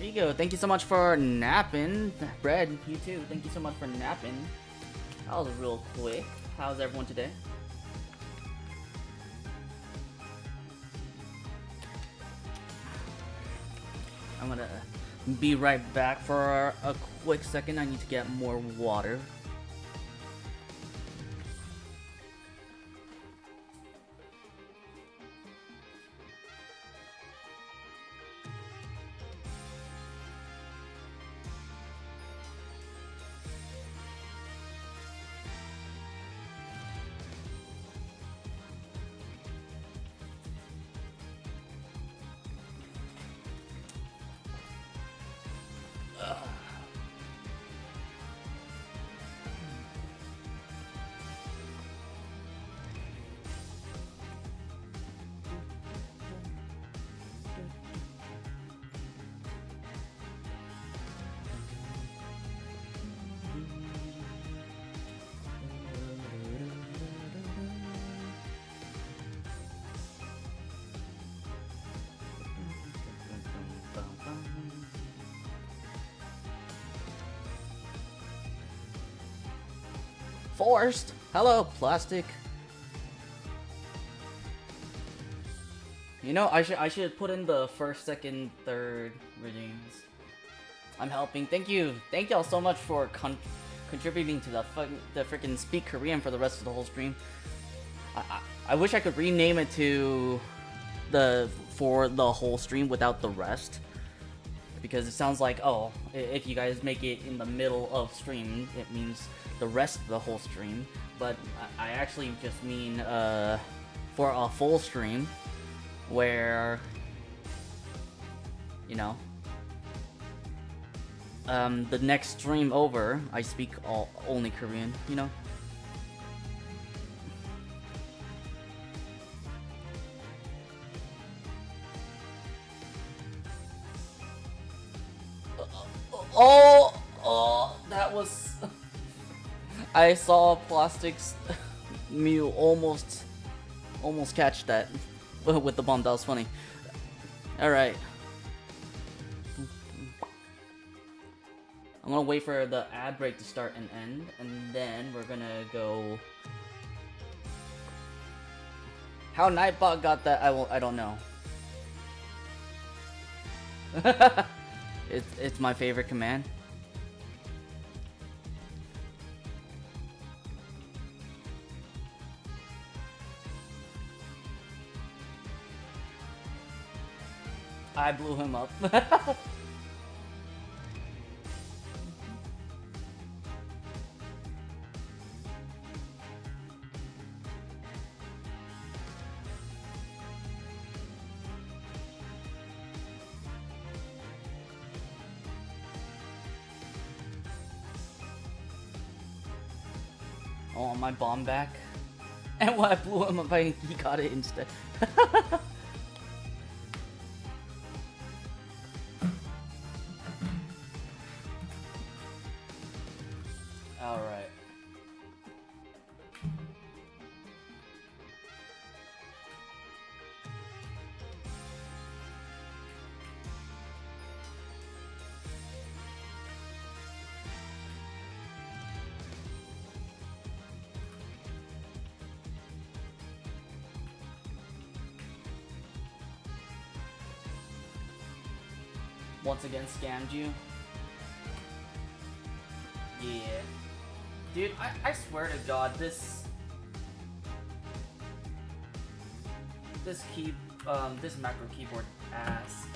Vigo, thank you so much for napping. Bread, you too. Thank you so much for napping. That was real quick. How's everyone today? I'm gonna be right back for a quick second. I need to get more water. Forced. Hello, plastic. You know, I should put in the first, second, third readings. I'm helping. Thank you all so much for contributing to the freaking Speak Korean for the rest of the whole stream. I wish I could rename it to for the whole stream without the rest, because it sounds like, oh, if you guys make it in the middle of stream, it means the rest of the whole stream. But I actually just mean for a full stream where, you know, the next stream over, I speak only Korean, you know? Oh, that was... I saw Plastic's Mew almost catch that with the bomb. That was funny. Alright. I'm gonna wait for the ad break to start and end, and then we're gonna go... How Nightbot got that, I don't know. It's my favorite command. I blew him up. Oh, my bomb back. And when I blew him up, he got it instead. Alright. Once again scammed you. Yeah. Dude, I swear to God, this macro keyboard ass.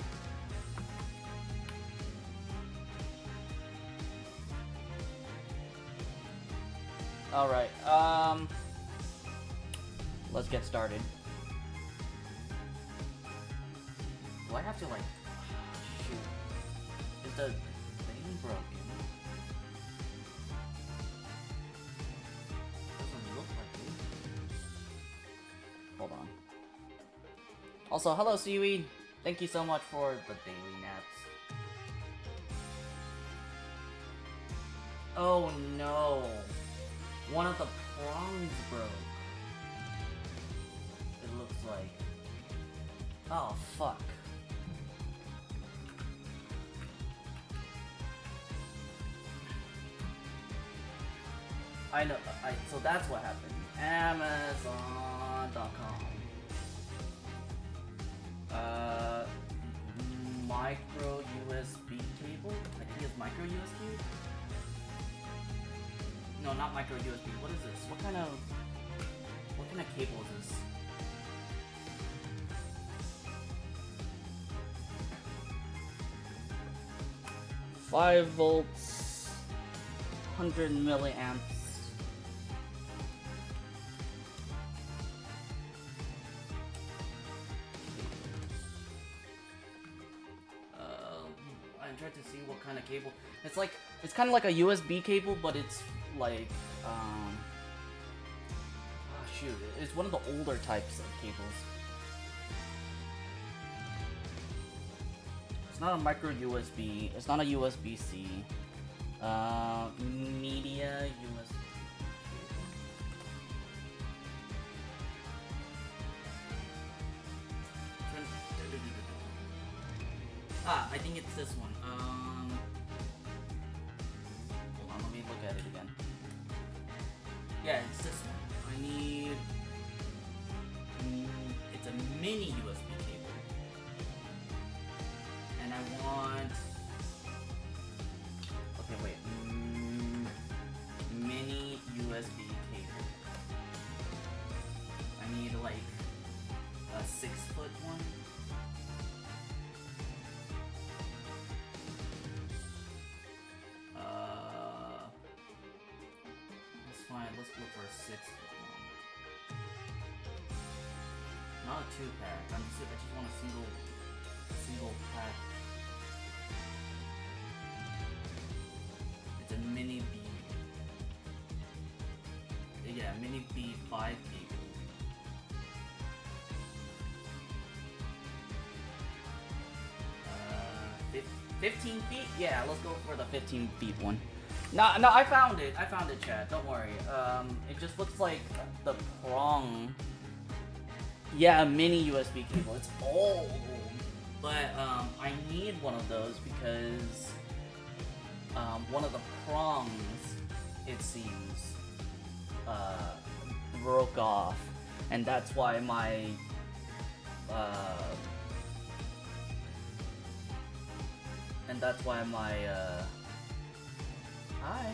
Alright, let's get started. Do I have to, like, shoot? Is the thing broken? Doesn't look like it. Hold on. Also, hello Seaweed! Thank you so much for the daily naps. Oh no! One of the prongs broke. It looks like. Oh fuck. I know. So that's what happened. Amazon.com. Micro USB cable. I think it's micro USB. No, not micro USB. What is this? What kind of cable is this? Five volts, 100 milliamps. I'm trying to see what kind of cable. It's kind of like a USB cable, but it's like, oh shoot, it's one of the older types of cables. It's not a micro USB. It's not a USB-C. Media USB. I think it's this one. Hold on, let me look at it again. Yeah, it's this one. I need. It's a mini USB cable, and I want. Okay, wait. Mini USB cable. I need like a 6-foot one. Let's look for a 6-foot one. Not a 2-pack. I just want a single pack. It's a mini B. Yeah, mini B5 cable. 15 feet? Yeah, let's go for the 15 feet one. No, I found it. Chat. Don't worry. It just looks like the prong. Yeah, a mini USB cable. It's old, but I need one of those because one of the prongs, it seems, broke off, and that's why my hi.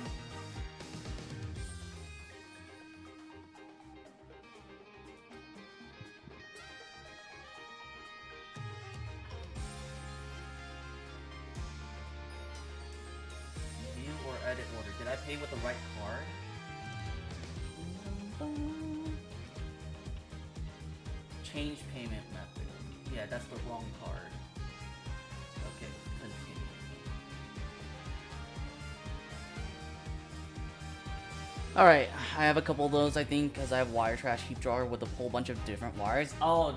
View or edit order. Did I pay with the right card? Change payment method. Yeah, that's the wrong card. Okay, continue. Alright, I have a couple of those, I think, because I have wire trash heap jar with a whole bunch of different wires. Oh,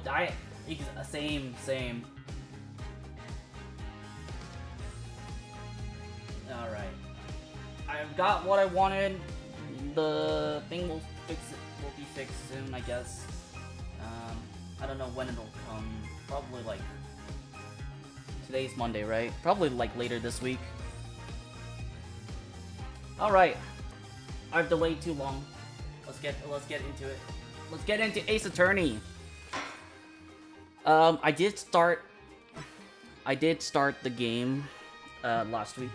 same. Alright. I've got what I wanted. The thing will be fixed soon, I guess. I don't know when it'll come. Probably like... Today's Monday, right? Probably like later this week. Alright. I've delayed too long. Let's get into it. Let's get into Ace Attorney. I did start the game last week.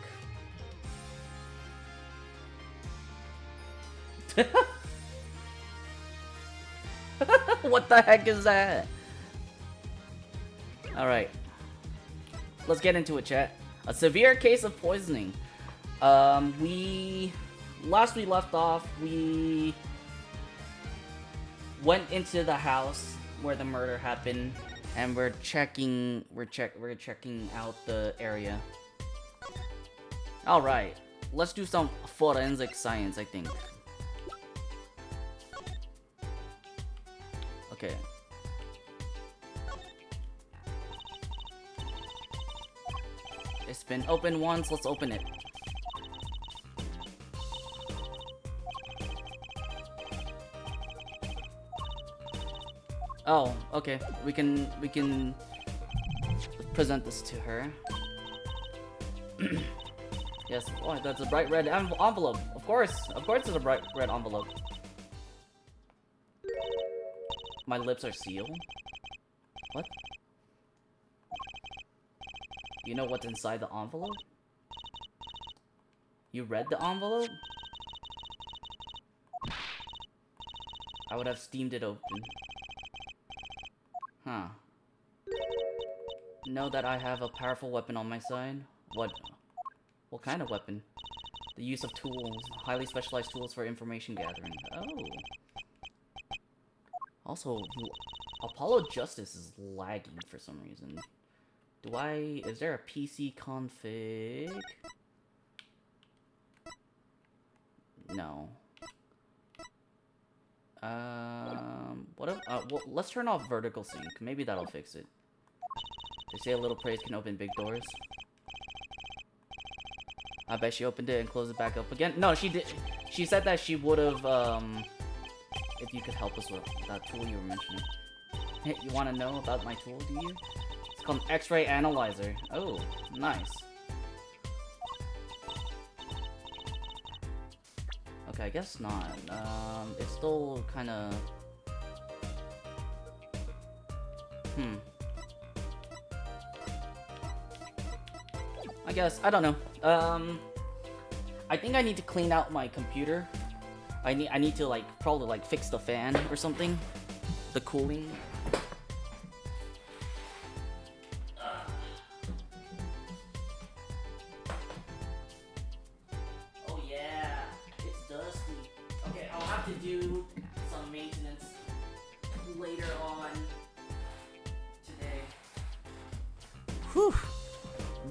What the heck is that? Alright. Let's get into it, chat. A severe case of poisoning. Last we left off, we went into the house where the murder happened, and we're checking out the area. All right, let's do some forensic science, I think. Okay. It's been opened once, let's open it. Oh, okay. We can present this to her. Yes, oh, that's a bright red envelope. Of Of course there's a bright red envelope. My lips are sealed? What? You know what's inside the envelope? You read the envelope? I would have steamed it open. Huh. Know that I have a powerful weapon on my side? What kind of weapon? The use of tools. Highly specialized tools for information gathering. Oh. Also, Apollo Justice is lagging for some reason. Is there a PC config? No. Well, let's turn off vertical sync. Maybe that'll fix it. They say a little praise can open big doors. I bet she opened it and closed it back up again. No, she did. She said that she would have, if you could help us with that tool you were mentioning. Hey, you want to know about my tool, do you? It's called an X-ray analyzer. Oh, nice. Okay, I guess not. It's still kind of... I guess, I don't know. I think I need to clean out my computer. I need to, like, probably, like, fix the fan or something. The cooling. Oh yeah, it's dusty. Okay, I'll have to do some maintenance later on today. Whew.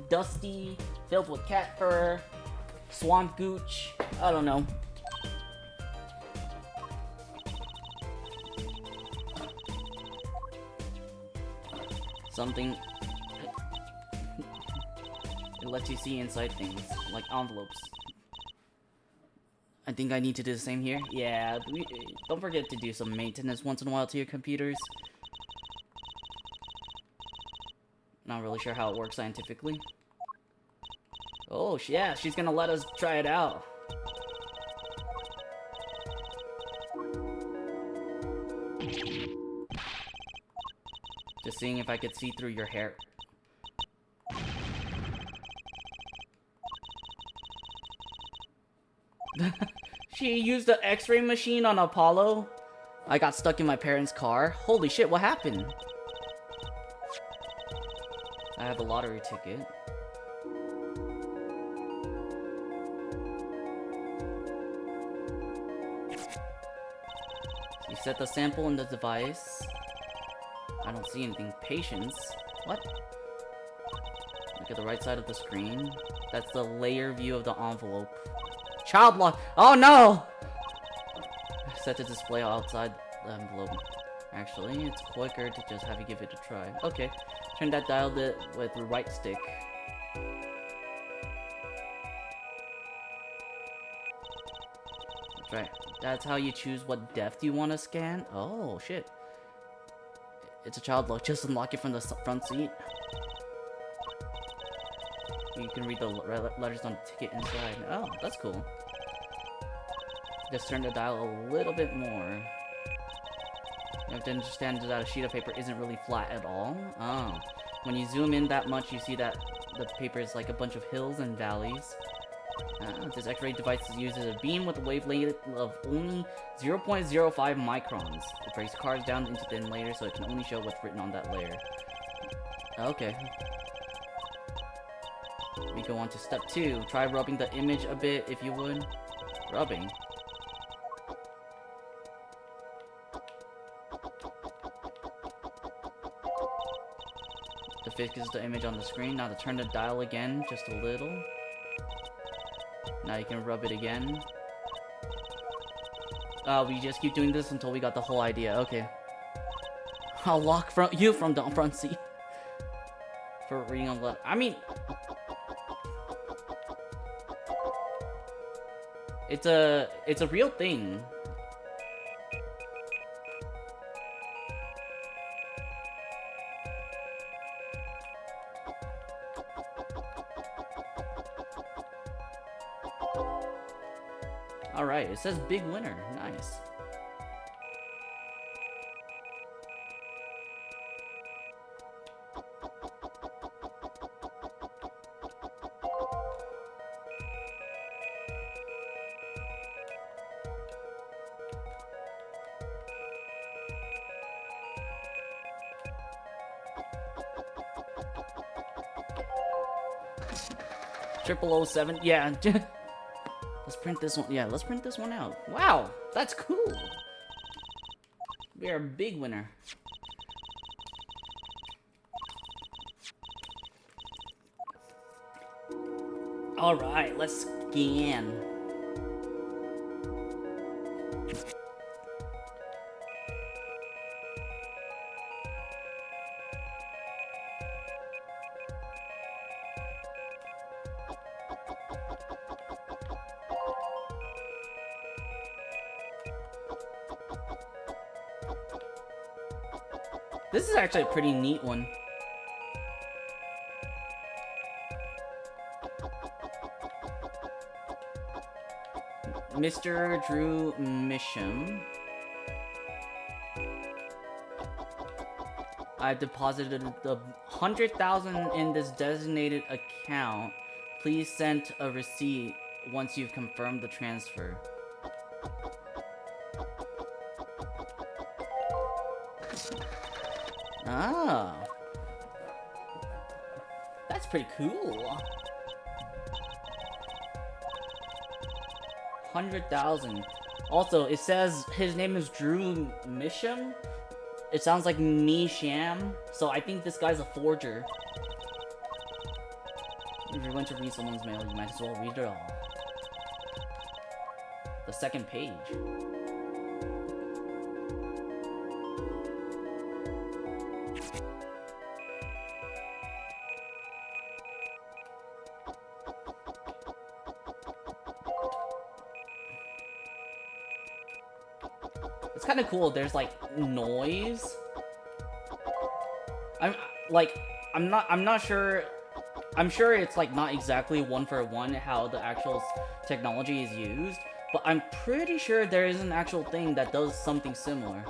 Dusty, filled with cat fur, swamp gooch, I don't know. Something... It lets you see inside things, like envelopes. I think I need to do the same here. Yeah, don't forget to do some maintenance once in a while to your computers. Not really sure how it works scientifically. Oh, yeah, she's gonna let us try it out. Just seeing if I could see through your hair. She used the X-ray machine on Apollo? I got stuck in my parents' car? Holy shit, what happened? I have a lottery ticket. You set the sample in the device. I don't see anything. Patience? What? Look at the right side of the screen. That's the layer view of the envelope. Child lock! Oh no! Set to display outside the envelope. Actually, it's quicker to just have you give it a try. Okay. Turn that dial with the right stick. That's right. That's how you choose what depth you want to scan. Oh, shit. It's a child lock. Just unlock it from the front seat. You can read the letters on the ticket inside. Oh, that's cool. Just turn the dial a little bit more. You have to understand that a sheet of paper isn't really flat at all. Oh. When you zoom in that much, you see that the paper is like a bunch of hills and valleys. This X-ray device uses a beam with a wavelength of only 0.05 microns. It breaks cards down into thin layers so it can only show what's written on that layer. Okay. We go on to step 2. Try rubbing the image a bit, if you would. Rubbing. To fix the image on the screen. Now to turn the dial again, just a little. Now you can rub it again. We just keep doing this until we got the whole idea. Okay. I'll lock you from the front seat. For reading on the... I mean... It's a real thing. it says big winner. Nice. .007, yeah. Let's print this one. Yeah, let's print this one out. Wow, that's cool. We are a big winner. All right, let's scan. This is actually a pretty neat one. Mr. Drew Misham. I deposited the 100,000 in this designated account. Please send a receipt once you've confirmed the transfer. Ah. That's pretty cool. 100,000. Also, it says his name is Drew Misham. It sounds like Misham, so I think this guy's a forger. If you're going to read someone's mail, you might as well read it all. The second page. It's kind of cool. There's like noise. I'm not sure. I'm sure it's like not exactly one for one how the actual technology is used, but I'm pretty sure there is an actual thing that does something similar.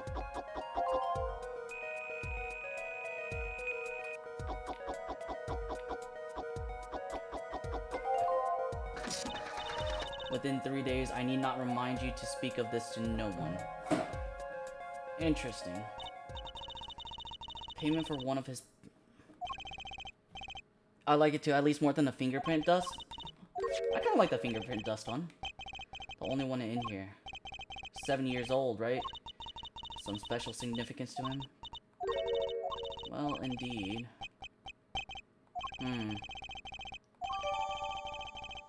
Within 3 days, I need not remind you to speak of this to no one. Interesting. Payment for one of his... I like it too, at least more than the fingerprint dust. I kind of like the fingerprint dust one. The only one in here. 7 years old, right? Some special significance to him? Well, indeed.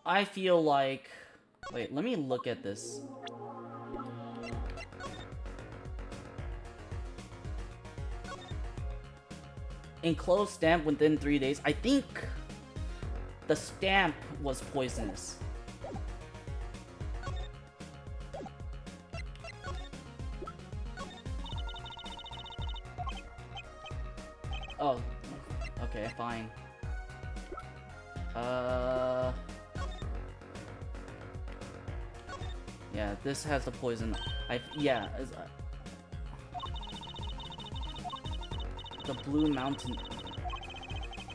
I feel like... Wait, let me look at this. Enclosed stamp within 3 days. I think the stamp was poisonous. Oh, okay, fine. Yeah, this has the poison. The Blue Mountain.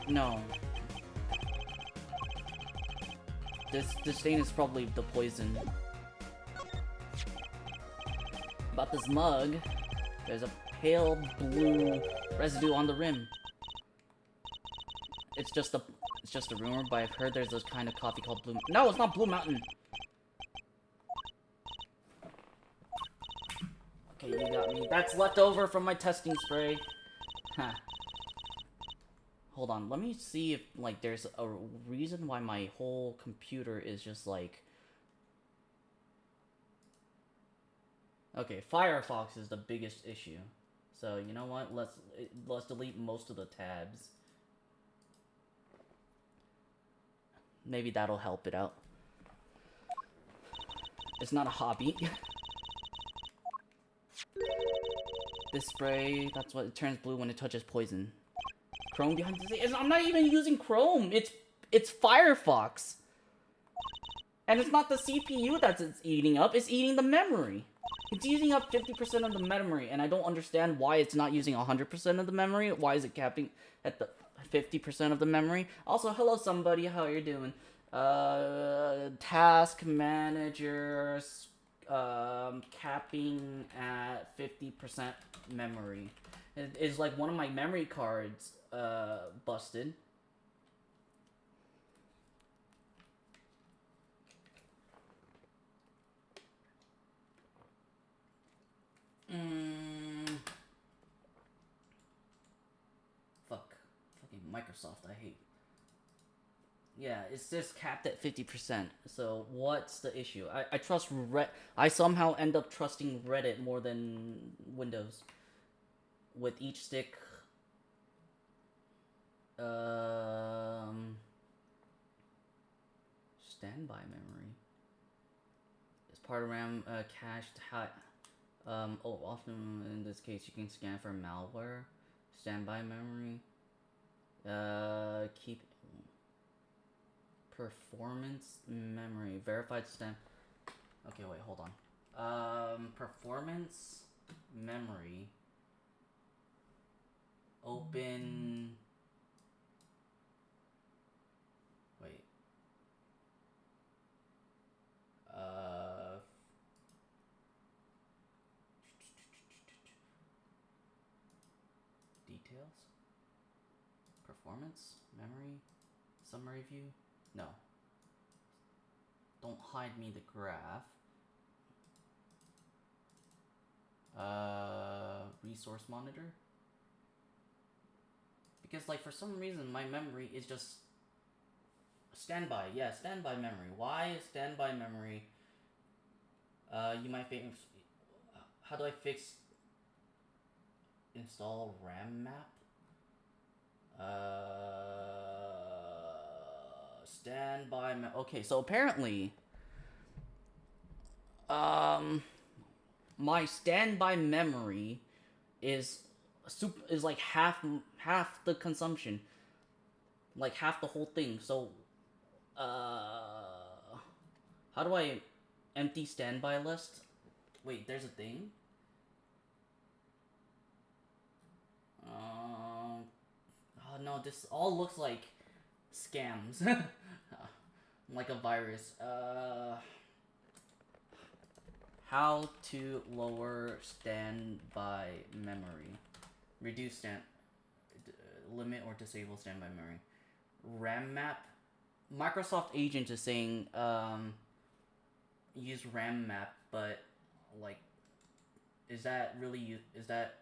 No. This stain is probably the poison. About this mug, there's a pale blue residue on the rim. It's just a rumor, but I've heard there's this kind of coffee called Blue. No, it's not Blue Mountain. Okay, you got me. That's left over from my testing spray. Huh. Hold on, let me see if, like, there's a reason why my whole computer is just, like... Okay, Firefox is the biggest issue. So, you know what? Let's delete most of the tabs. Maybe that'll help it out. It's not a hobby. This spray, that's what it turns blue when it touches poison. Chrome behind the scenes. I'm not even using Chrome. It's Firefox. And it's not the CPU that's it's eating up, it's eating the memory. It's using up 50% of the memory, and I don't understand why it's not using 100% of the memory. Why is it capping at the 50% of the memory? Also, hello somebody, how you doing? Task managers, capping at 50% memory. It is like one of my memory cards, busted. Fuck. Fucking Microsoft, I hate. Yeah, it's just capped at 50%. So what's the issue? I trust Reddit. I somehow end up trusting Reddit more than Windows. With each stick. Standby memory. It's part of RAM cached high. Often in this case you can scan for malware. Standby memory. Keep performance memory verified stand. Okay, wait, hold on. Performance memory. Open. Wait. Details. Performance memory. Summary view. No. Don't hide me the graph. Resource monitor. Because like for some reason my memory is just standby. Yeah, standby memory. Why is standby memory? You might think, how do I fix install RAM map? Standby. Okay, so apparently, my standby memory is like half the consumption, like half the whole thing. So, how do I empty standby list? Wait, there's a thing. Oh no, this all looks like scams, like a virus. How to lower standby memory? Reduce limit or disable standby memory. RAM map. Microsoft Agent is saying use RAM map, but like, is that really is that?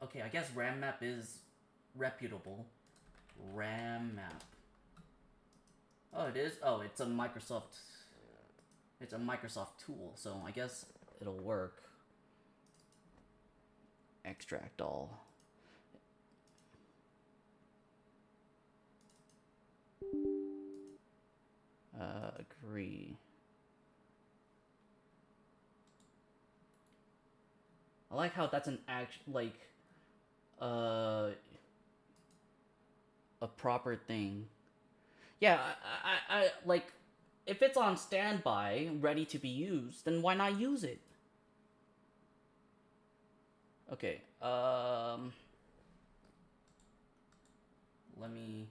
Okay, I guess RAM map is reputable. RAM map. Oh, it is. Oh, it's a Microsoft. It's a Microsoft tool, so I guess it'll work. Extract all. Agree. I like how that's an uh a proper thing. Yeah, I like if it's on standby, ready to be used, then why not use it? Okay. Let me.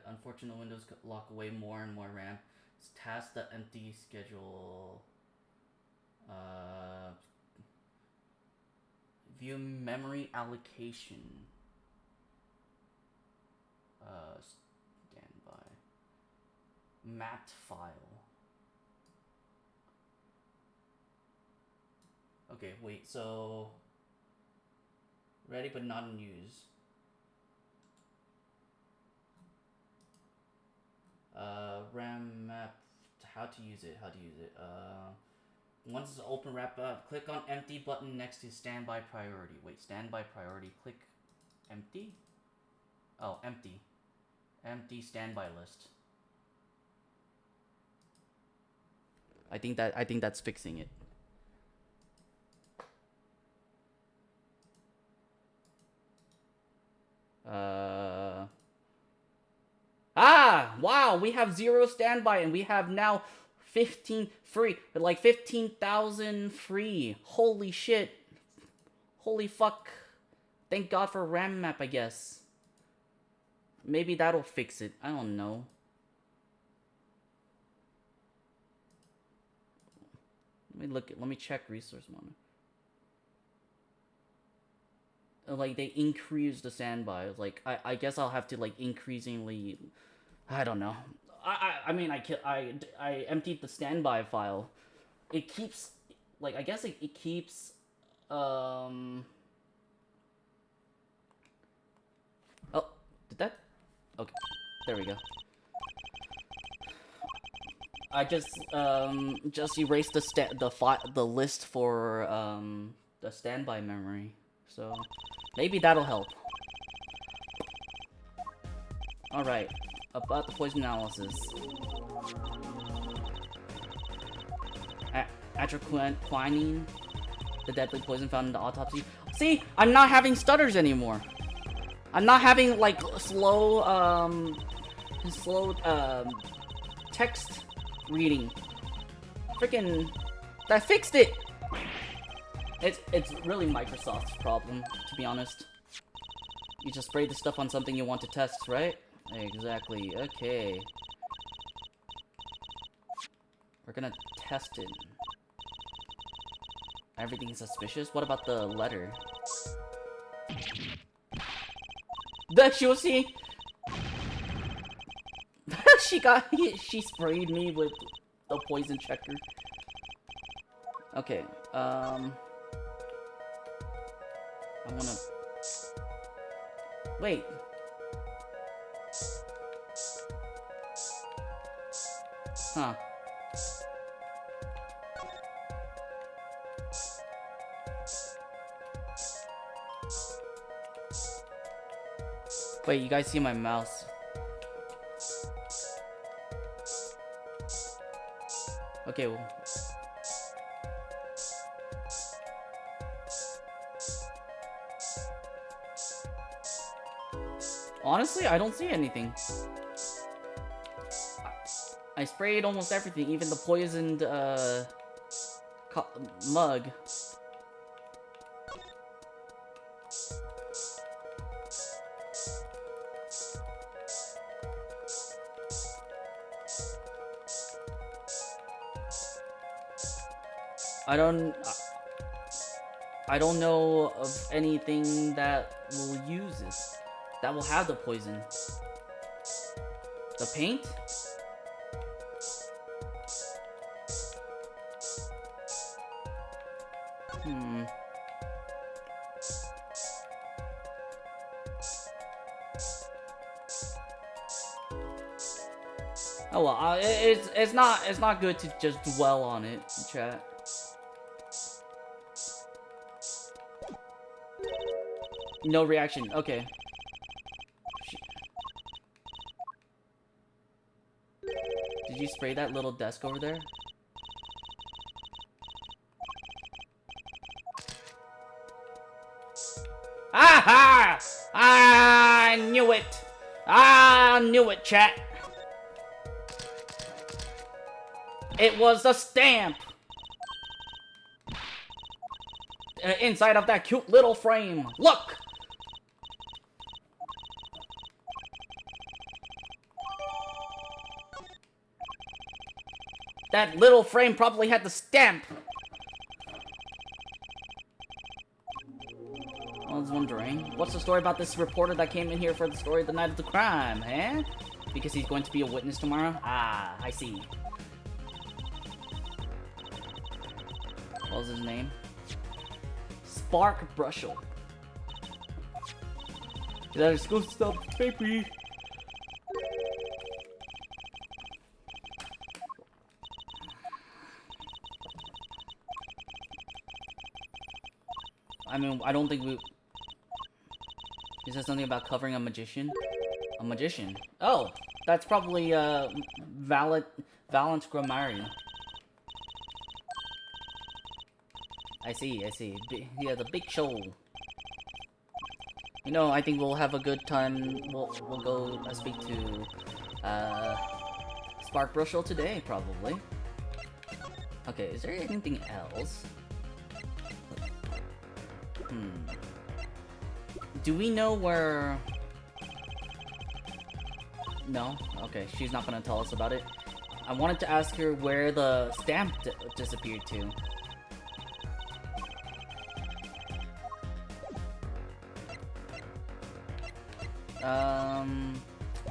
Unfortunate Windows lock away more and more RAM. It's task the empty schedule. View memory allocation. Standby. Mapped file. Okay, wait, so. Ready but not in use. RAM map. How to use it? Once it's open, wrap up. Click on empty button next to standby priority. Wait, standby priority. Click empty. Oh, empty. Empty standby list. I think that's fixing it. wow, we have 0 standby and we have now 15 free, like 15,000 free. Holy shit. Holy fuck. Thank God for RAM map, I guess. Maybe that'll fix it. I don't know. Let me check resource monitor. Like, they increased the standby. Like, I guess I'll have to, like, increasingly... I don't know. I mean, I emptied the standby file. It keeps... Like, I guess it keeps... Oh, did that... Okay, there we go. I just erased the list for, the standby memory. So, maybe that'll help. Alright, about the poison analysis. Atroquinine, the deadly poison found in the autopsy. See, I'm not having stutters anymore. I'm not having, like, slow text reading. Freaking, that fixed it! It's really Microsoft's problem, to be honest. You just spray the stuff on something you want to test, right? Exactly, okay. We're gonna test it. Everything is suspicious? What about the letter? She was seeing... she sprayed me with the poison checker. Okay, I wanna... Wait. Huh. Wait, you guys see my mouse? Okay, well... Honestly, I don't see anything. I sprayed almost everything, even the poisoned, mug. I don't know of anything that will use this. That will have the poison. The paint? Oh well, it's not good to just dwell on it, chat. No reaction. Okay. Did you spray that little desk over there? Aha! I knew it! I knew it, chat! It was the stamp! Inside of that cute little frame. Look! That little frame probably had the stamp. I was wondering, what's the story about this reporter that came in here for the story of the night of the crime, eh? Because he's going to be a witness tomorrow? Ah, I see. What was his name? Spark Brushel. Let's go stop, baby. I mean, I don't think we... He said something about covering a magician? A magician? Oh! That's probably, Valent Grammari. I see. He has a big show. You know, I think we'll have a good time. We'll go speak to, Spark Brushel today, probably. Okay, is there anything else? Do we know where... No? Okay, she's not gonna tell us about it. I wanted to ask her where the stamp disappeared to.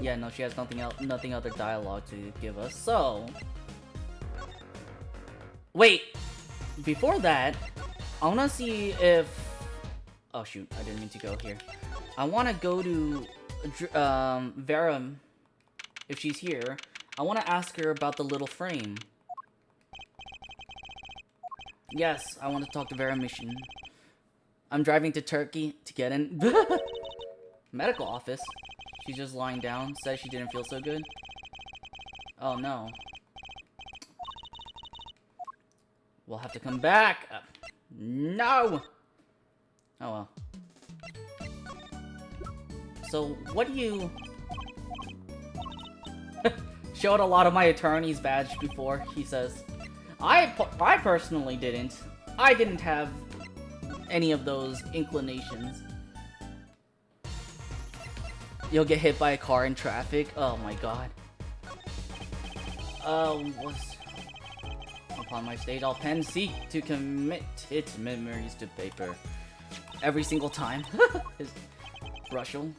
Yeah, no, she has nothing other dialogue to give us, so... Wait! Before that, I wanna see if... Oh shoot, I didn't mean to go here. I wanna go to Vera, if she's here. I wanna ask her about the little frame. Yes, I want to talk to Vera Mission. I'm driving to Turkey to get in... Medical office? She's just lying down, said she didn't feel so good. Oh no. We'll have to come back! No! Oh well. So, what do you... Showed a lot of my attorney's badge before, he says. I personally didn't. I didn't have any of those inclinations. You'll get hit by a car in traffic? Oh my god. Upon my stage, I'll pen seek to commit its memories to paper. Every single time. Brushel.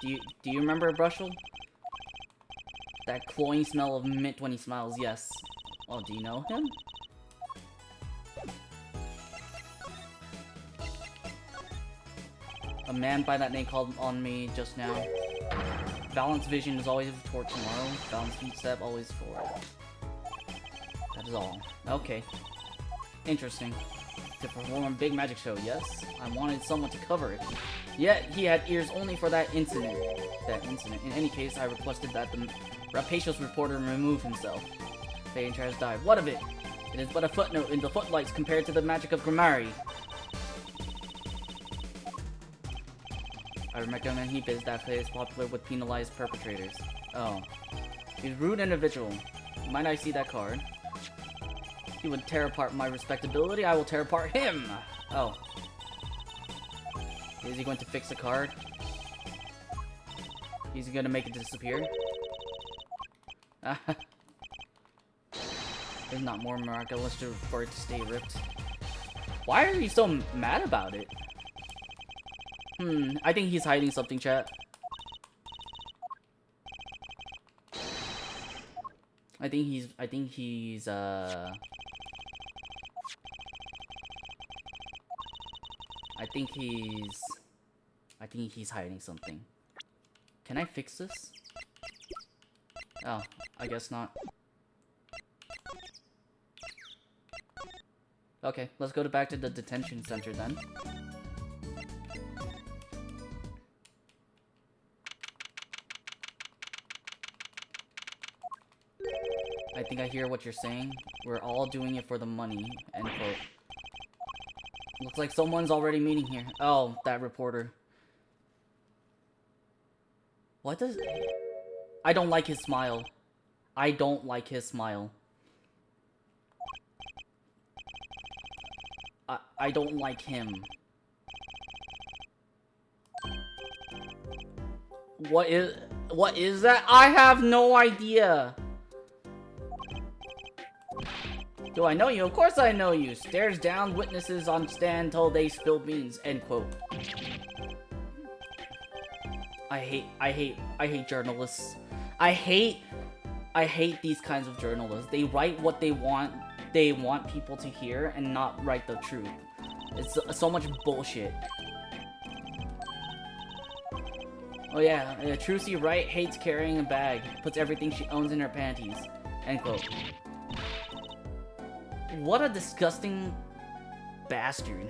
Do you remember Brushel? That cloying smell of mint when he smiles, yes. Oh, do you know him? A man by that name called on me just now. Balanced vision is always toward tomorrow. Balanced feet step always forward. That is all. Okay. Interesting. To perform a big magic show, yes? I wanted someone to cover it. Yet, he had ears only for that incident. In any case, I requested that the rapacious reporter remove himself. Fairy has died. What of it? It is but a footnote in the footlights compared to the magic of Grimari. I recommend he bids that play is popular with penalized perpetrators. Oh. He's a rude individual. Might I see that card? He would tear apart my respectability, I will tear apart him! Oh. Is he going to fix the card? He's gonna make it disappear? It's not more miraculous for it to stay ripped. Why are you so mad about it? I think he's hiding something, chat. I think he's hiding something. Can I fix this? Oh, I guess not. Okay, let's go back to the detention center then. I think I hear what you're saying. We're all doing it for the money, end quote. Looks like someone's already meeting here. Oh, that reporter. What does... I don't like his smile. I don't like his smile. I don't like him. What is that? I have no idea. Do I know you? Of course I know you. Stares down witnesses on stand till they spill beans. End quote. I hate journalists. I hate these kinds of journalists. They write what they want people to hear and not write the truth. It's so much bullshit. Oh yeah, Trucy Wright hates carrying a bag. Puts everything she owns in her panties. End quote. What a disgusting bastard.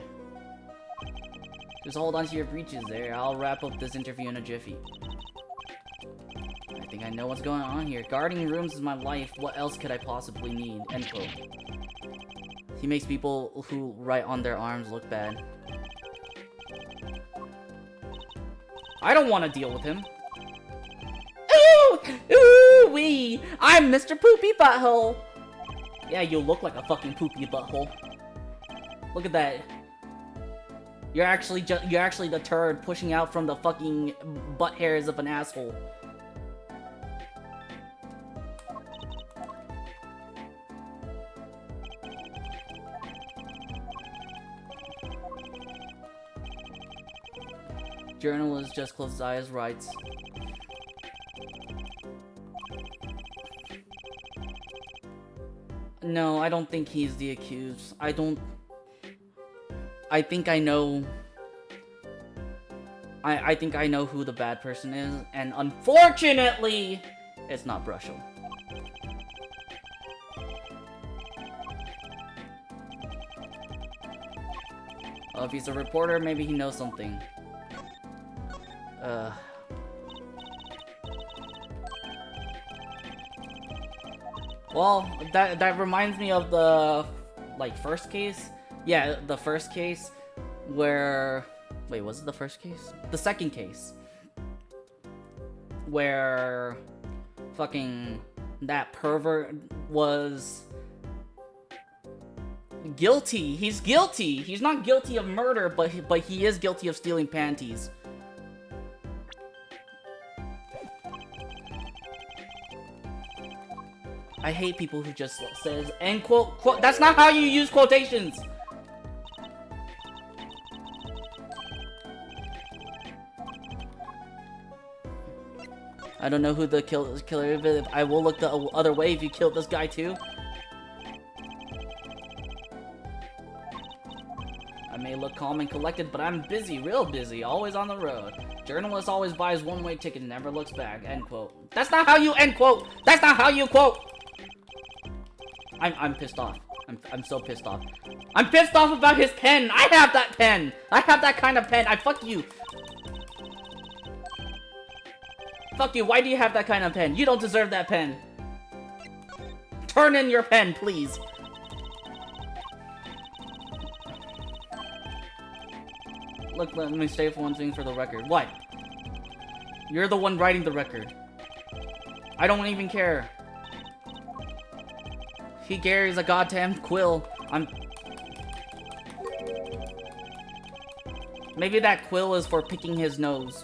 Just hold on to your breeches there. I'll wrap up this interview in a jiffy. I think I know what's going on here. Guarding rooms is my life. What else could I possibly need? End quote. He makes people who write on their arms look bad. I don't want to deal with him. Ooh wee! I'm Mr. Poopy Butthole! Yeah, you look like a fucking poopy butthole. Look at that. You're actually the turd pushing out from the fucking butt hairs of an asshole. Journalist just closed his eyes, writes. No, I don't think he's the accused. I think I know... I think I know who the bad person is, and unfortunately, it's not Brushel. Well, if he's a reporter, maybe he knows something. Well, that reminds me of the, like, first case? Yeah, the first case where... Wait, was it the first case? The second case. Where fucking that pervert was guilty. He's guilty. He's not guilty of murder, but he is guilty of stealing panties. I hate people who just says end quote. That's not how you use quotations. I don't know who the killer is, but I will look the other way if you killed this guy too. I may look calm and collected, but I'm busy, real busy, always on the road. Journalist always buys one-way ticket and never looks back. End quote. That's not how you end quote. That's not how you quote. I'm pissed off. I'm so pissed off. I'm pissed off about his pen. I have that pen. I have that kind of pen. Fuck you. Fuck you. Why do you have that kind of pen? You don't deserve that pen. Turn in your pen, please. Look, let me say one thing for the record. What? You're the one writing the record. I don't even care. He carries a goddamn quill. Maybe that quill is for picking his nose.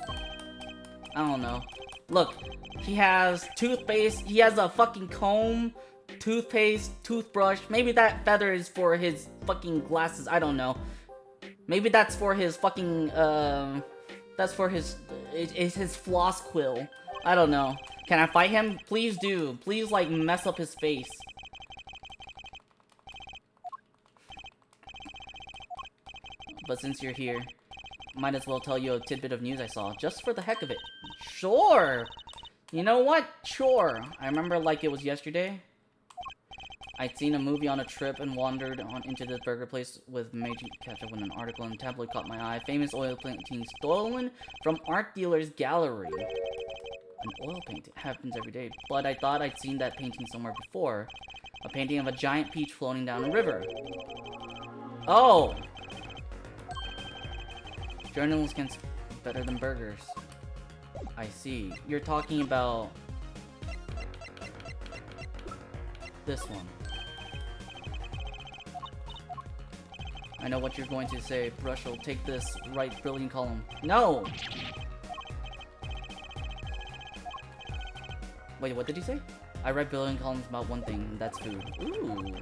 I don't know. Look, he has toothpaste. He has a fucking comb, toothpaste, toothbrush. Maybe that feather is for his fucking glasses. I don't know. Maybe that's for his fucking, that's for his, it's his floss quill. I don't know. Can I fight him? Please do. Please, like, mess up his face. But since you're here, might as well tell you a tidbit of news I saw, just for the heck of it. Sure! You know what? Sure. I remember like it was yesterday. I'd seen a movie on a trip and wandered on into this burger place with Meiji catch up when an article in the tabloid caught my eye. Famous oil painting stolen from art dealer's gallery. An oil painting happens every day, but I thought I'd seen that painting somewhere before. A painting of a giant peach floating down a river. Oh! Journalists can speak better than burgers. I see. You're talking about this one. I know what you're going to say. Brushel, take this, write brilliant column. No! Wait, what did he say? I write brilliant columns about one thing, and that's food. Ooh.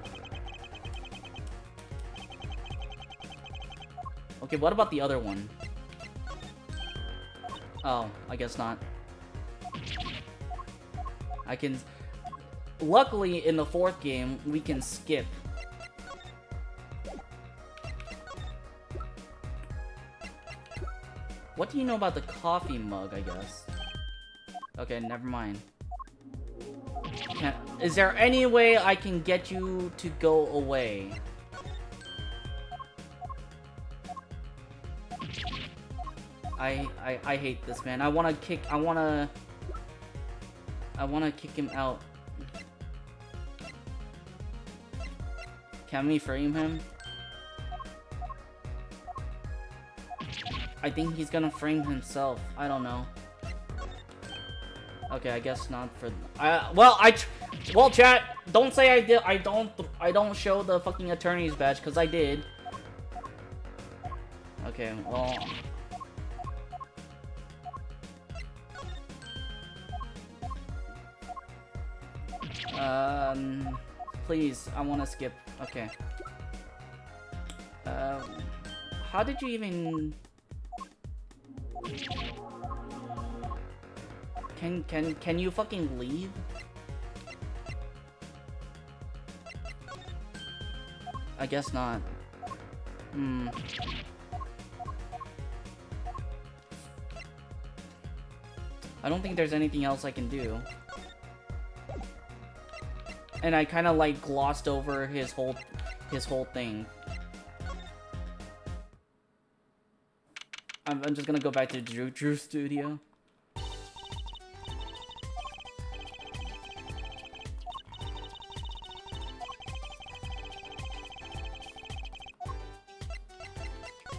Okay, what about the other one? Oh, I guess not. I can... Luckily, in the fourth game, we can skip. What do you know about the coffee mug, I guess? Okay, never mind. Is there any way I can get you to go away? I hate this man. I wanna kick him out. Can we frame him? I think he's gonna frame himself. I don't know. Okay, I guess not for. Well, chat. Don't say I did. I don't show the fucking attorney's badge because I did. Okay, well. Please, I want to skip. Okay. How did you even? Can you fucking leave? I guess not. I don't think there's anything else I can do. And I kind of like glossed over his whole thing. I'm just gonna go back to Drew Studio.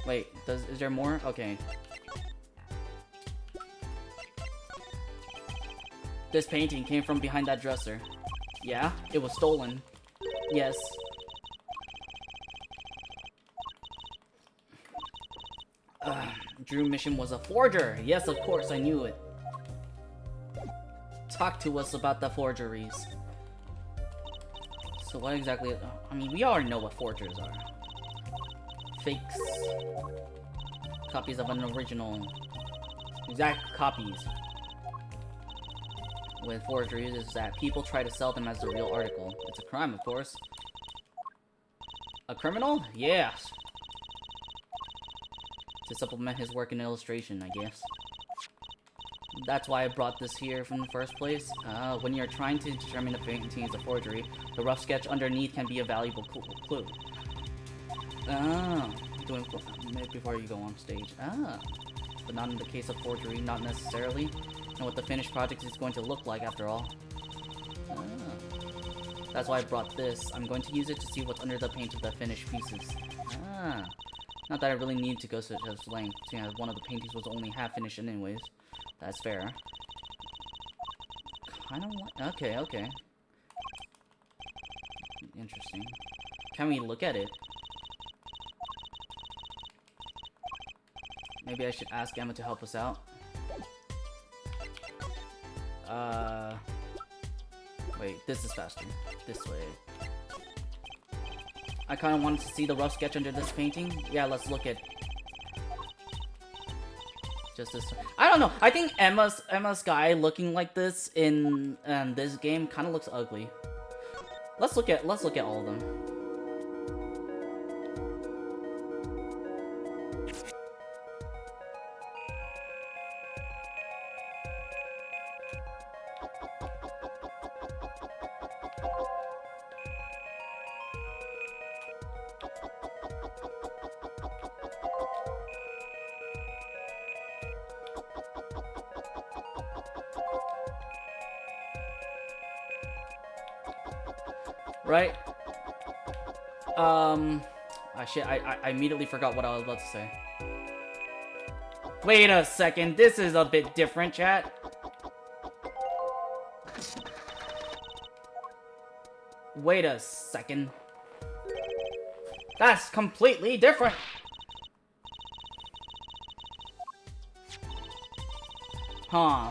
Wait, is there more? Okay. This painting came from behind that dresser. Yeah, it was stolen. Yes. Drew Mission was a forger. Yes, of course, I knew it. Talk to us about the forgeries. So what exactly... I mean, we already know what forgers are. Fakes. Copies of an original. Exact copies. With forgeries is that people try to sell them as the real article. It's a crime, of course. A criminal? Yes. To supplement his work in illustration, I guess. That's why I brought this here from the first place. When you're trying to determine if a painting is a forgery, the rough sketch underneath can be a valuable clue. Before you go on stage. But not in the case of forgery, not necessarily. Know what the finished project is going to look like after all. That's why I brought this. I'm going to use it to see what's under the paint of the finished pieces. Not that I really need to go such a length. Yeah, one of the paintings was only half finished anyways. That's fair. Kind of like... Okay. Interesting. Can we look at it? Maybe I should ask Emma to help us out. Wait, this is faster. This way. I kind of wanted to see the rough sketch under this painting. Yeah, let's look at... Just this... I don't know. I think Emma's guy looking like this in this game kind of looks ugly. Let's look at all of them. Right? Shit, I immediately forgot what I was about to say. Wait a second, this is a bit different, chat. Wait a second. That's completely different. Huh.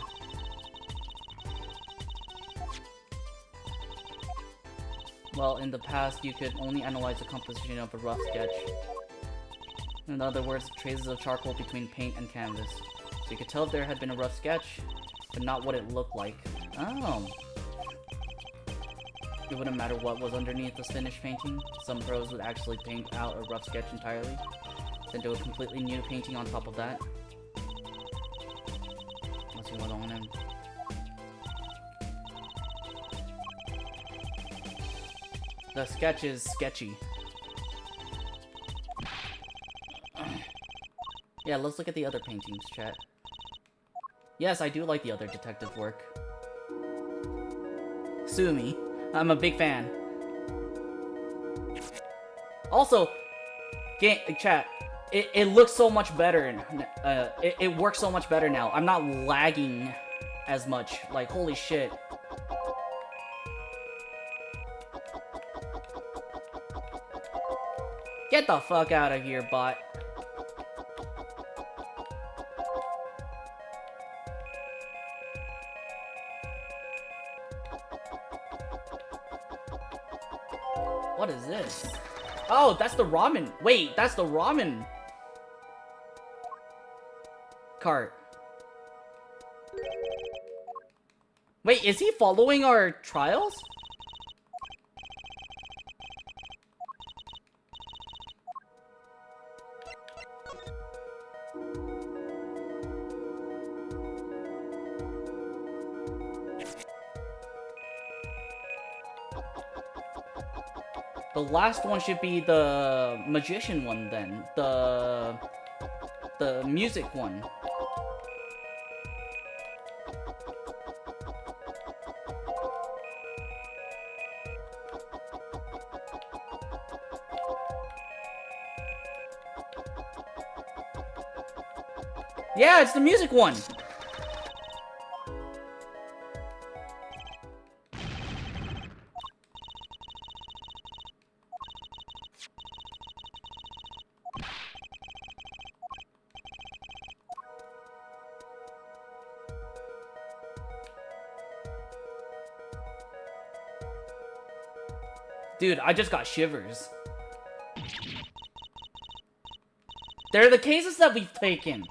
Well, in the past, you could only analyze the composition of a rough sketch. In other words, traces of charcoal between paint and canvas. So you could tell if there had been a rough sketch, but not what it looked like. Oh. It wouldn't matter what was underneath this finished painting. Some pros would actually paint out a rough sketch entirely, then do a completely new painting on top of that. Let's see what's on him. The sketch is sketchy. Yeah, let's look at the other paintings, chat. Yes, I do like the other detective work. Sue me. I'm a big fan. Also, chat, it looks so much better. It works so much better now. I'm not lagging as much. Like, holy shit. Get the fuck out of here, bot. What is this? Oh, that's the ramen. Wait, that's the ramen cart. Wait, is he following our trials? The last one should be the magician one then. The music one. Yeah, it's the music one. Dude, I just got shivers. They're the cases that we've taken.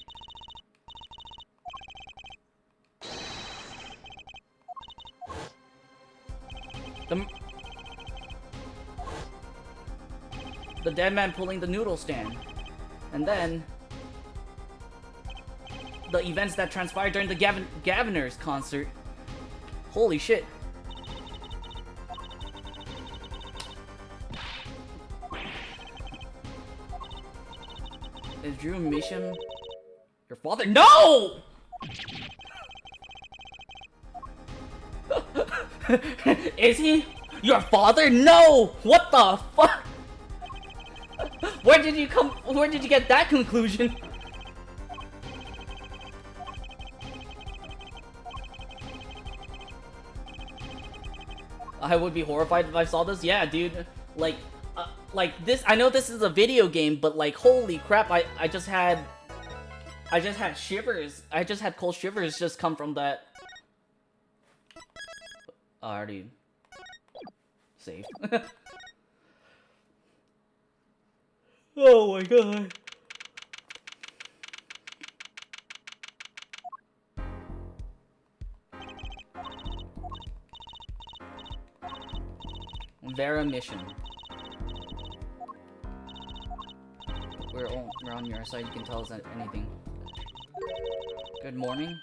The dead man pulling the noodle stand. And then the events that transpired during the Gaviners concert. Holy shit. Is Drew Misham your father? No! Is he your father? No! What the fuck? Where did you get that conclusion? I would be horrified if I saw this. Yeah, dude. Like this. I know this is a video game, but like, holy crap! I just had shivers. I just had cold shivers just come from that. Already saved. Oh my god. Vera mission. We're on your side. You can tell us anything. Good morning.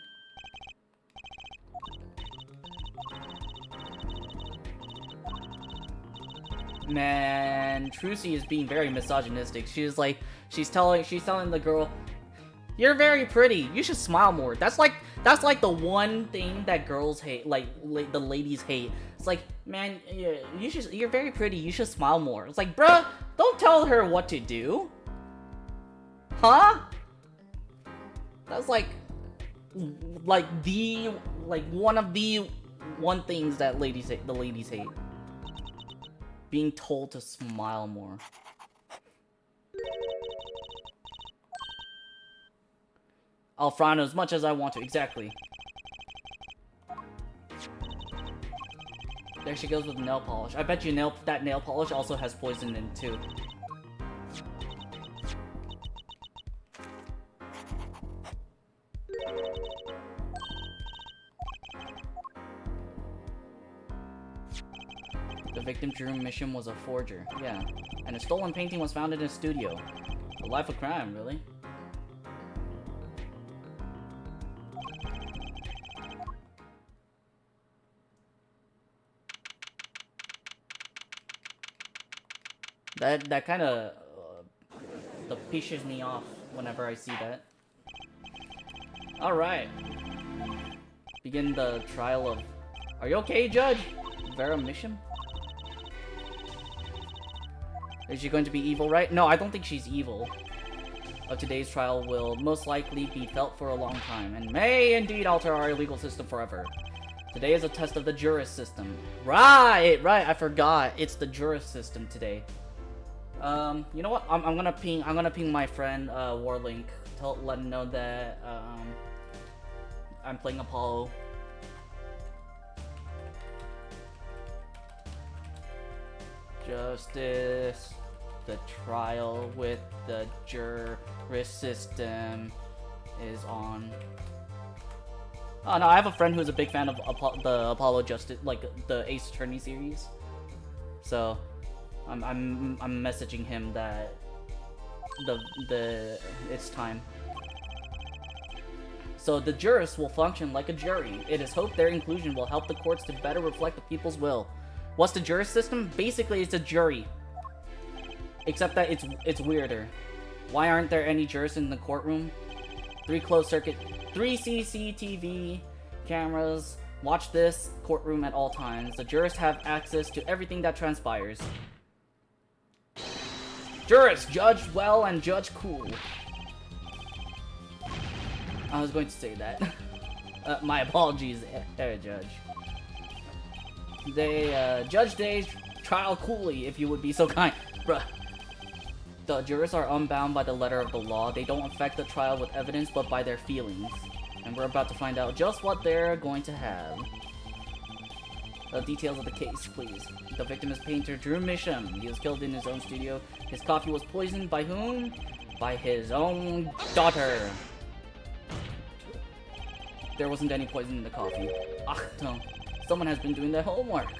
Man, Trucy is being very misogynistic. She's telling the girl, "You're very pretty. You should smile more." That's like the one thing that girls hate, like the ladies hate. It's like, man, you're very pretty. You should smile more. It's like, bruh, don't tell her what to do. Huh? That's like one of the things that the ladies hate. Being told to smile more. I'll frown as much as I want to, exactly. There she goes with nail polish. I bet you that nail polish also has poison in it too. The victim Drew Misham was a forger, yeah. And a stolen painting was found in his studio. A life of crime, really? That kind of pisses me off whenever I see that. Alright. Begin the trial of... Are you okay, Judge? Vera Misham? Is she going to be evil, right? No, I don't think she's evil. of today's trial will most likely be felt for a long time, and may indeed alter our legal system forever. Today is a test of the juris system. Right, I forgot. It's the juris system today. You know what? I'm gonna ping my friend Warlink to let him know that I'm playing Apollo. Justice. The trial with the juris system is on. Oh no, I have a friend who's a big fan of the Apollo Justice, like the Ace Attorney series. So, I'm messaging him that it's time. So the jurists will function like a jury. It is hoped their inclusion will help the courts to better reflect the people's will. What's the juris system? Basically, it's a jury. Except that it's weirder. Why aren't there any jurists in the courtroom? 3 CCTV cameras. Watch this courtroom at all times. The jurists have access to everything that transpires. Jurists, judge well and judge cool. I was going to say that. My apologies, Judge. They, Judge Day's trial coolly, if you would be so kind. Bruh. The jurists are unbound by the letter of the law. They don't affect the trial with evidence, but by their feelings. And we're about to find out just what they're going to have. The details of the case, please. The victim is painter Drew Misham. He was killed in his own studio. His coffee was poisoned by whom? By his own daughter. There wasn't any poison in the coffee. No. Someone has been doing their homework.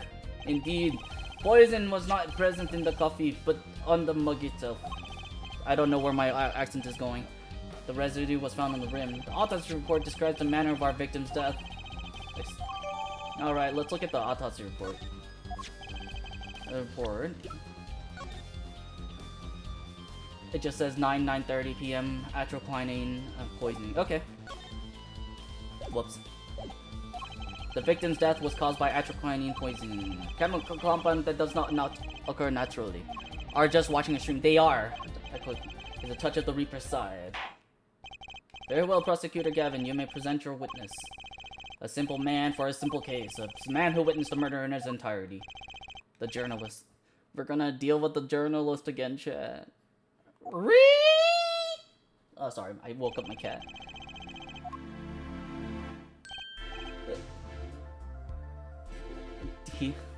Indeed. Poison was not present in the coffee, but on the mug itself. I don't know where my accent is going. The residue was found on the rim. The autopsy report describes the manner of our victim's death. Alright, let's look at the autopsy report. It just says 9:30 p.m. atroquinine poisoning. Okay. Whoops. The victim's death was caused by atroquinine poisoning. Chemical compound that does not occur naturally. Are just watching a stream. They are. Is a touch of the Reaper's side. Very well, Prosecutor Gavin. You may present your witness. A simple man for a simple case. A man who witnessed the murder in its entirety. The journalist. We're gonna deal with the journalist again, chat. Oh, sorry. I woke up my cat.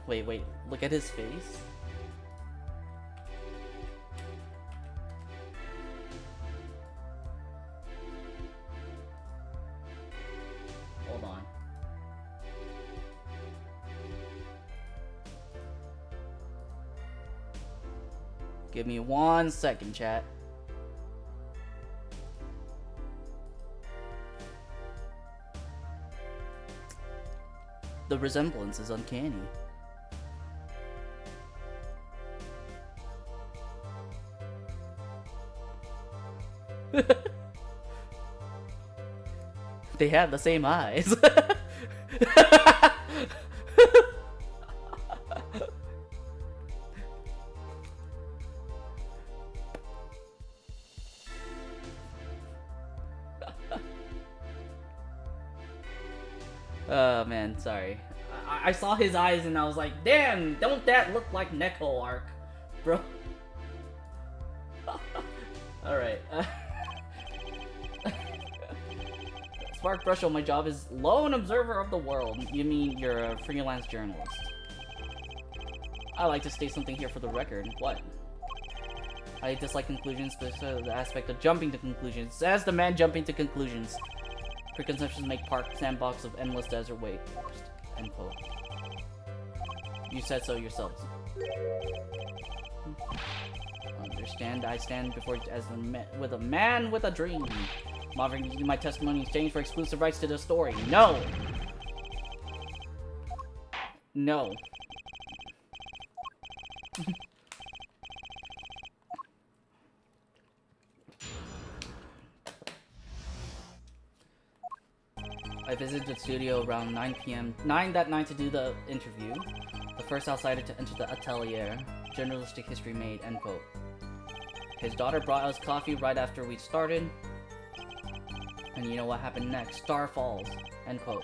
Wait, look at his face. Hold on. Give me 1 second, chat. The resemblance is uncanny. They have the same eyes. Oh man, sorry. I saw his eyes and I was like, damn, don't that look like Neko Arc, bro? Alright. Spark Brushel, my job is lone observer of the world. You mean you're a freelance journalist? I like to state something here for the record. What? I dislike conclusions, especially the aspect of jumping to conclusions. As the man jumping to conclusions. Preconceptions make park sandbox of endless desert wait. End quote. You said so yourselves. Understand, I stand before you as with a man with a dream. I'm offering you my testimony in exchange for exclusive rights to the story. No! No. I visited the studio around 9 p.m. 9 that night to do the interview. The first outsider to enter the atelier. Journalistic history made, end quote. His daughter brought us coffee right after we started. And you know what happened next? Star falls. End quote.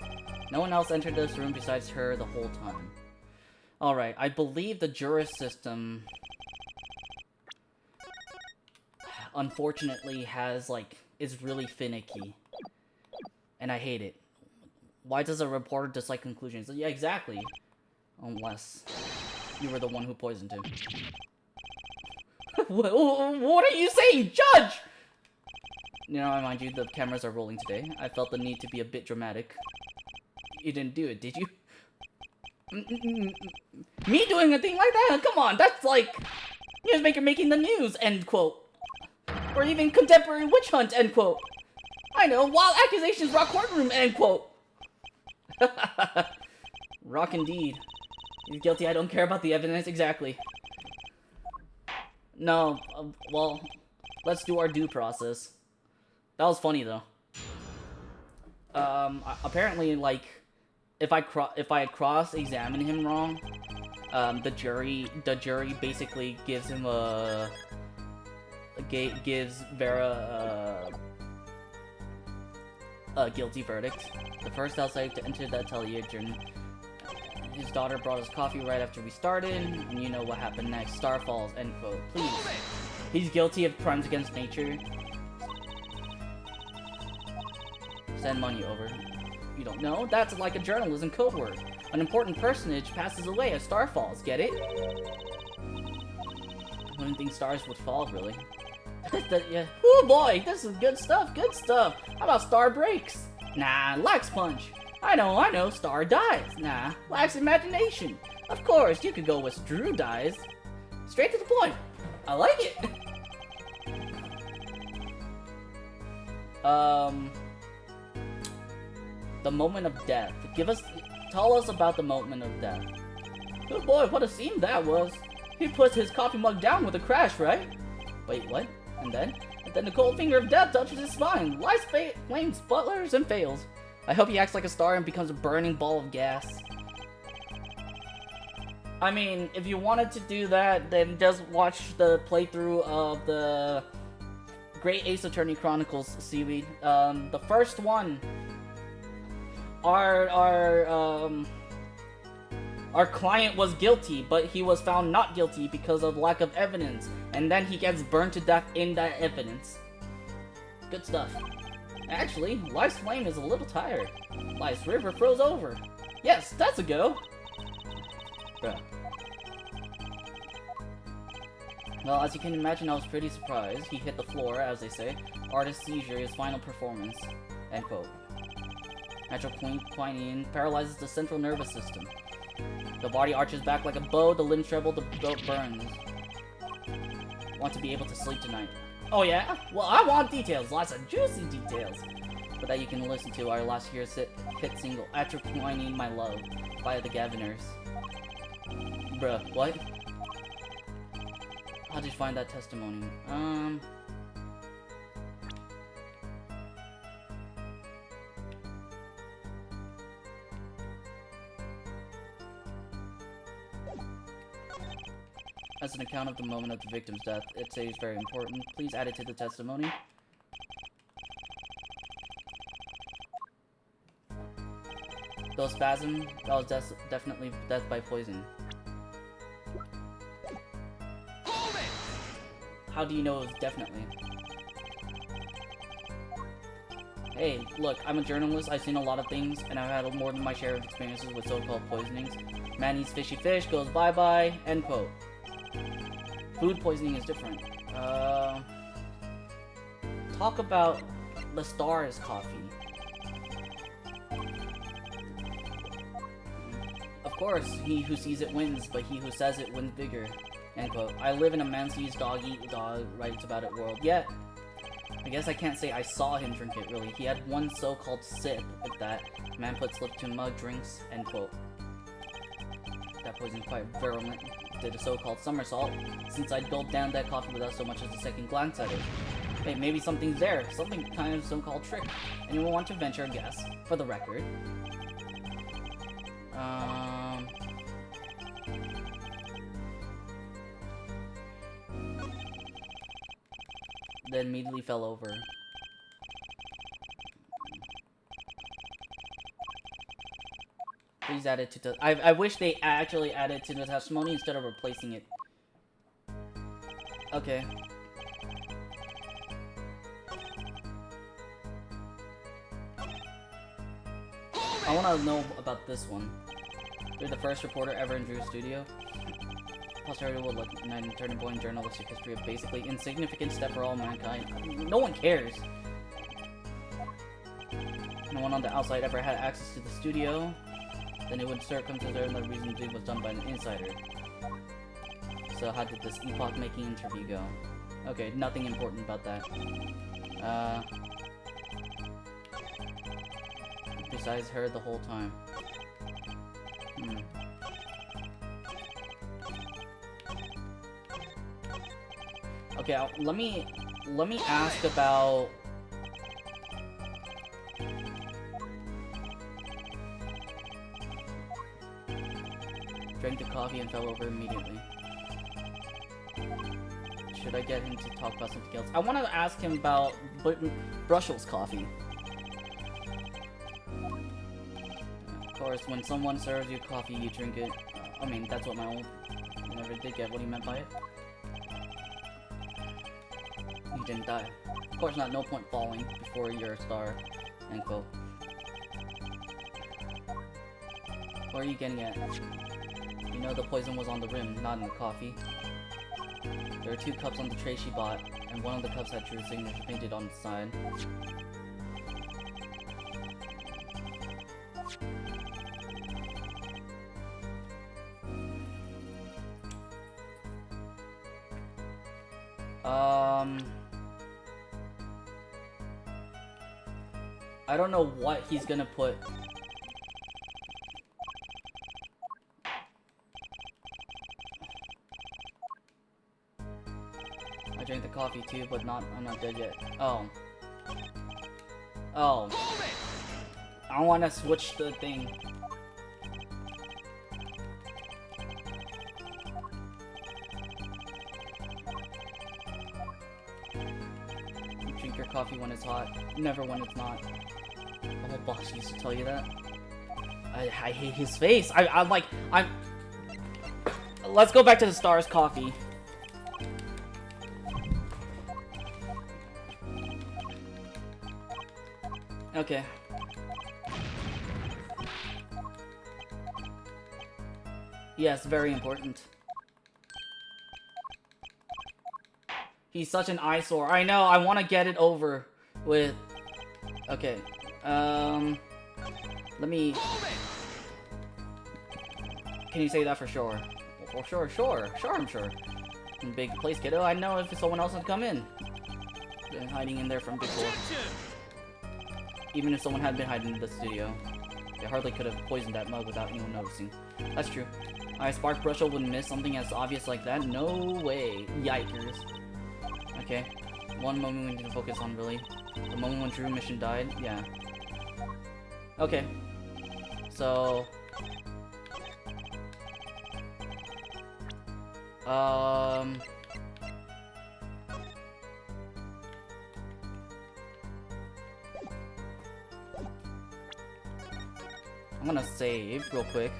No one else entered this room besides her the whole time. Alright, I believe the Juris system... unfortunately has, like, is really finicky. And I hate it. Why does a reporter dislike conclusions? Yeah, exactly. Unless you were the one who poisoned him. What are you saying, Judge? You know, I mind you, the cameras are rolling today. I felt the need to be a bit dramatic. You didn't do it, did you? Me doing a thing like that? Come on, that's like newsmaker making the news, end quote. Or even contemporary witch hunt, end quote. I know, wild accusations rock courtroom, end quote. Rock indeed. He's guilty, I don't care about the evidence, exactly. No, well, let's do our due process. That was funny, though. Apparently, like, if I cross-examine him wrong, the jury basically gives him gives Vera a guilty verdict. The first outsider to enter the atelier during his daughter brought us coffee right after we started, and you know what happened next. Star falls, end quote. Please. He's guilty of crimes against nature. Send money over. You don't know? That's like a journalism code word. An important personage passes away as star falls, get it? I wouldn't think stars would fall, really. Yeah. Oh boy, this is good stuff, good stuff. How about star breaks? Nah, lacks punch. I know, star dies. Nah, lacks imagination. Of course, you could go with Drew dies. Straight to the point. I like it. The moment of death. Tell us about the moment of death. Oh boy, what a scene that was. He puts his coffee mug down with a crash, right? Wait, what? And then the cold finger of death touches his spine. Lights flames, butlers, and fails. I hope he acts like a star and becomes a burning ball of gas. I mean, if you wanted to do that, then just watch the playthrough of the Great Ace Attorney Chronicles seaweed. The first one, our client was guilty, but he was found not guilty because of lack of evidence, and then he gets burned to death in that evidence. Good stuff. Actually, Life's flame is a little tired. Life's river froze over. Yes, that's a go. Bruh. Well, as you can imagine, I was pretty surprised. He hit the floor, as they say. Artist seizure, his final performance. End quote. Natural quinine paralyzes the central nervous system. The body arches back like a bow, the limbs tremble, the throat burns. Want to be able to sleep tonight. Oh yeah? Well, I want details, lots of juicy details. But that you can listen to our last year's hit single, Atropine My Love, by the Gaviners. Bruh, what? How'd you find that testimony? As an account of the moment of the victim's death, it says very important. Please add it to the testimony. Those spasm, that was definitely death by poison. How do you know it was definitely? Hey, look, I'm a journalist, I've seen a lot of things, and I've had more than my share of experiences with so-called poisonings. Man eats fishy fish, goes bye-bye, end quote. Food poisoning is different. Talk about the Star's coffee. Of course, he who sees it wins, but he who says it wins bigger. End quote. I live in a man sees dog eat dog writes about it world. Yet, I guess I can't say I saw him drink it, really. He had one so-called sip, if that. Man puts lip to mug, drinks, end quote. That poison quite virulent. Did a so-called somersault, since I'd gulped down that coffee without so much as a second glance at it. Hey, maybe something's there. Something kind of so-called trick. Anyone want to venture a guess? For the record. then immediately fell over. Please add it to the... I wish they actually added to the testimony instead of replacing it. Okay. I want to know about this one. You're the first reporter ever in Drew's studio. Posterity will look at a turning point in journalistic history, a basically insignificant step for all mankind. No one cares. No one on the outside ever had access to the studio. Then it would circumstance the reason the deed was done by an insider. So how did this epoch-making interview go? Okay, nothing important about that. Besides her the whole time. Okay, let me ask about... Drank the coffee and fell over immediately. Should I get him to talk about something else? I want to ask him about Brussels coffee. Of course, when someone serves you coffee, you drink it. I mean, that's what my old never did get what he meant by it. You didn't die. Of course not, no point falling before you're a star. End quote. What are you getting at? You know the poison was on the rim, not in the coffee. There were 2 cups on the tray she bought, and one of the cups had Drew's signature painted on the side. I don't know what he's gonna put. I drank the coffee too, but I'm not dead yet. Oh. Oh. I wanna switch the thing. Drink your coffee when it's hot, never when it's not. The whole boss used to tell you that. I hate his face. I'm like, let's go back to the Stars coffee. Okay. Yes, very important. He's such an eyesore. I know, I want to get it over with... Okay. Let me... Can you say that for sure? For sure, sure, I'm sure. Big place, kiddo. I know if someone else had come in. Been hiding in there from before. Even if someone had been hiding in the studio, they hardly could have poisoned that mug without anyone noticing. That's true. Spark Brushel would miss something as obvious like that? No way. Yikers. Okay. One moment we need to focus on, really. The moment when Drew Mission died? Yeah. Okay. So... I'm gonna save real quick.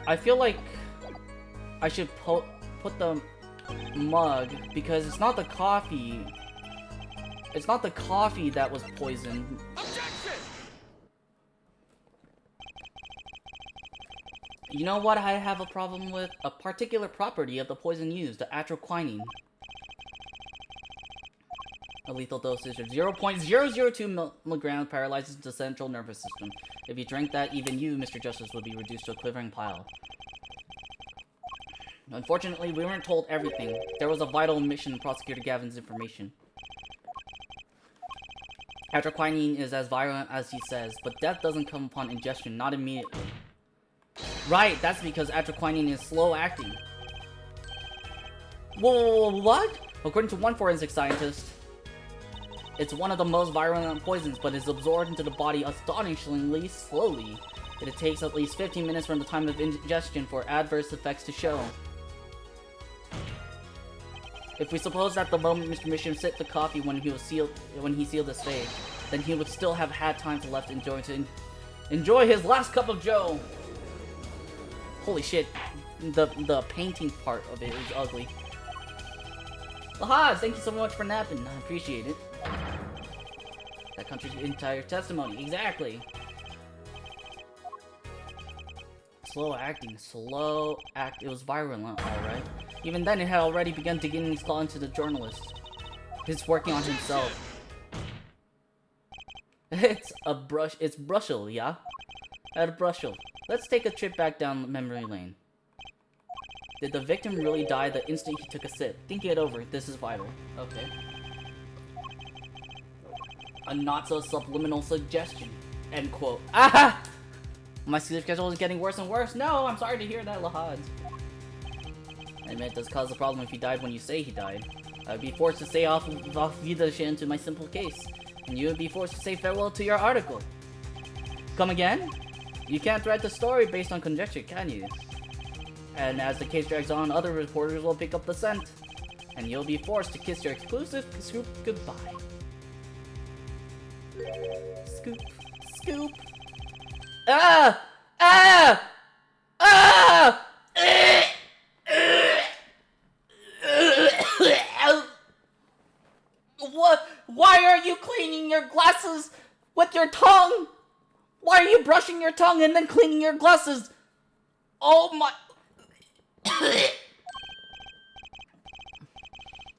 I feel like I should put the mug, because it's not the coffee. It's not the coffee that was poisoned. Objection! You know what I have a problem with? A particular property of the poison used, the atroquinine. A lethal dosage of 0.002 milligrams paralyzes the central nervous system. If you drank that, even you, Mr. Justice, would be reduced to a quivering pile. Unfortunately, we weren't told everything. There was a vital omission in Prosecutor Gavin's information. Atroquinine is as violent as he says, but death doesn't come upon ingestion, not immediately. Right, that's because atroquinine is slow-acting. Whoa, what? According to one forensic scientist, it's one of the most virulent poisons, but is absorbed into the body astonishingly slowly. It takes at least 15 minutes from the time of ingestion for adverse effects to show. If we suppose that the moment Mr. Mission sipped the coffee when he sealed his fate, then he would still have had time to left to enjoy his last cup of Joe. Holy shit, the painting part of it is ugly. Lahaz, thank you so much for napping. I appreciate it. That contradicts the entire testimony. Exactly. Slow acting. It was viral, alright. Even then, it had already begun digging his claw into the journalist. He's working on himself. It's Brushel, yeah? At Brushel. Let's take a trip back down memory lane. Did the victim really die the instant he took a sip? Think it over. This is vital. Okay. A not-so-subliminal suggestion. End quote. Ah! My sleep schedule is getting worse and worse. No, I'm sorry to hear that, Lahad. I admit it does cause a problem if he died when you say he died. I would be forced to say off Vida to my simple case. And you would be forced to say farewell to your article. Come again? You can't write the story based on conjecture, can you? And as the case drags on, other reporters will pick up the scent. And you'll be forced to kiss your exclusive scoop goodbye. Scoop. Scoop. Ah! Ah! Ah! What? Why are you cleaning your glasses with your tongue? Why are you brushing your tongue and then cleaning your glasses? Oh my...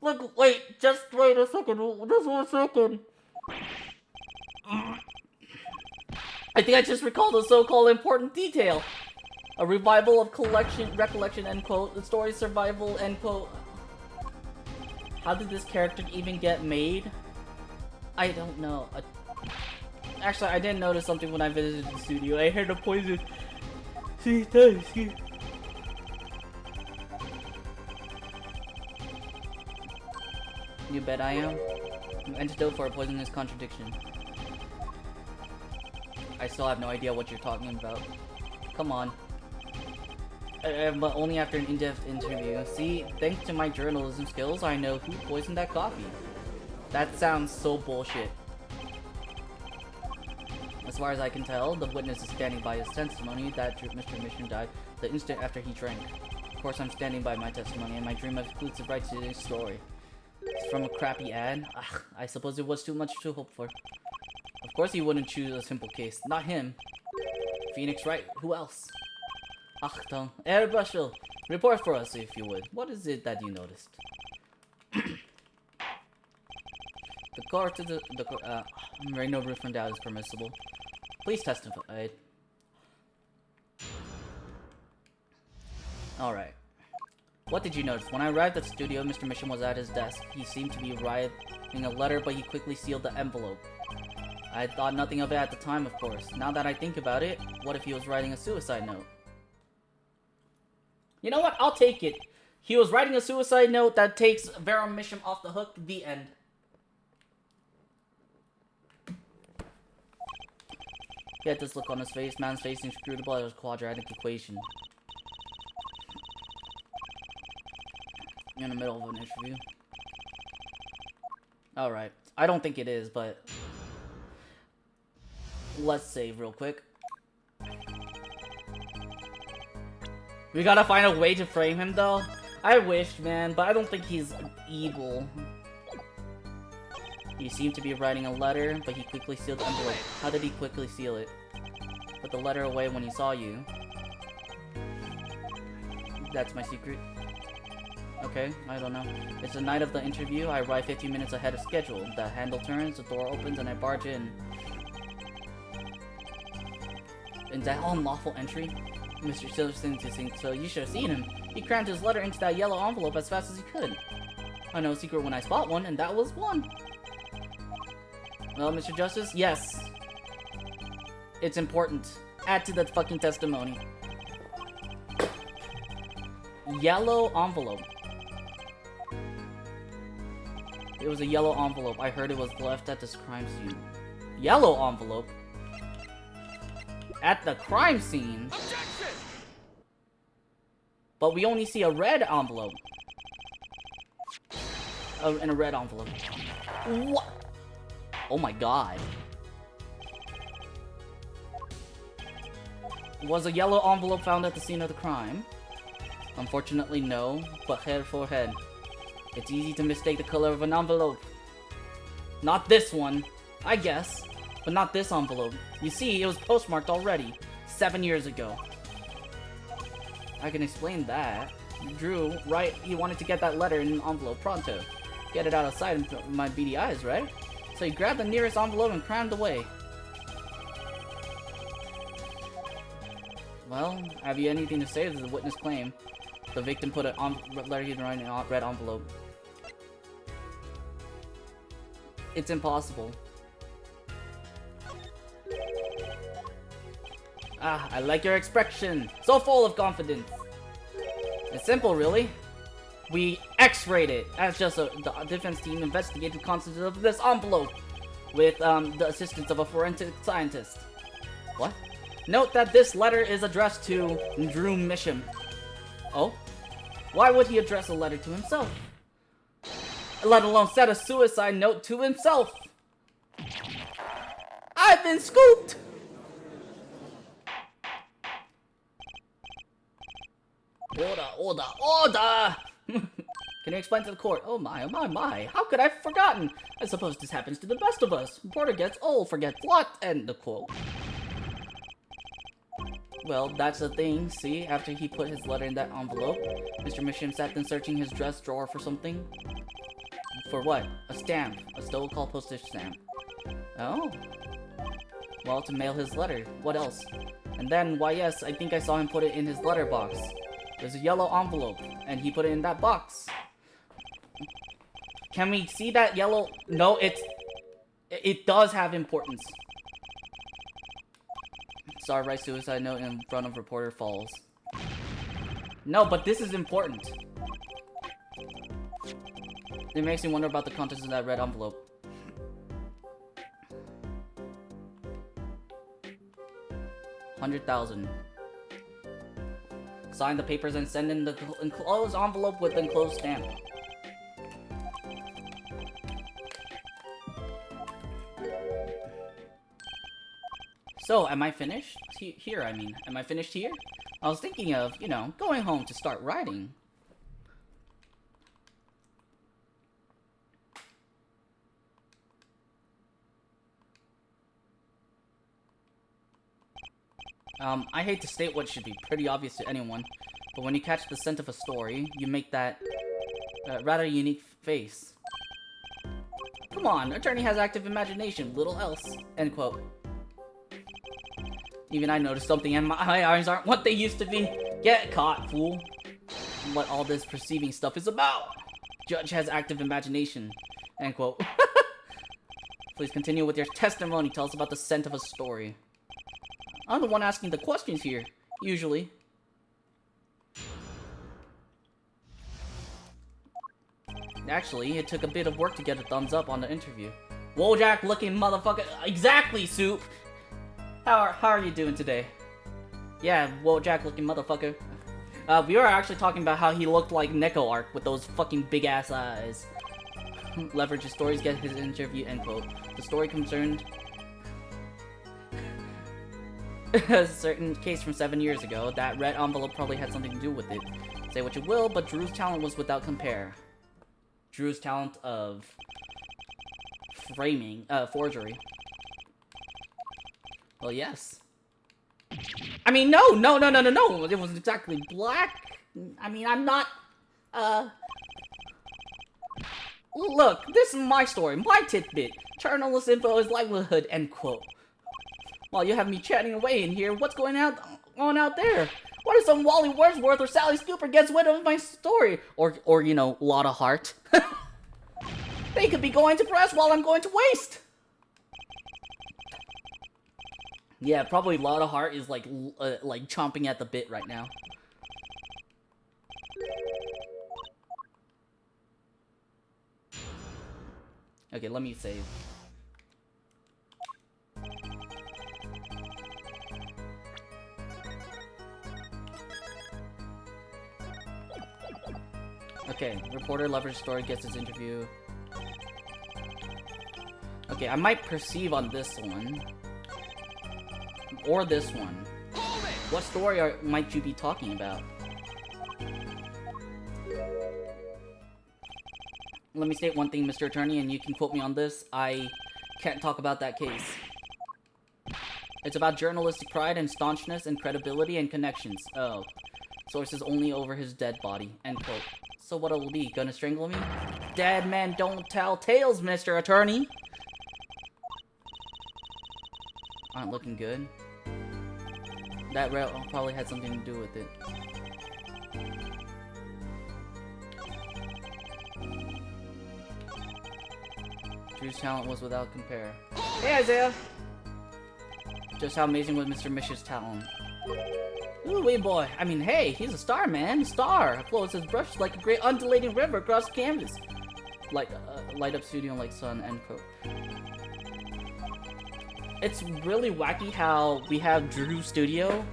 Look, wait, just wait a second, just 1 second. I think I just recalled a so-called important detail. A revival of recollection, end quote. The story's survival, end quote. How did this character even get made? I don't know. Actually, I didn't notice something when I visited the studio. I heard a poison. See, You bet I am. An antidote for a poisonous contradiction. I still have no idea what you're talking about. Come on. But only after an in-depth interview. See, thanks to my journalism skills, I know who poisoned that coffee. That sounds so bullshit. As far as I can tell, the witness is standing by his testimony that Mr. Mission died the instant after he drank. Of course, I'm standing by my testimony, and my dream of exclusive rights to this story. It's from a crappy ad. Ugh, I suppose it was too much to hope for. Of course he wouldn't choose a simple case. Not him. Phoenix Wright. Who else? Achtung. Herr Brushel, report for us if you would. What is it that you noticed? The court to no room for doubt is permissible. Please testify. Alright. What did you notice? When I arrived at the studio, Mr. Mission was at his desk. He seemed to be writing a letter, but he quickly sealed the envelope. I thought nothing of it at the time, of course. Now that I think about it, what if he was writing a suicide note? You know what? I'll take it. He was writing a suicide note that takes Vera Mission off the hook. The end. He had this look on his face. Man's face inscrutable as a quadratic equation. In the middle of an interview. Alright. I don't think it is, but... let's save real quick. We gotta find a way to frame him, though. I wish, man, but I don't think he's evil. He seemed to be writing a letter, but he quickly sealed the envelope. How did he quickly seal it? Put the letter away when he saw you. That's my secret. Okay, I don't know. It's the night of the interview. I arrive 15 minutes ahead of schedule. The handle turns, the door opens, and I barge in. Is that unlawful entry? Mr. Silverson to think so. You should have seen him. He crammed his letter into that yellow envelope as fast as he could. I know a secret when I spot one, and that was one. Well, Mr. Justice, yes. It's important. Add to the fucking testimony. Yellow envelope. It was a yellow envelope. I heard it was left at this crime scene. Yellow envelope? At the crime scene? Objection! But we only see a red envelope. in a red envelope. What? Oh my god. Was a yellow envelope found at the scene of the crime? Unfortunately, no, but head for head. It's easy to mistake the color of an envelope. Not this one, I guess, but not this envelope. You see, it was postmarked already, 7 years ago. I can explain that. Drew, right, he wanted to get that letter in an envelope pronto. Get it out of sight of my beady eyes, right? So he grabbed the nearest envelope and crammed away. Well, have you anything to say to the witness claim? The victim put a letter he'd written in a red envelope. It's impossible. Ah, I like your expression. So full of confidence. It's simple, really. We X-rayed it. As just the defense team investigated the contents of this envelope with the assistance of a forensic scientist. What? Note that this letter is addressed to Drew Misham. Oh? Why would he address a letter to himself? Let alone set a suicide note to himself. I've been scooped! Order! Can you explain to the court? Oh my. How could I have forgotten? I suppose this happens to the best of us. Reporter gets old, forgets what? End the quote. Well, that's the thing. See, after he put his letter in that envelope, Mr. Misham sat then searching his dress drawer for something. For what? A stamp. A still-called postage stamp. Oh. Well, to mail his letter. What else? And then, why yes, I think I saw him put it in his letterbox. There's a yellow envelope, and he put it in that box. Can we see that yellow? No, it does have importance. Star writes suicide note in front of reporter falls. No, but this is important. It makes me wonder about the contents of that red envelope. $100,000. Sign the papers and send in the enclosed envelope with enclosed stamp. So, am I finished? Here, I mean. Am I finished here? I was thinking of, you know, going home to start writing. I hate to state what should be pretty obvious to anyone, but when you catch the scent of a story, you make that rather unique face. Come on, attorney has active imagination, little else. End quote. Even I noticed something and my eyes aren't what they used to be. Get caught, fool. What all this perceiving stuff is about. Judge has active imagination. End quote. Please continue with your testimony. Tell us about the scent of a story. I'm the one asking the questions here, usually. Actually, it took a bit of work to get a thumbs up on the interview. Wojak looking motherfucker. Exactly, Soup. How are you doing today? Yeah, Wojak looking motherfucker. We were actually talking about how he looked like Neko Arc with those fucking big ass eyes. Leverage his stories, get his interview, end quote. The story concerned a certain case from 7 years ago. That red envelope probably had something to do with it. Say what you will, but Drew's talent was without compare. Drew's talent of framing, forgery. Well, yes. I mean, no. It wasn't exactly black. I mean, I'm not, Look, this is my story, my tidbit. Journalist info is livelihood, end quote. While you have me chatting away in here, what's going on out there? What if some Wally Wordsworth or Sally Scooper gets wind of my story? Or you know, Lotta Hart. They could be going to press while I'm going to waste. Yeah, probably Lotta Hart is like chomping at the bit right now. Okay, let me save. Okay, reporter leverage story gets his interview. Okay, I might perceive on this one. Or this one. What story might you be talking about? Let me state one thing, Mr. Attorney, and you can quote me on this. I can't talk about that case. It's about journalistic pride and staunchness and credibility and connections. Oh. Sources only over his dead body. End quote. So what it will be? Gonna strangle me? Dead men don't tell tales, Mr. Attorney! Aren't looking good. That probably had something to do with it. Drew's talent was without compare. Hey, Isaiah! Just how amazing was Mr. Mish's talent. Ooh, wee boy. I mean, hey, he's a star, man. Star. Floats his brush like a great undulating river across canvas. Light up studio like sun, end quote. It's really wacky how we have Drew Studio,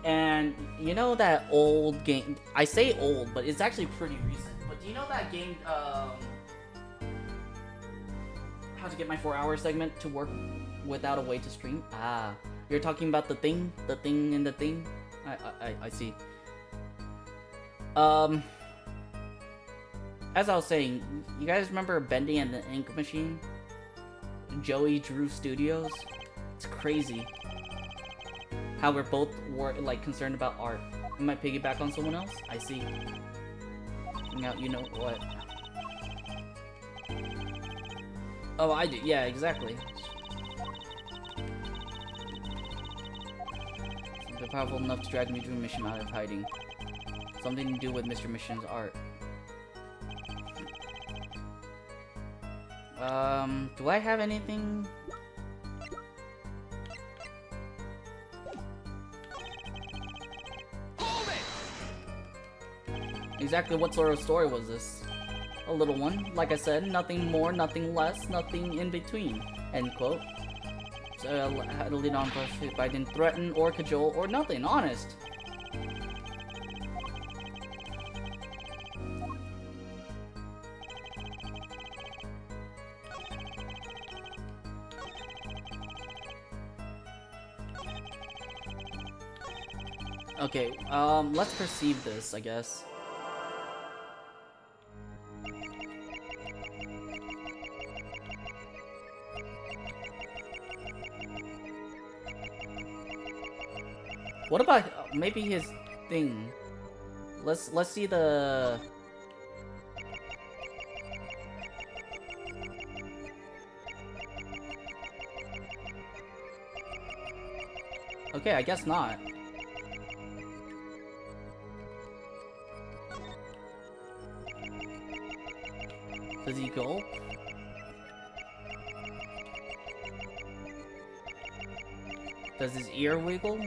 and you know that old game. I say old, but it's actually pretty recent. But do you know that game, How to Get My 4-Hour segment to work without a way to stream? Ah, you're talking about the thing and the thing? I see. As I was saying, you guys remember Bendy and the Ink Machine? Joey Drew Studios? It's crazy how we're both like concerned about art. I might piggyback on someone else. I see. Now you know what? Oh, I do. Yeah, exactly. They're powerful enough to drag me to a mission out of hiding. Something to do with Mr. Mission's art. Do I have anything? Exactly what sort of story was this? A little one, like I said, nothing more, nothing less, nothing in between. End quote. So I had to lead on if I didn't threaten or cajole or nothing, honest. Okay, let's perceive this, I guess. What about maybe his thing? Let's see the. Okay, I guess not. Does he gulp? Does his ear wiggle?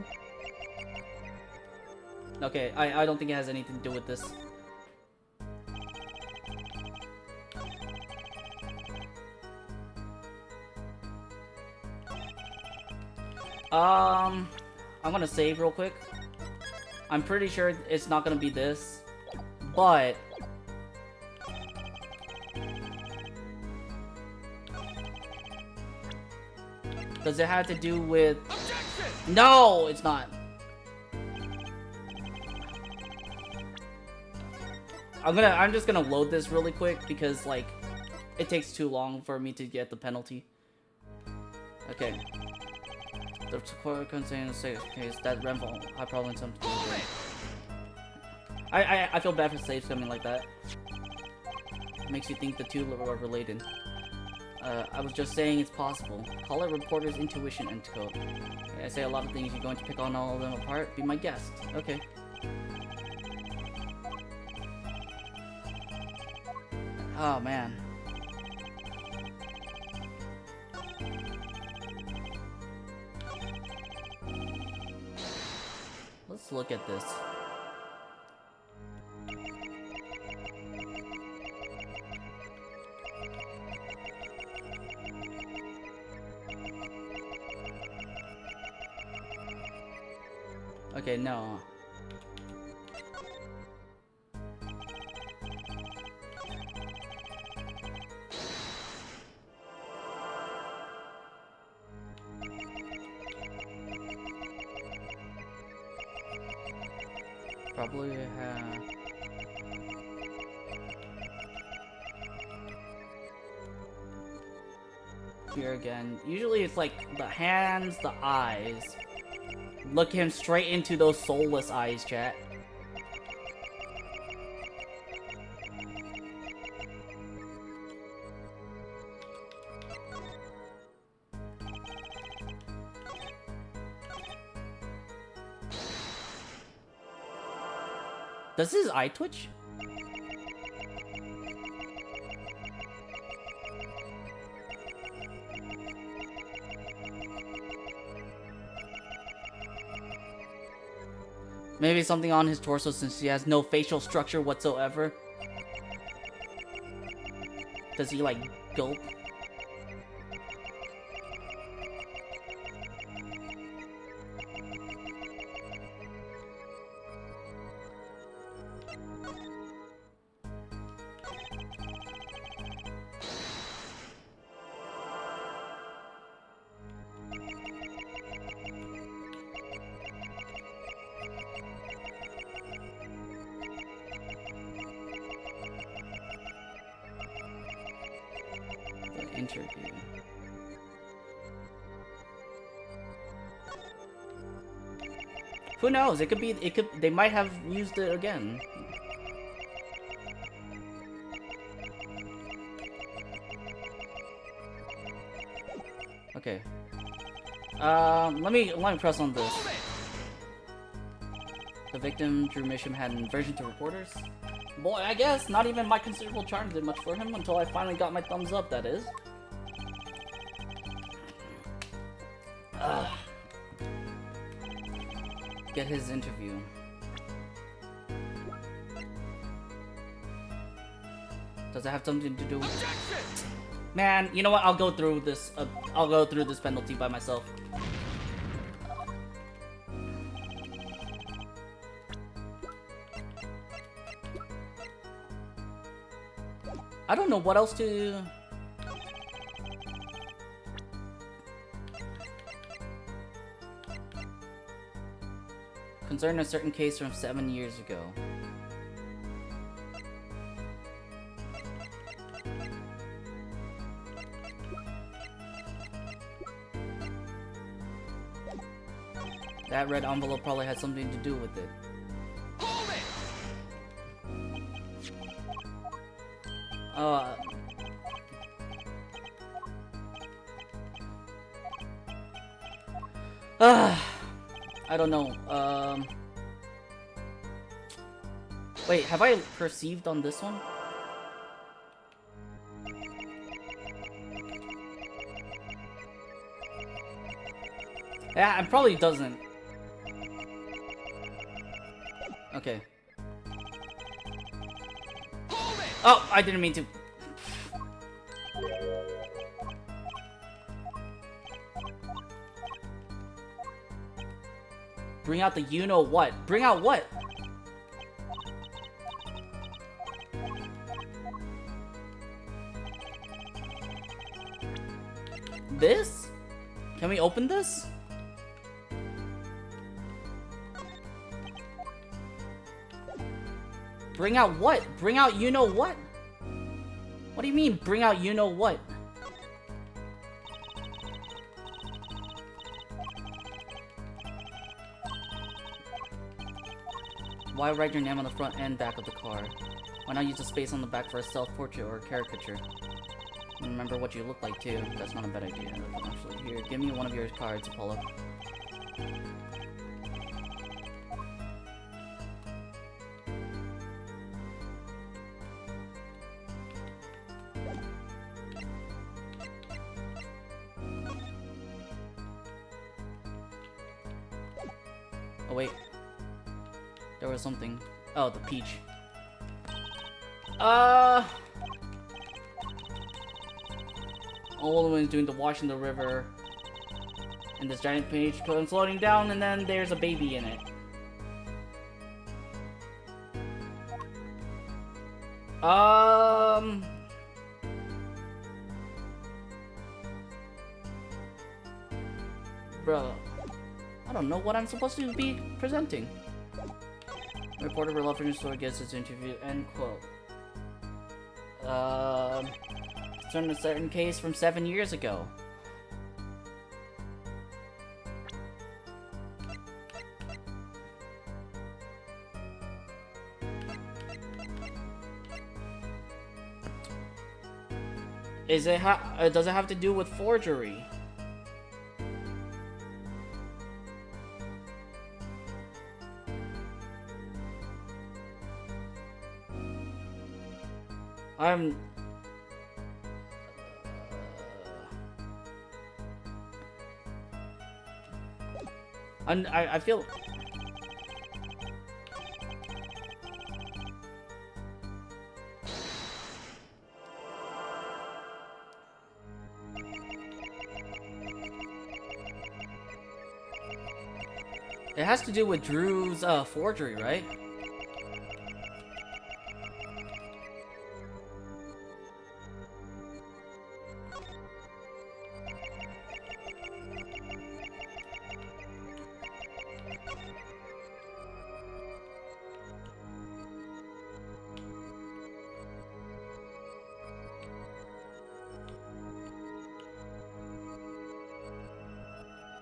Okay, I don't think it has anything to do with this. I'm gonna save real quick. I'm pretty sure it's not gonna be this, but does it have to do with? Objection! No, it's not. I'm just gonna load this really quick because like it takes too long for me to get the penalty. Okay. The court contains a safe case that Renville I probably something to do with it. I feel bad for saves coming like that. Makes you think the two are related. I was just saying it's possible. Call it reporter's intuition, end quote. I say a lot of things. You're going to pick on all of them apart? Be my guest. Okay. Oh man. Let's look at this. Okay, no. probably have... Here again. Usually it's like the hands, the eyes. Look him straight into those soulless eyes, chat. Does his eye twitch? Maybe something on his torso since he has no facial structure whatsoever. Does he like gulp? Interview. Who knows? It could be. It could. They might have used it again. Okay. Let me press on this. The victim Drew Misham had an aversion to reporters. Boy, I guess not even my considerable charm did much for him until I finally got my thumbs up. That is. Get his interview. Does it have something to do with... Objection! Man, you know what? I'll go through this. I'll go through this penalty by myself. I don't know what else to... Concerning a certain case from 7 years ago. That red envelope probably had something to do with it. I don't know. Wait, have I perceived on this one? Yeah, it probably doesn't. Okay. Oh, I didn't mean to. Bring out the you-know-what. Bring out what? This? Can we open this? Bring out what? Bring out you-know-what? What do you mean, bring out you-know-what? Why write your name on the front and back of the card? Why not use the space on the back for a self-portrait or a caricature? Remember what you look like too. That's not a bad idea. Actually, here, give me one of your cards, Apollo. Oh wait. There was something. Oh, the peach. Old woman's doing the wash in the river. And this giant peach comes floating down, and then there's a baby in it. Bro, I don't know what I'm supposed to be presenting. Or reporter where love from your store gets his interview, end quote. Concerning a certain case from 7 years ago. Does it have to do with forgery? I feel... It has to do with Drew's forgery, right?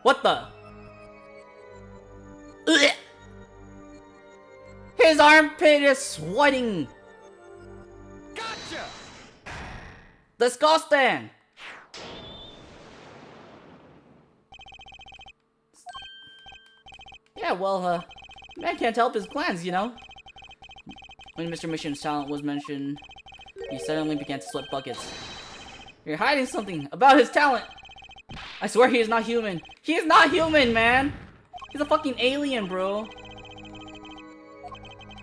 What the? Ugh. His armpit is sweating. Gotcha. Disgusting. Yeah, well, man can't help his plans, you know. When Mr. Mission's talent was mentioned, he suddenly began to slip buckets. You're hiding something about his talent. I swear he is not human. He is not human, man. He's a fucking alien, bro.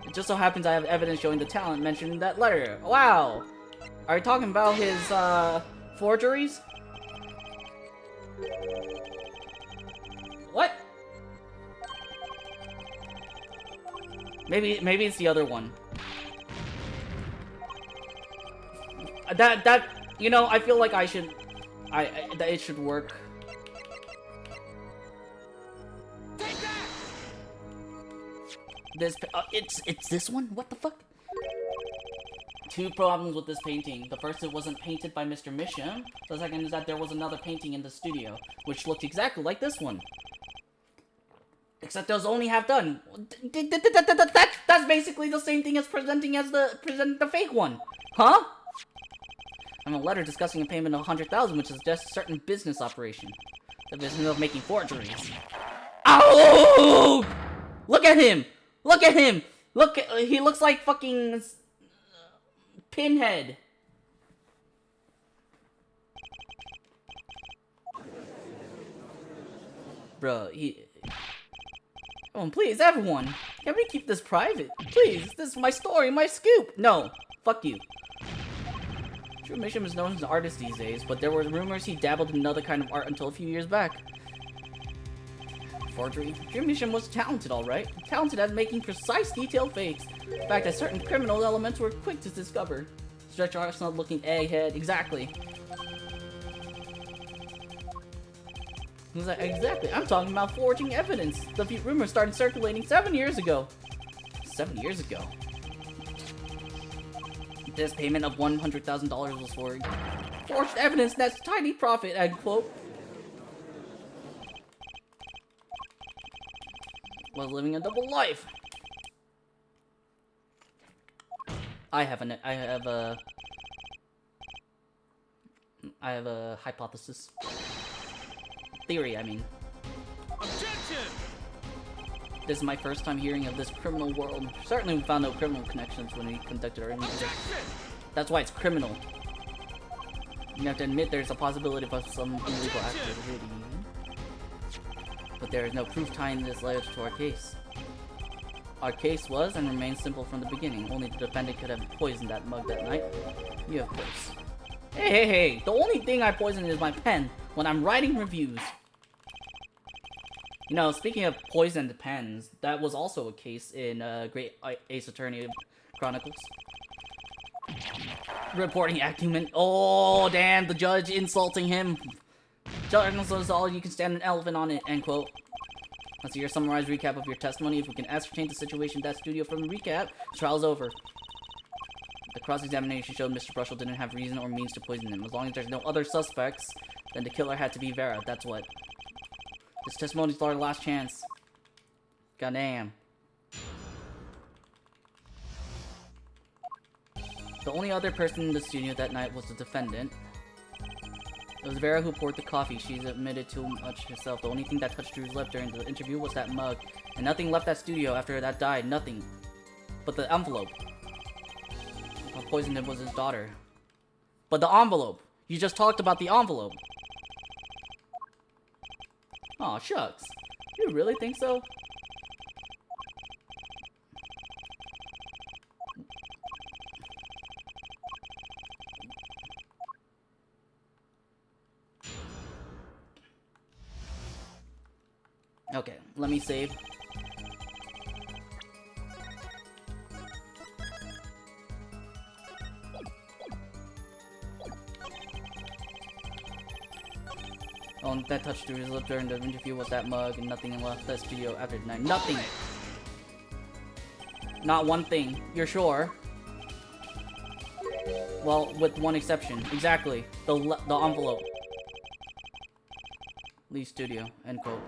It just so happens I have evidence showing the talent mentioned in that letter. Wow. Are you talking about his, forgeries? What? Maybe it's the other one. You know, I feel like that it should work. It's this one? What the fuck? Two problems with this painting. The first, it wasn't painted by Mr. Misham. The second is that there was another painting in the studio, which looked exactly like this one. Except it was only half done. That's basically the same thing as presenting the fake one. Huh? I'm a letter discussing a payment of 100,000, which is just a certain business operation. The business of making forgeries. Ow! Look at him! Look at him! He looks like fucking Pinhead. Bro, Come on, please, everyone. Can we keep this private? Please, this is my story, my scoop. No, fuck you. Drew Misham is known as an artist these days, but there were rumors he dabbled in another kind of art until a few years back. Forgery. Drew Misham was talented, alright. Talented at making precise, detailed fakes. In fact, that certain criminal elements were quick to discover. Stretch Arsenal looking egghead. Exactly. Exactly. I'm talking about forging evidence. The rumors started circulating 7 years ago. 7 years ago. This payment of $100,000 was for forged evidence that's tiny profit, end quote. Was living a double life. I have a hypothesis. Theory, I mean. Objection! This is my first time hearing of this criminal world. Certainly we found no criminal connections when we conducted our interview. That's why it's criminal. You have to admit there's a possibility of some illegal activity. But there is no proof tying this letter to our case. Our case was and remains simple from the beginning. Only the defendant could have poisoned that mug that night. You, of course. Hey! The only thing I poison is my pen when I'm writing reviews. You know, speaking of poisoned pens, that was also a case in Great Ace Attorney Chronicles. Reporting acumen. Oh, damn, the judge insulting him. Judge is all you can stand an elephant on it, end quote. Let's see your summarized recap of your testimony. If we can ascertain the situation at that studio from the recap, the trial's over. The cross-examination showed Mr. Brushel didn't have reason or means to poison him. As long as there's no other suspects, then the killer had to be Vera. That's what. This testimony's our last chance. Goddamn. The only other person in the studio that night was the defendant. It was Vera who poured the coffee. She's admitted too much herself. The only thing that touched Drew's lip during the interview was that mug. And nothing left that studio after that died. Nothing. But the envelope. What poisoned him was his daughter. But the envelope! You just talked about the envelope! Aw, shucks. You really think so? Okay, let me save. Oh, and that touched Drew's lip during the interview was that mug, and nothing left the studio after the night. Nothing! Not one thing. You're sure? Well, with one exception. Exactly. The envelope. Lee Studio. End quote.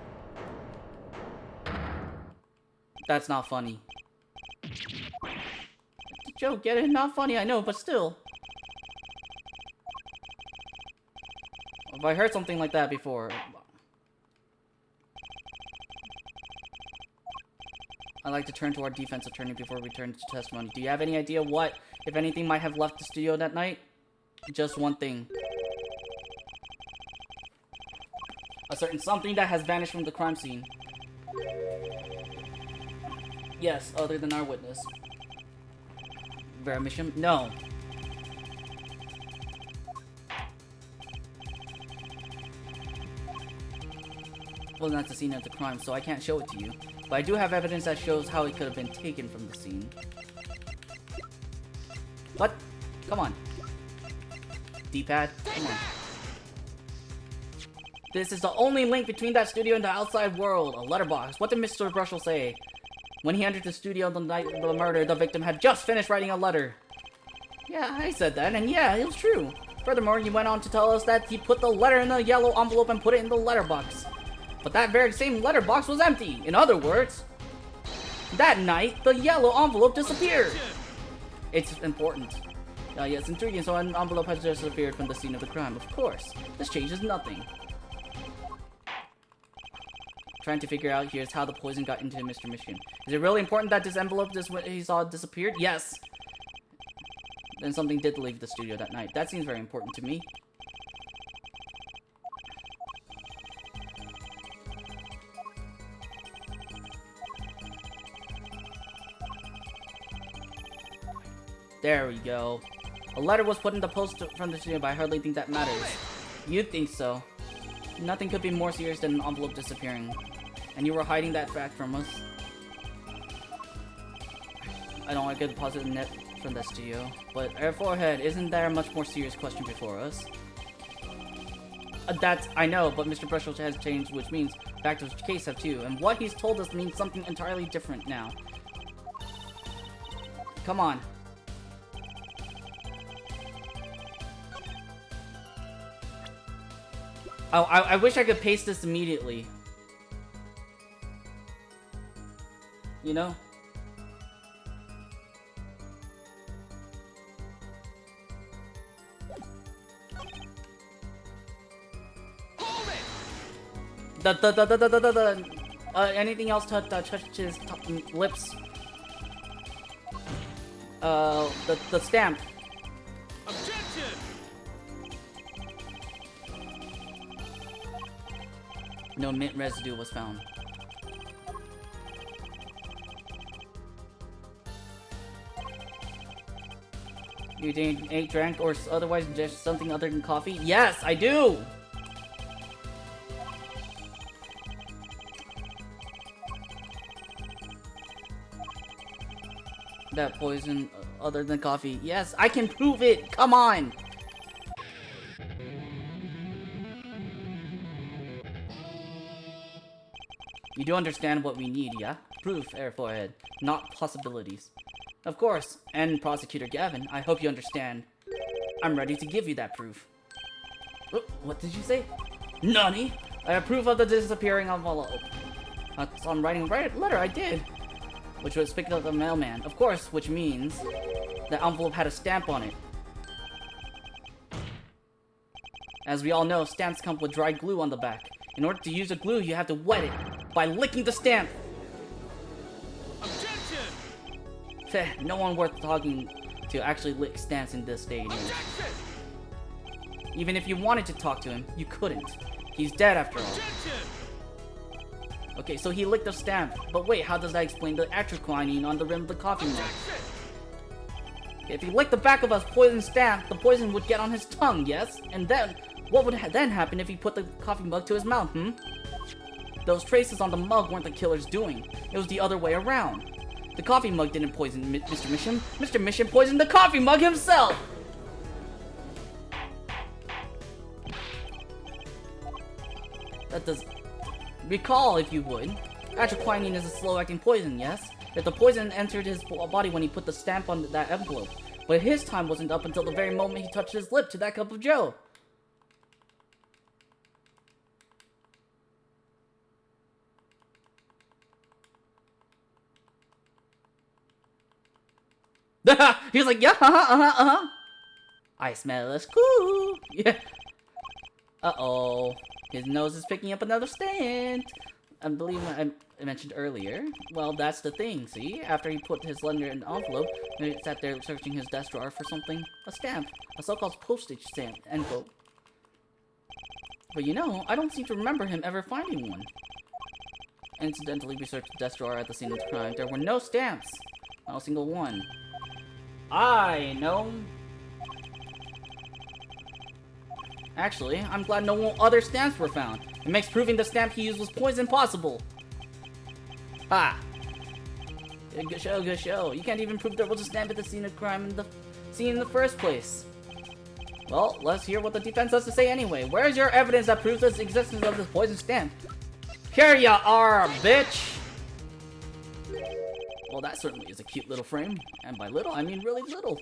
That's not funny. Joke, get it? Not funny, I know, but still. If I heard something like that before. I'd like to turn to our defense attorney before we turn to testimony. Do you have any idea what, if anything, might have left the studio that night? Just one thing. A certain something that has vanished from the crime scene. Yes, other than our witness. Vera Misham? No. Well, not the scene of the crime, so I can't show it to you. But I do have evidence that shows how it could have been taken from the scene. What? Come on. D-pad? Come on. This is the only link between that studio and the outside world. A letterbox. What did Mr. Brushel say? When he entered the studio the night of the murder, the victim had just finished writing a letter. Yeah, I said that, and yeah, it was true. Furthermore, he went on to tell us that he put the letter in the yellow envelope and put it in the letterbox. But that very same letterbox was empty. In other words, that night, the yellow envelope disappeared. It's important. Yes, intriguing, so an envelope has disappeared from the scene of the crime, of course. This changes nothing. Trying to figure out here is how the poison got into Mr. Michigan. Is it really important that this envelope he saw disappeared? Yes. Then something did leave the studio that night. That seems very important to me. There we go. A letter was put in the post from the studio, but I hardly think that matters. You think so? Nothing could be more serious than an envelope disappearing. And you were hiding that fact from us. I don't want to get a positive net from the studio. But our forehead, isn't there a much more serious question before us? I know, but Mr. Brushel has changed, which means facts of the case have too. And what he's told us means something entirely different now. Come on. Oh, I wish I could paste this immediately. You know? Anything else touch his lips? The stamp. Objection! No mint residue was found. You ate, drank, or otherwise just something other than coffee? Yes, I do! That poison other than coffee. Yes, I can prove it! Come on! You do understand what we need, yeah? Proof, Air Forehead, not possibilities. Of course, and Prosecutor Gavin, I hope you understand. I'm ready to give you that proof. What did you say? Nani? I have proof of the disappearing envelope. So I'm writing a letter, I did. Which was picked up the mailman. Of course, which means the envelope had a stamp on it. As we all know, stamps come with dry glue on the back. In order to use the glue, you have to wet it by licking the stamp. Objection! No one worth talking to actually lick stamps in this day and age. Even if you wanted to talk to him, you couldn't. He's dead after all. Objection! Okay, so he licked the stamp. But wait, how does that explain the atropine on the rim of the coffee mug? If he licked the back of a poison stamp, the poison would get on his tongue, yes? And then, what would then happen if he put the coffee mug to his mouth, Those traces on the mug weren't the killer's doing. It was the other way around. The coffee mug didn't poison Mr. Misham. Mr. Misham poisoned the coffee mug himself! That does... Recall, if you would. Atroquinine is a slow-acting poison, yes? If the poison entered his body when he put the stamp on that envelope. But his time wasn't up until the very moment he touched his lip to that cup of joe. He was like, yeah, I smell a cool. Yeah. Uh-oh. His nose is picking up another stand. I believe I mentioned earlier. Well, that's the thing, see? After he put his letter in the envelope, he sat there searching his desk drawer for something. A stamp. A so-called postage stamp. End quote. But you know, I don't seem to remember him ever finding one. Incidentally, we searched the desk drawer at the scene of the crime. There were no stamps. Not a single one. I know. Actually, I'm glad no other stamps were found. It makes proving the stamp he used was poison possible. Ha! Good show, good show. You can't even prove there was a stamp at the scene of crime in the first place. Well, let's hear what the defense has to say anyway. Where's your evidence that proves the existence of this poison stamp? Here ya are, bitch! Well, that certainly is a cute little frame. And by little, I mean really little.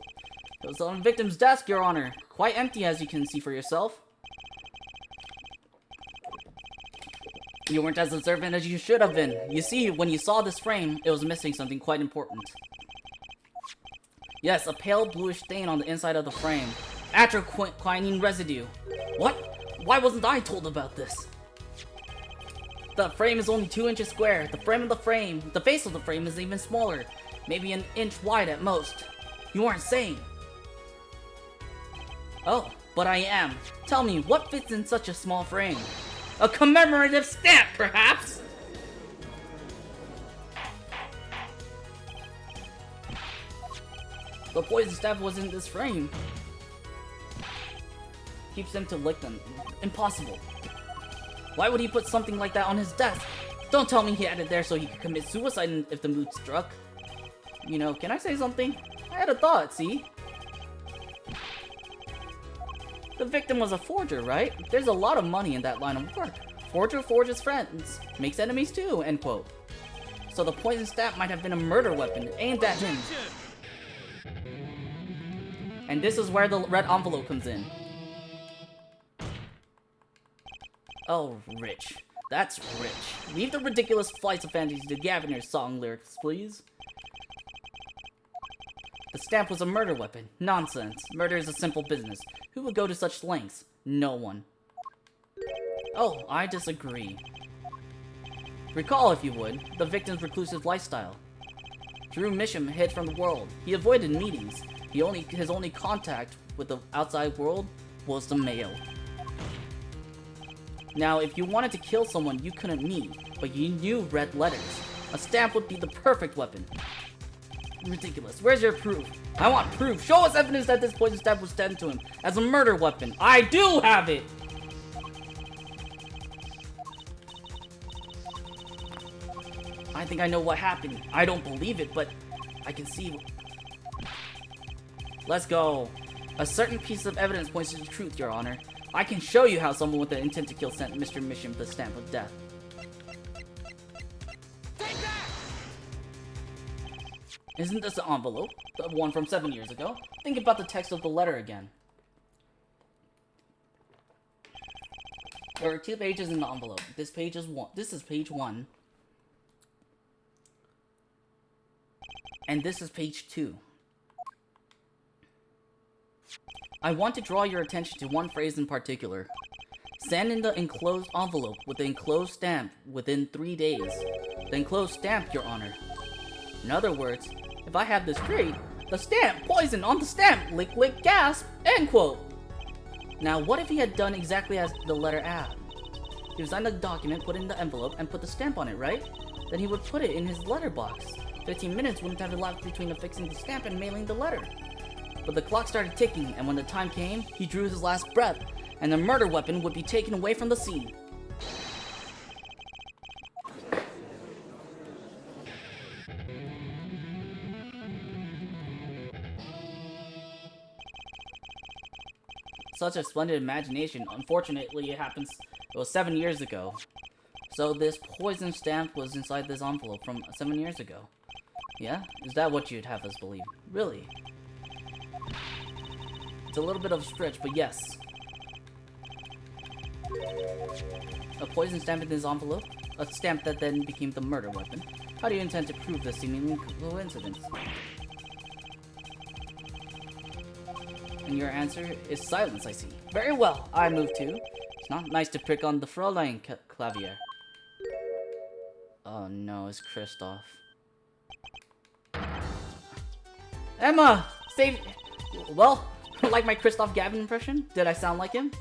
It was on the victim's desk, Your Honor. Quite empty, as you can see for yourself. You weren't as observant as you should have been. You see, when you saw this frame, it was missing something quite important. Yes, a pale bluish stain on the inside of the frame. Atroquinine residue. What? Why wasn't I told about this? The frame is only 2 inches square. The face of the frame is even smaller. Maybe an inch wide at most. You aren't saying. Oh, but I am. Tell me, what fits in such a small frame? A commemorative stamp, perhaps? The poison stamp was in this frame. Keeps him to lick them. Impossible. Why would he put something like that on his desk? Don't tell me he had it there so he could commit suicide if the mood struck. You know, can I say something? I had a thought, see? The victim was a forger, right? There's a lot of money in that line of work. Forger forges friends, makes enemies too, end quote. So the poison stamp might have been a murder weapon aimed at him. And this is where the red envelope comes in. Oh, rich. That's rich. Leave the ridiculous flights of fantasy to Gaviner's song lyrics, please. The stamp was a murder weapon. Nonsense. Murder is a simple business. Who would go to such lengths? No one. Oh, I disagree. Recall, if you would, the victim's reclusive lifestyle. Drew Misham hid from the world. He avoided meetings. His only contact with the outside world was the mail. Now, if you wanted to kill someone you couldn't meet, but you knew red letters, a stamp would be the perfect weapon. Ridiculous. Where's your proof? I want proof. Show us evidence that this poison stamp was sent to him as a murder weapon. I do have it! I think I know what happened. I don't believe it, but I can see. Let's go. A certain piece of evidence points to the truth, Your Honor. I can show you how someone with the intent to kill sent Mr. Misham the stamp of death. Isn't this the envelope? The one from 7 years ago? Think about the text of the letter again. There are 2 pages in the envelope. This is page 1. And this is page 2. I want to draw your attention to one phrase in particular. Send in the enclosed envelope with the enclosed stamp within 3 days. The enclosed stamp, Your Honor. In other words, if I have this straight, the stamp, poison on the stamp, lick lick gasp, end quote. Now what if he had done exactly as the letter asked? He would sign the document, put it in the envelope, and put the stamp on it, right? Then he would put it in his letterbox. 15 minutes wouldn't have elapsed between affixing the stamp and mailing the letter. But the clock started ticking, and when the time came, he drew his last breath, and the murder weapon would be taken away from the scene. Such a splendid imagination. Unfortunately, it was 7 years ago. So this poison stamp was inside this envelope from 7 years ago. Yeah? Is that what you'd have us believe? Really? It's a little bit of a stretch, but yes. A poison stamp in this envelope? A stamp that then became the murder weapon. How do you intend to prove this seeming coincidence? And your answer is silence, I see. Very well, I move to. It's not nice to prick on the Fräulein Clavier. Oh no, it's Kristoff. Emma! Save... Well, like my Kristoff Gavin impression? Did I sound like him?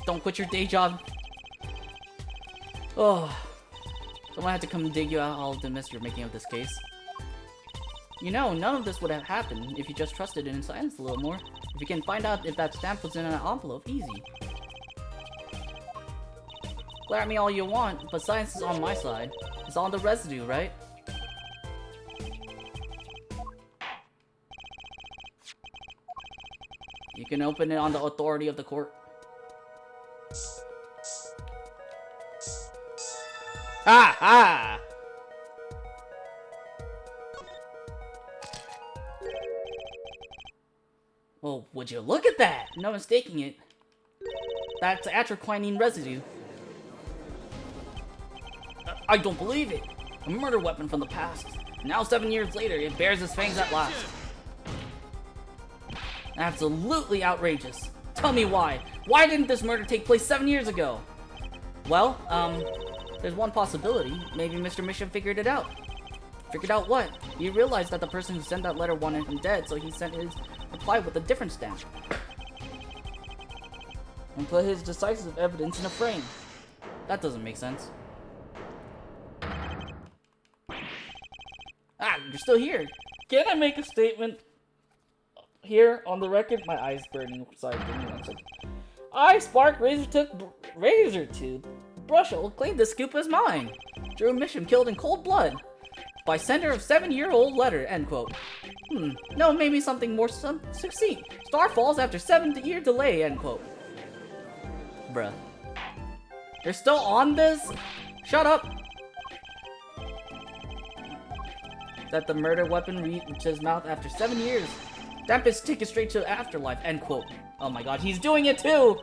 Don't quit your day job. Oh. Someone had to come dig you out all of the mess you're making of this case. You know, none of this would have happened if you just trusted it in science a little more. If you can find out if that stamp was in an envelope, easy. Glare at me all you want, but science is on my side. It's on the residue, right? You can open it on the authority of the court. Ha ha! Well, would you look at that? No mistaking it. That's atroquinine residue. I don't believe it. A murder weapon from the past. Now 7 years later, it bears its fangs at last. Absolutely outrageous. Tell me why. Why didn't this murder take place 7 years ago? Well, there's one possibility. Maybe Mr. Misham figured it out. Figured out what? He realized that the person who sent that letter wanted him dead, so he sent his reply with a different stamp. And put his decisive evidence in a frame. That doesn't make sense. Ah, you're still here. Can I make a statement? Here, on the record, my eyes burning. Sorry, give me 1 second. I, Spark Razor Tooth Brushel, claim this scoop as mine. Drew Misham killed in cold blood. By sender of 7-year-old letter, end quote. No, maybe something more succinct. Star falls after 7-year delay, end quote. Bruh. You're still on this? Shut up! That the murder weapon reached his mouth after 7 years. Damp his ticket straight to afterlife, end quote. Oh my god, he's doing it too!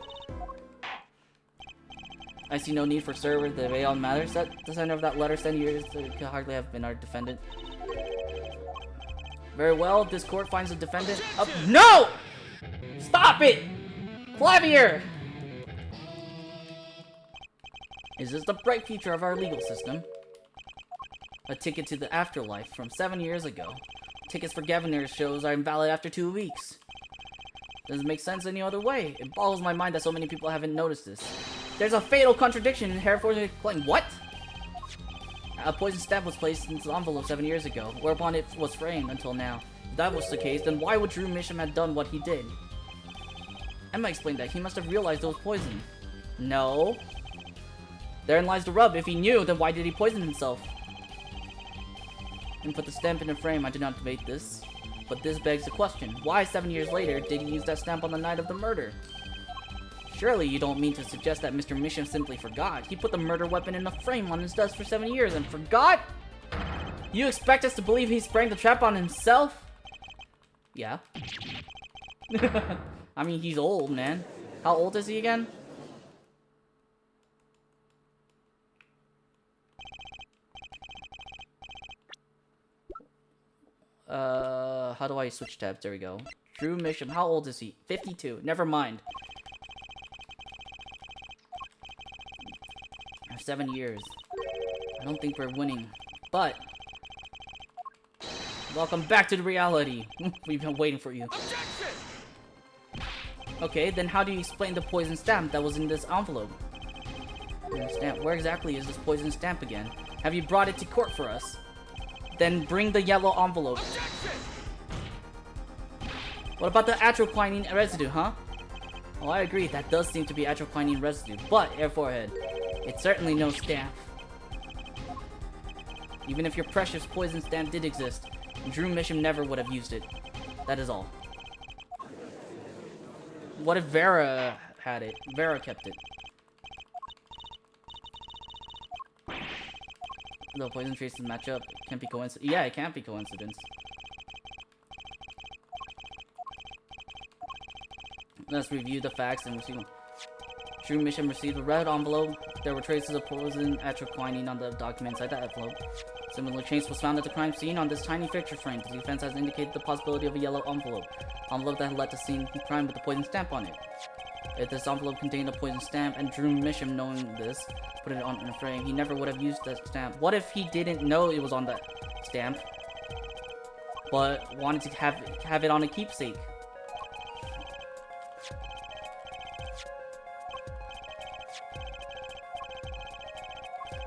I see no need for server the way on matters. That the sender of that letter 7 years could hardly have been our defendant. Very well, this court finds the defendant up. No! Stop it! Clavier! Is this the bright future of our legal system? A ticket to the afterlife from 7 years ago. Tickets for Governors shows are invalid after 2 weeks. Doesn't make sense any other way. It boggles my mind that so many people haven't noticed this. There's a fatal contradiction in Hereford's claim. What? A poison stamp was placed in its envelope 7 years ago, whereupon it was framed until now. If that was the case, then why would Drew Misham have done what he did? Emma explained that he must have realized it was poison. No. Therein lies the rub. If he knew, then why did he poison himself? And put the stamp in a frame. I did not debate this. But this begs the question. Why 7 years later did he use that stamp on the night of the murder? Surely you don't mean to suggest that Mr. Misham simply forgot. He put the murder weapon in a frame on his desk for 7 years and forgot? You expect us to believe he sprang the trap on himself? Yeah. I mean, he's old, man. How old is he again? How do I switch tabs? There we go. Drew Misham, how old is he? 52. Never mind. 7 years. I don't think we're winning, but welcome back to the reality. We've been waiting for you. Objection! Okay, then how do you explain the poison stamp that was in this envelope? Stamp. Where exactly is this poison stamp again? Have you brought it to court for us? Then bring the yellow envelope. Objection! What about the atroquinine residue, huh? Oh, I agree, that does seem to be atroquinine residue, but, Air Forehead, it's certainly no stamp. Even if your precious poison stamp did exist, Drew Misham never would have used it. That is all. What if Vera had it? Vera kept it. The poison traces match up. Can't be coincidence. Yeah, it can't be coincidence. Let's review the facts and receive them. Drew Misham received a red envelope. There were traces of poison atroquinine on the document inside that envelope. Similar trace was found at the crime scene on this tiny picture frame. The defense has indicated the possibility of a yellow envelope. Envelope that led to scene crime with the poison stamp on it. If this envelope contained a poison stamp and Drew Misham, knowing this, put it on in a frame, he never would have used that stamp. What if he didn't know it was on that stamp, but wanted to have it on a keepsake?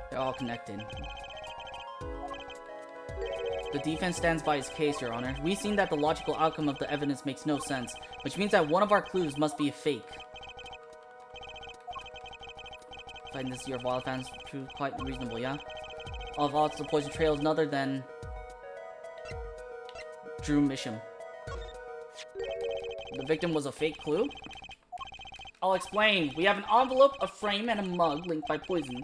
They're all connected. The defense stands by its case, Your Honor. We've seen that the logical outcome of the evidence makes no sense, which means that one of our clues must be a fake. Find this your Violet fans prove quite reasonable, yeah? All of odds, the poison trail is none other than Drew Misham. The victim was a fake clue? I'll explain. We have an envelope, a frame, and a mug linked by poison.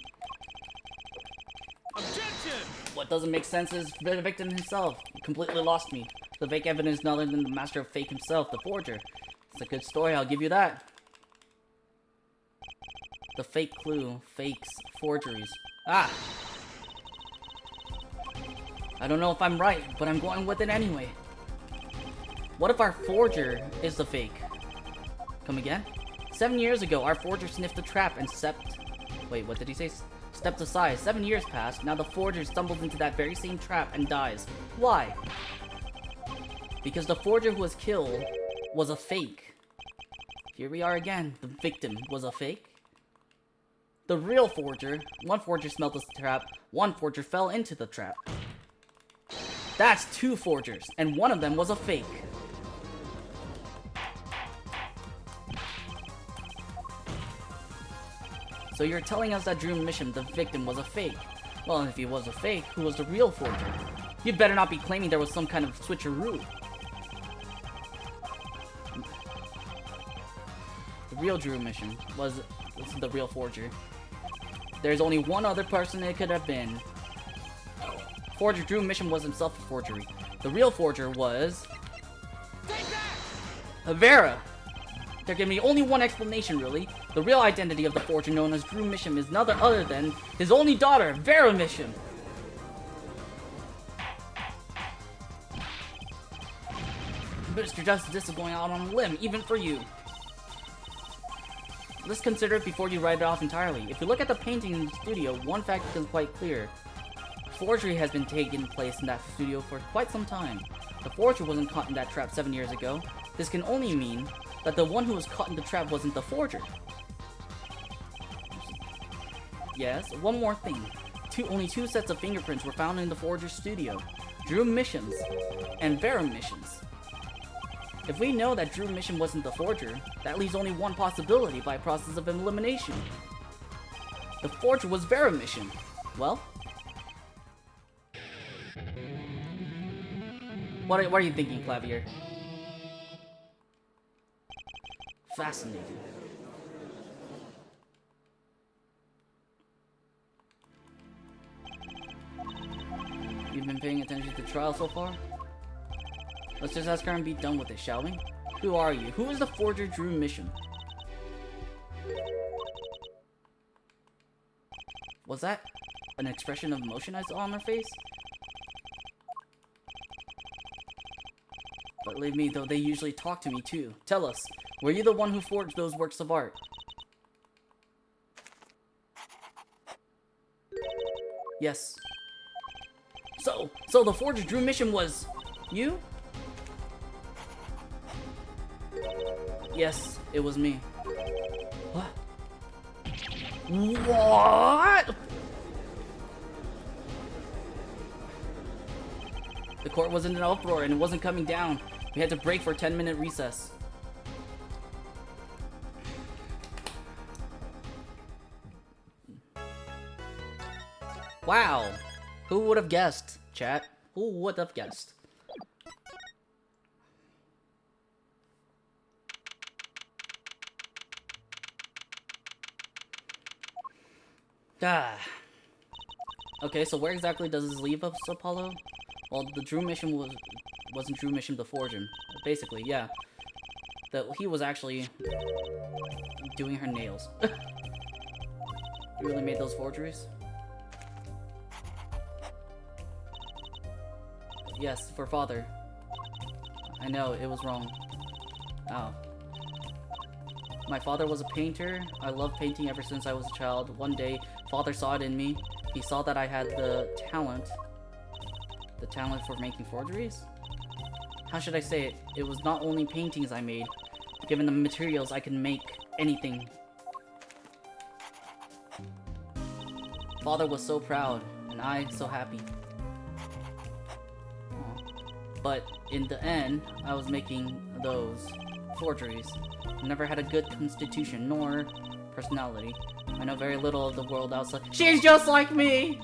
Objection! What doesn't make sense is the victim himself. He completely lost me. The fake evidence is none other than the master of fake himself, the forger. It's a good story, I'll give you that. The fake clue, fakes, forgeries. Ah! I don't know if I'm right, but I'm going with it anyway. What if our forger is the fake? Come again? 7 years ago, our forger sniffed the trap and stepped... Wait, what did he say? Stepped aside. 7 years passed. Now the forger stumbles into that very same trap and dies. Why? Because the forger who was killed was a fake. Here we are again. The victim was a fake. The real forger. One forger smelled the trap. One forger fell into the trap. That's two forgers, and one of them was a fake. So you're telling us that Drew Misham, the victim, was a fake. Well, if he was a fake, who was the real forger? You'd better not be claiming there was some kind of switcheroo. The real Drew Misham was the real forger. There's only one other person it could have been. Forger Drew Misham was himself a forgery. The real forger was... Vera! There can be only one explanation, really. The real identity of the forger known as Drew Misham is none other than his only daughter, Vera Misham. Mr. Justice, this is going out on a limb, even for you. Let's consider it before you write it off entirely. If you look at the painting in the studio, one fact becomes quite clear. Forgery has been taking place in that studio for quite some time. The forger wasn't caught in that trap 7 years ago. This can only mean that the one who was caught in the trap wasn't the forger. Yes, one more thing. Only two sets of fingerprints were found in the forger's studio. Drew Misham's and Vera Misham's. If we know that Drew Misham wasn't the forger, that leaves only one possibility by process of elimination. The forger was Vera Misham. Well? What are you thinking, Clavier? Fascinating. You've been paying attention to the trial so far? Let's just ask her and be done with it, shall we? Who are you? Who is the forger Drew Mission? Was that an expression of emotion I saw on her face? But believe me, though, they usually talk to me too. Tell us, were you the one who forged those works of art? Yes. So the forger Drew Mission was you? Yes, it was me. What? What? The court was in an uproar and it wasn't coming down. We had to break for a 10-minute recess. Wow. Who would have guessed, chat? Who would have guessed? Ah. Okay, so where exactly does this leave us, Apollo? Well, the Drew Mission wasn't Drew Mission to forge him. Basically, yeah. That he was actually doing her nails. You really made those forgeries? Yes, for father. I know, it was wrong. Oh. My father was a painter. I loved painting ever since I was a child. One day, father saw it in me. He saw that I had the talent for making forgeries? How should I say it? It was not only paintings I made. Given the materials, I can make anything. Father was so proud, and I so happy. Aww. But in the end, I was making those forgeries. I never had a good constitution, nor personality. I know very little of the world outside. She's just like me!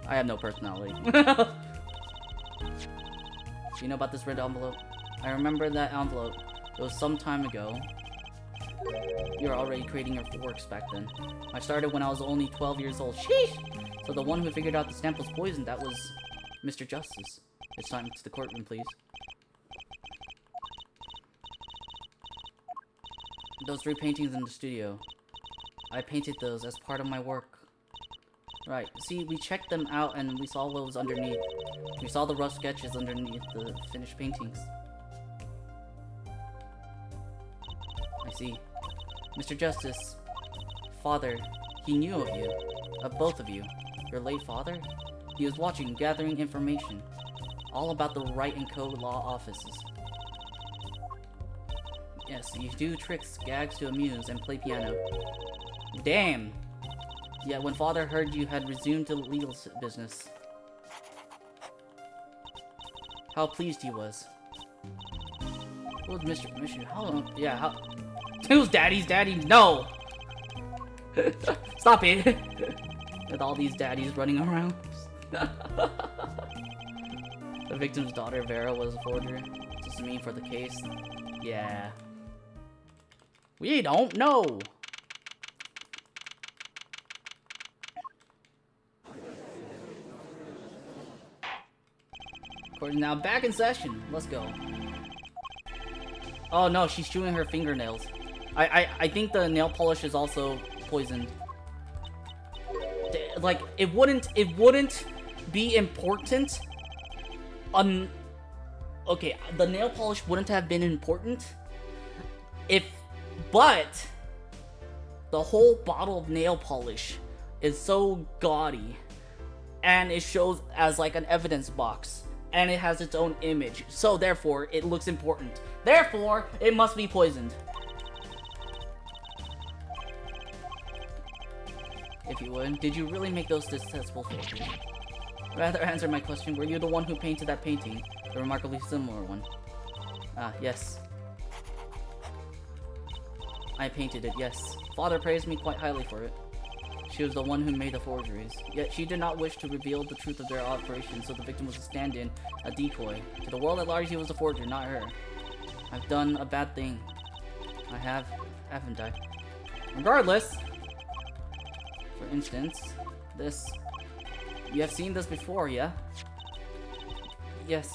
I have no personality. You know about this red envelope? I remember that envelope. It was some time ago. You were already creating your works back then. I started when I was only 12 years old. Sheesh! So the one who figured out the stamp was poisoned, that was Mr. Justice. It's time to the courtroom, please. Those 3 paintings in the studio. I painted those as part of my work. Right, see, we checked them out and we saw what was underneath. We saw the rough sketches underneath the finished paintings. I see. Mr. Justice, father, he knew of you. Of both of you. Your late father? He was watching, gathering information. All about the right and code law offices. Yes, you do tricks, gags to amuse, and play piano. Damn! Yet when father heard you had resumed the legal business, how pleased he was. What was Mr. Commissioner? How? Who's daddy's daddy? No! Stop it! With all these daddies running around. The victim's daughter, Vera, was a forger. Just mean for the case. Yeah. We don't know! Now back in session. Let's go. Oh no, she's chewing her fingernails. I think the nail polish is also poisoned. Like it wouldn't be important. Okay, the nail polish wouldn't have been important but the whole bottle of nail polish is so gaudy, and it shows as like an evidence box. And it has its own image, so therefore it looks important. Therefore, it must be poisoned. If you would, did you really make those successful forgeries? Rather answer my question, were you the one who painted that painting? The remarkably similar one. Ah, yes. I painted it, yes. Father praised me quite highly for it. She was the one who made the forgeries. Yet she did not wish to reveal the truth of their operation, so the victim was a stand-in, a decoy. To the world at large, he was a forger, not her. I've done a bad thing. I haven't I? Regardless, for instance, this You have seen this before, yeah? Yes,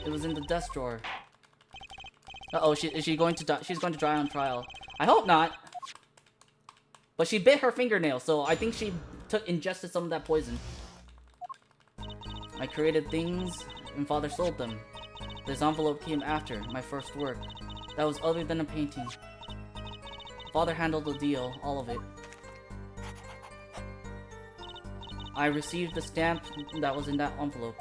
it was in the desk drawer. Uh-oh, is she going to die? She's going to die on trial. I hope not. But she bit her fingernail, so I think she ingested some of that poison. I created things, and Father sold them. This envelope came after my first work. That was other than a painting. Father handled the deal, all of it. I received the stamp that was in that envelope.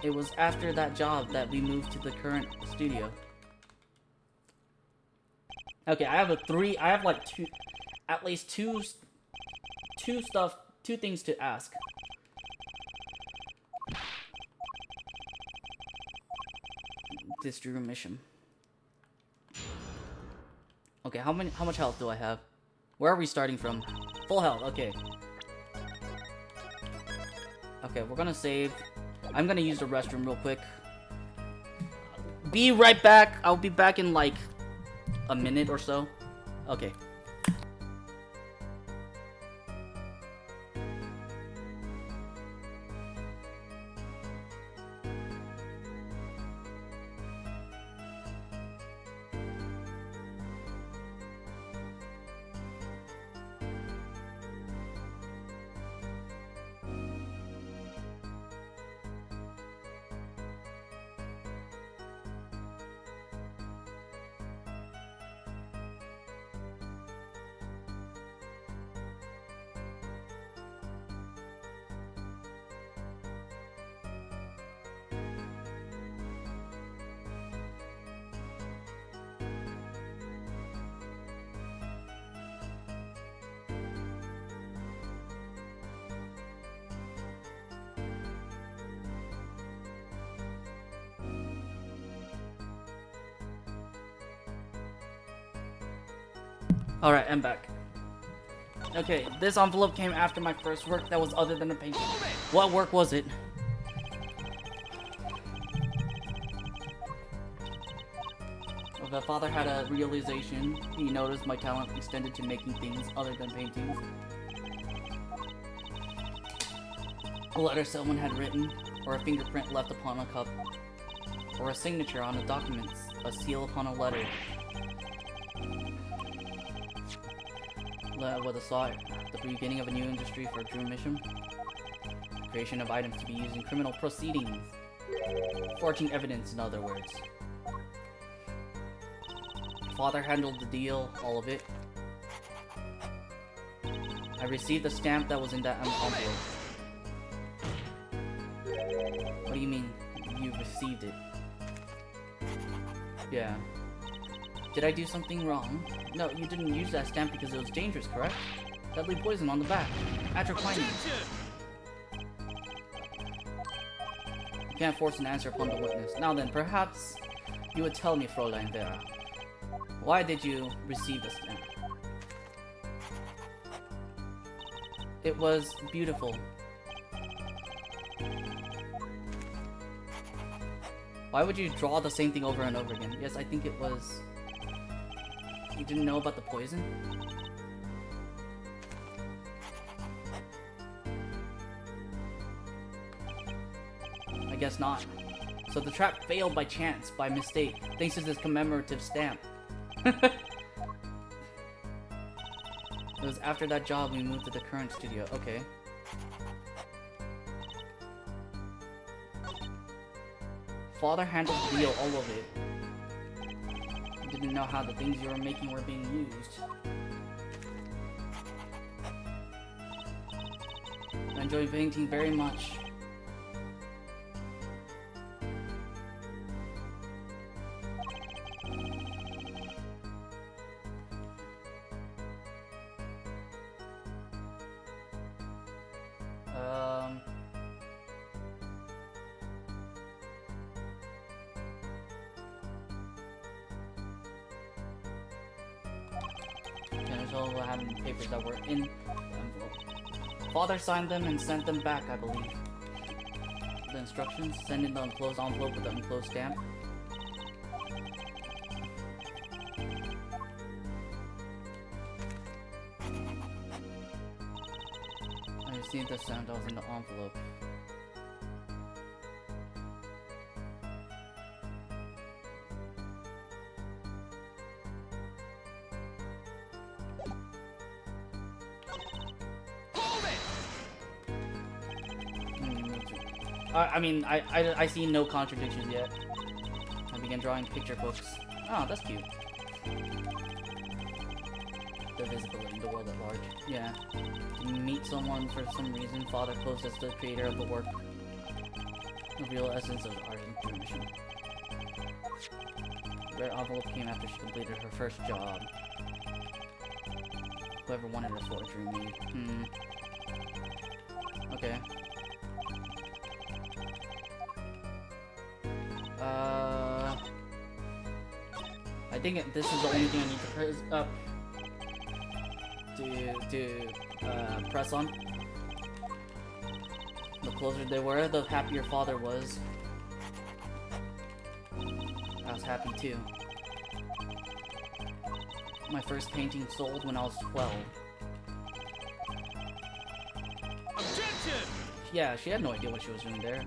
It was after that job that we moved to the current studio. Okay, I have like at least two things to ask. This dream mission. Okay, how much health do I have? Where are we starting from? Full health, okay. Okay, we're gonna save. I'm gonna use the restroom real quick. Be right back. I'll be back in like a minute or so. Okay. Alright, I'm back. Okay, this envelope came after my first work that was other than a painting. What work was it? Well, the father had a realization. He noticed my talent extended to making things other than paintings. A letter someone had written, or a fingerprint left upon a cup, or a signature on a document, a seal upon a letter. With a thought, the beginning of a new industry for a dream mission. Creation of items to be used in criminal proceedings. Forging evidence, in other words. Father handled the deal, all of it. I received the stamp that was in that envelope. What do you mean, you received it? Yeah. Did I do something wrong? No, you didn't use that stamp because it was dangerous, correct? Deadly poison on the back. Atropine. You can't force an answer upon the witness. Now then, perhaps you would tell me, Fräulein Vera. Why did you receive the stamp? It was beautiful. Why would you draw the same thing over and over again? Yes, I think it was... You didn't know about the poison? I guess not. So the trap failed by chance, by mistake, thanks to this commemorative stamp. It was after that job we moved to the current studio. Okay. Father handled the deal, all of it. Didn't know how the things you were making were being used. I enjoy painting very much. What happened to the papers that were in the envelope. Father signed them and sent them back, I believe. The instructions: send in the enclosed envelope with the enclosed stamp. I received the stamp that was in the envelope. I mean, I see no contradictions yet. I began drawing picture books. Oh, that's cute. Their visibility in the world at large. Yeah. To meet someone for some reason, Father posed as the creator of the work. The real essence of art and permission. The rare envelope came after she completed her first job. Whoever wanted a forgery made. Okay. I think this is the only thing I need to press on. The closer they were, the happier Father was. I was happy too. My first painting sold when I was 12. Objection! Yeah, she had no idea what she was doing there.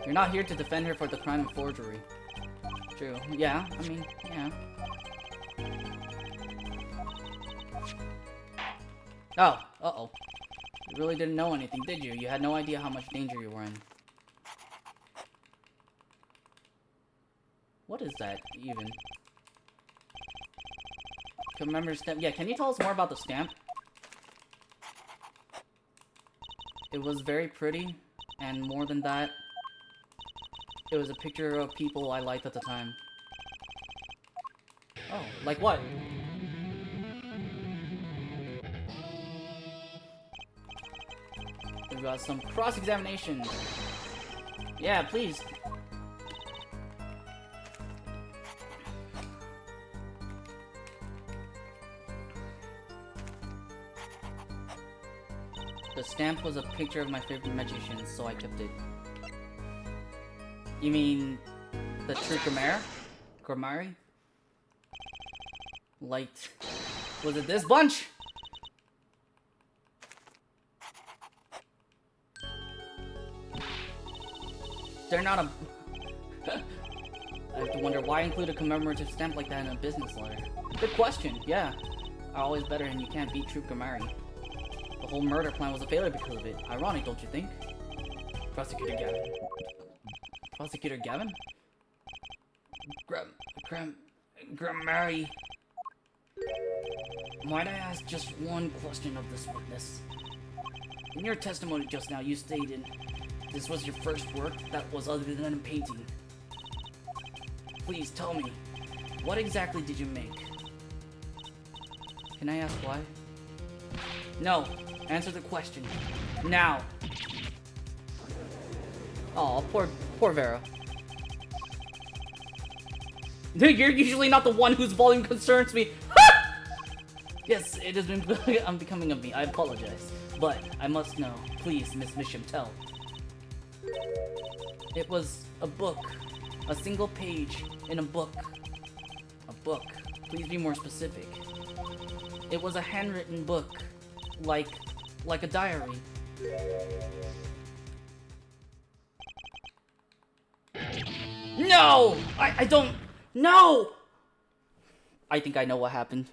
You're not here to defend her for the crime of forgery. True. Yeah, I mean, yeah. Oh, uh-oh. You really didn't know anything, did you? You had no idea how much danger you were in. What is that, even? Commemorative stamp. Yeah, can you tell us more about the stamp? It was very pretty, and more than that, it was a picture of people I liked at the time. Oh, like what? We've got some cross-examination. Yeah, please. The stamp was a picture of my favorite magician, so I kept it. You mean the true Grammar? Grammari? Light. Was it this bunch? They're not a... I have to wonder why include a commemorative stamp like that in a business letter. Good question, yeah. Always better and you can't beat true Grammari. The whole murder plan was a failure because of it. Ironic, don't you think? Prosecutor Gavin. Prosecutor Gavin? Grammari. Might I ask just one question of this witness? In your testimony just now, you stated this was your first work that was other than a painting. Please tell me, what exactly did you make? Can I ask why? No. Answer the question. Now. Oh, poor Vera. You're usually not the one whose volume concerns me. Yes, it has been unbecoming of me. I apologize. But I must know. Please, Miss Misham, tell. It was a book. A single page in a book. A book. Please be more specific. It was a handwritten book. Like a diary. No! I don't... No! I think I know what happened.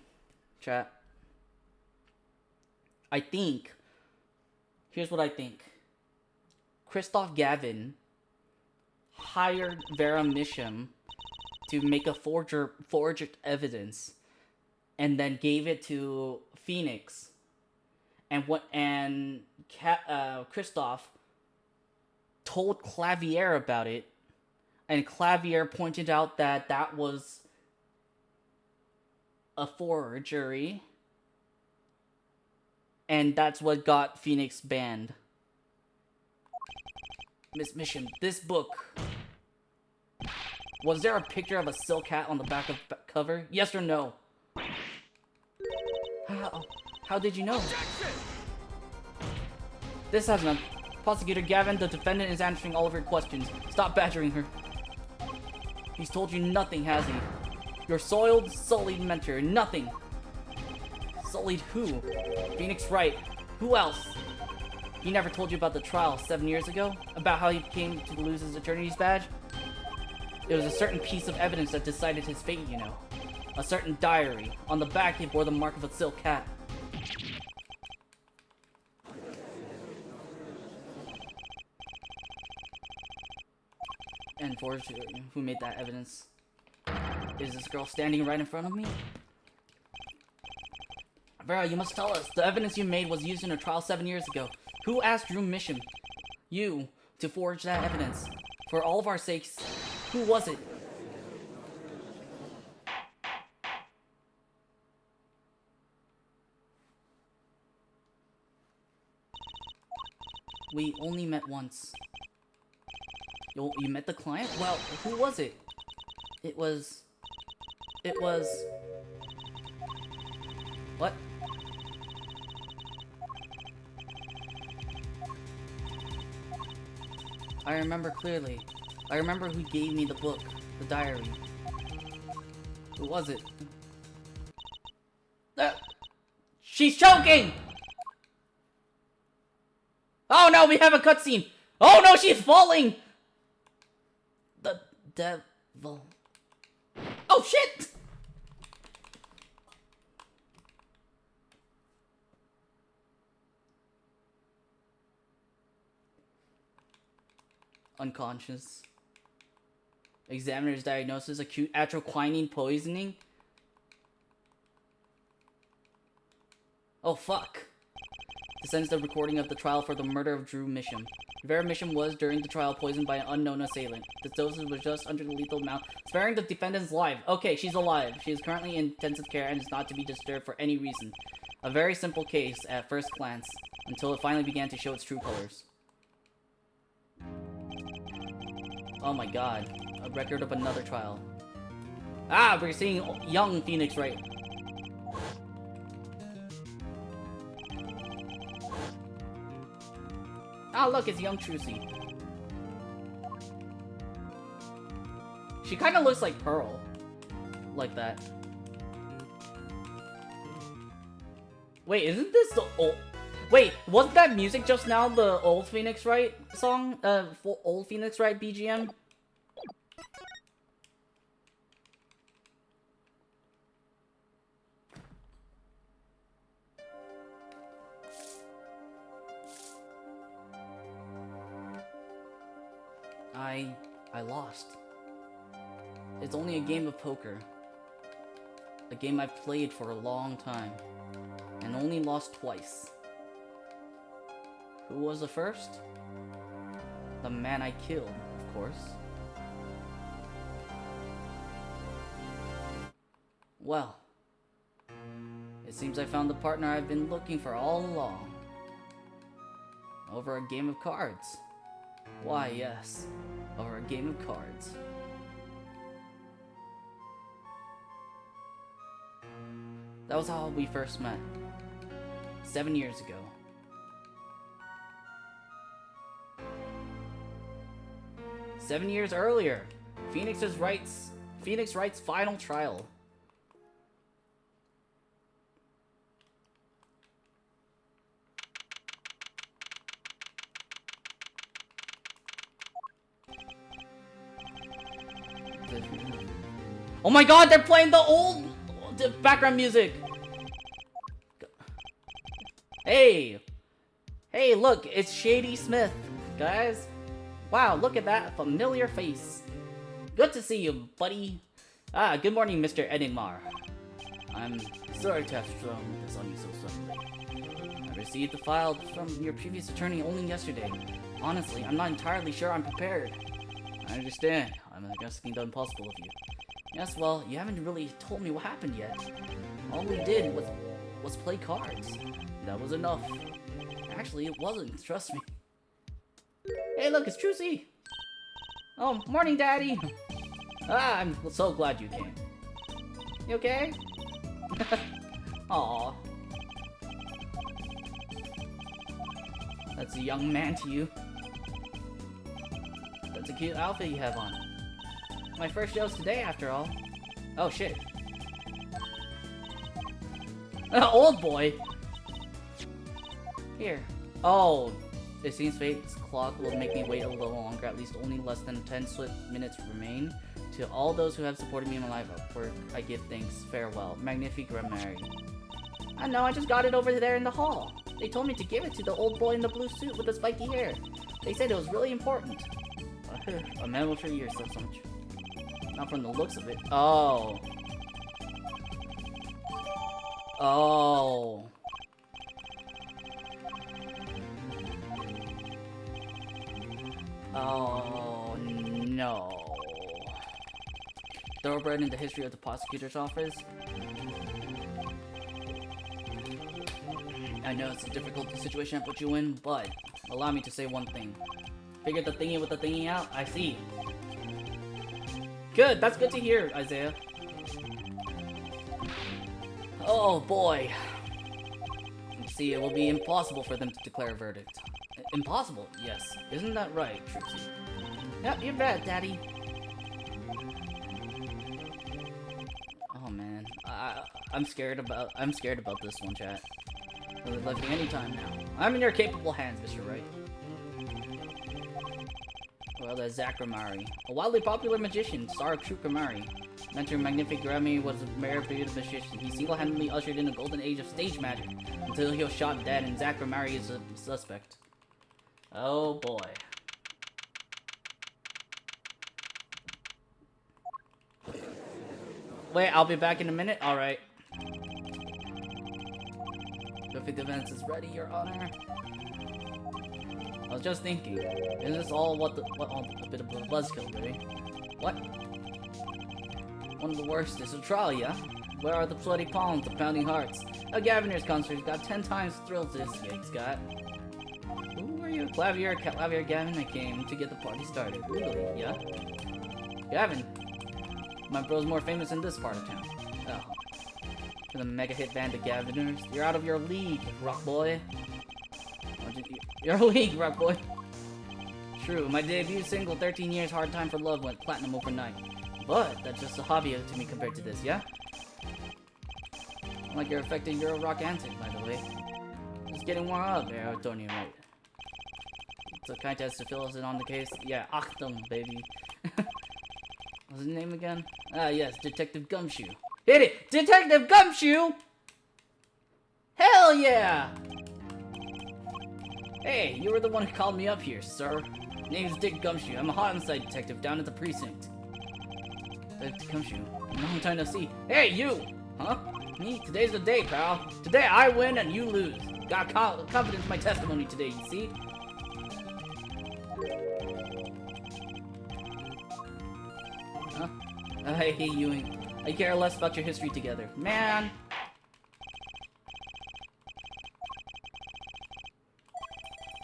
Chat. I think... Here's what I think. Christoph Gavin hired Vera Misham to make a forged evidence and then gave it to Phoenix. And Christoph told Clavier about it, and Clavier pointed out that that was a forgery, and that's what got Phoenix banned. Miss Misham, this book, was there a picture of a silk hat on the back of the cover? Yes or no? How did you know? This has none. Prosecutor Gavin, the defendant is answering all of your questions. Stop badgering her. He's told you nothing, has he? Your soiled, sullied mentor. Nothing. Sullied who? Phoenix Wright. Who else? He never told you about the trial 7 years ago? About how he came to lose his attorney's badge? It was a certain piece of evidence that decided his fate, you know. A certain diary. On the back, it bore the mark of a silk hat. and forged who made that evidence. Is this girl standing right in front of me? Vera, you must tell us. The evidence you made was used in a trial 7 years ago. Who asked Drew Mission, you, to forge that evidence? For all of our sakes, who was it? We only met once. You met the client? Well, who was it? It was... What? I remember clearly. I remember who gave me the book, the diary. Who was it? She's choking! Oh no, we have a cutscene! Oh no, she's falling! The devil. Oh shit! Unconscious. Examiner's diagnosis, acute atroquinine poisoning. Oh fuck. Sends the recording of the trial for the murder of Drew Mission. Vera Mission was, during the trial, poisoned by an unknown assailant. The dosage was just under the lethal amount, sparing the defendant's life. Okay, she's alive. She is currently in intensive care and is not to be disturbed for any reason. A very simple case, at first glance, until it finally began to show its true colors. Oh my god. A record of another trial. Ah, we're seeing young Phoenix Wright. Ah, look, it's young Trucy. She kind of looks like Pearl. Like that. Wait, isn't this the old... Wait, wasn't that music just now the old Phoenix Wright song? Old Phoenix Wright BGM? I lost. It's only a game of poker. A game I've played for a long time. And only lost twice. Who was the first? The man I killed, of course. Well, it seems I found the partner I've been looking for all along. Over a game of cards. Why, yes, over a game of cards. That was how we first met. 7 years ago. Seven years earlier, Phoenix Wright's final trial. Oh my god, they're playing the background music! Hey! Hey, look, it's Shady Smith, guys. Wow, look at that familiar face. Good to see you, buddy. Ah, good morning, Mr. Enigmar. I'm sorry to have thrown this on you so suddenly. I received the file from your previous attorney only yesterday. Honestly, I'm not entirely sure I'm prepared. I understand. I'm asking the impossible of you. Yes, well, you haven't really told me what happened yet. All we did was play cards. That was enough. Actually, it wasn't, trust me. Hey, look, it's Trucy! Oh, morning, Daddy! Ah, I'm so glad you came. You okay? Aww. That's a young man to you. That's a cute outfit you have on. My first show's today, after all. Oh, shit. Old boy! Here. Oh, it seems fate's clock will make me wait a little longer. At least only less than 10 swift minutes remain. To all those who have supported me in my life work, I give thanks. Farewell. Magnifique Remary. I know, I just got it over there in the hall. They told me to give it to the old boy in the blue suit with the spiky hair. They said it was really important. A man with 3 years, that's so much. Not from the looks of it. Oh. Oh. Oh, no. Thoroughbred in the history of the prosecutor's office. I know it's a difficult situation I put you in, but allow me to say one thing. Figured the thingy with the thingy out? I see. Good, that's good to hear, Isaiah. Oh boy. See, it will be impossible for them to declare a verdict. Impossible? Yes. Isn't that right, Trixie? Yep, you're right, Daddy. Oh man, I'm scared about this one, chat. They're left me anytime now. I'm in your capable hands, Mr. Wright. Well, that's Zach Ramari, a wildly popular magician, star of True Kamari. Mentor Magnific Grammy was a rare breed of magician. He single-handedly ushered in a golden age of stage magic until he was shot dead, and Zach Ramari is a suspect. Oh boy. Wait, I'll be back in a minute? Alright. The defense is ready, Your Honor. I was just thinking, is this all a bit of a buzzkill, really? What? One of the worst is a trial, yeah? Where are the sweaty palms, the pounding hearts? A Gaviner's concert's got 10 times thrills this gig, Scott. Who are you? Clavier Gavin, I came to get the party started. Really, yeah? Gavin. My bro's more famous in this part of town. Oh. For the mega hit band of Gaviners. You're out of your league, rock boy. Your league, rock boy. True, my debut single, 13 Years Hard Time for Love, went platinum overnight. But that's just a hobby to me compared to this, yeah? Like you're affecting Euro rock antic, by the way. Just getting warm up there, Tony, right? It's a contest to fill us in on the case. Yeah, Achtung, baby. What's his name again? Ah, yes, Detective Gumshoe. Hit it! Detective Gumshoe! Hell yeah! Hey, you were the one who called me up here, sir. Name's Dick Gumshoe. I'm a homicide detective down at the precinct. Detective Gumshoe. Long time no see. Hey, you! Huh? Me? Today's the day, pal. Today I win and you lose. Got confidence in my testimony today, you see? Huh? I hate you. I care less about your history together. Man!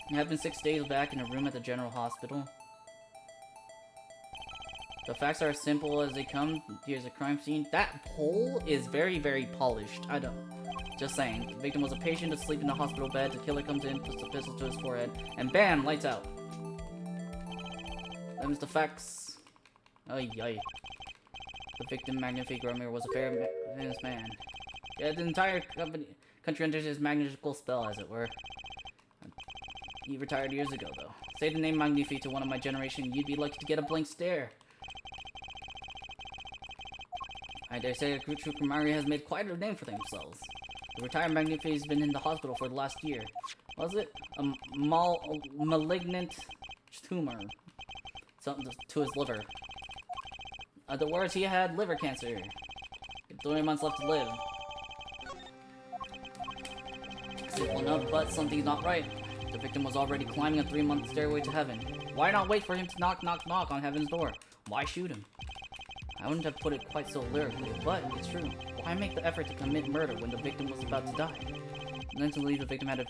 It happened 6 days back in a room at the General Hospital. The facts are as simple as they come. Here's a crime scene. That pole is very, very polished. I don't... Just saying. The victim was a patient asleep in the hospital bed. The killer comes in, puts the pistol to his forehead, and bam! Lights out. Them's the facts. Ay, ay. The victim, Magnific Romero, was a very famous man. Yeah, the entire country under his magical spell, as it were. He retired years ago, though. Say the name Magnific to one of my generation, you'd be lucky to get a blank stare. I dare say that True Kamari has made quite a name for themselves. The retired Magnific has been in the hospital for the last year. Was it? A malignant tumor. Something to his liver. The words, he had liver cancer. 3 months left to live. Simple enough, but something's not right. The victim was already climbing a 3-month stairway to heaven. Why not wait for him to knock, knock, knock on heaven's door? Why shoot him? I wouldn't have put it quite so lyrically, but it's true. Why make the effort to commit murder when the victim was about to die? Mentally, the victim had a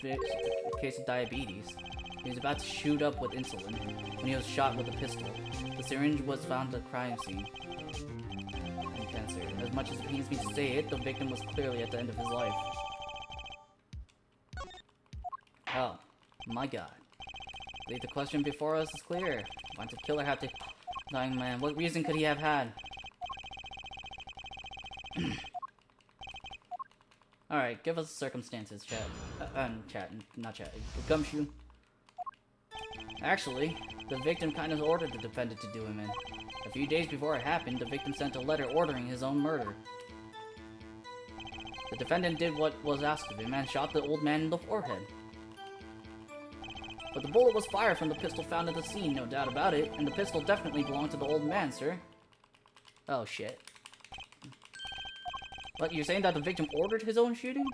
case of diabetes. He was about to shoot up with insulin when he was shot with a pistol. The syringe was found at the crime scene. And cancer. As much as it pains me to say it, the victim was clearly at the end of his life. Oh, my god. I believe the question before us is clear. Why did the killer have to... Dying man, what reason could he have had? Alright, give us the circumstances, chat. Not chat. Gumshoe. Actually, the victim kind of ordered the defendant to do him in. A few days before it happened, the victim sent a letter ordering his own murder. The defendant did what was asked of him and shot the old man in the forehead. But the bullet was fired from the pistol found at the scene, no doubt about it, and the pistol definitely belonged to the old man, sir. Oh, shit. What, you're saying that the victim ordered his own shooting?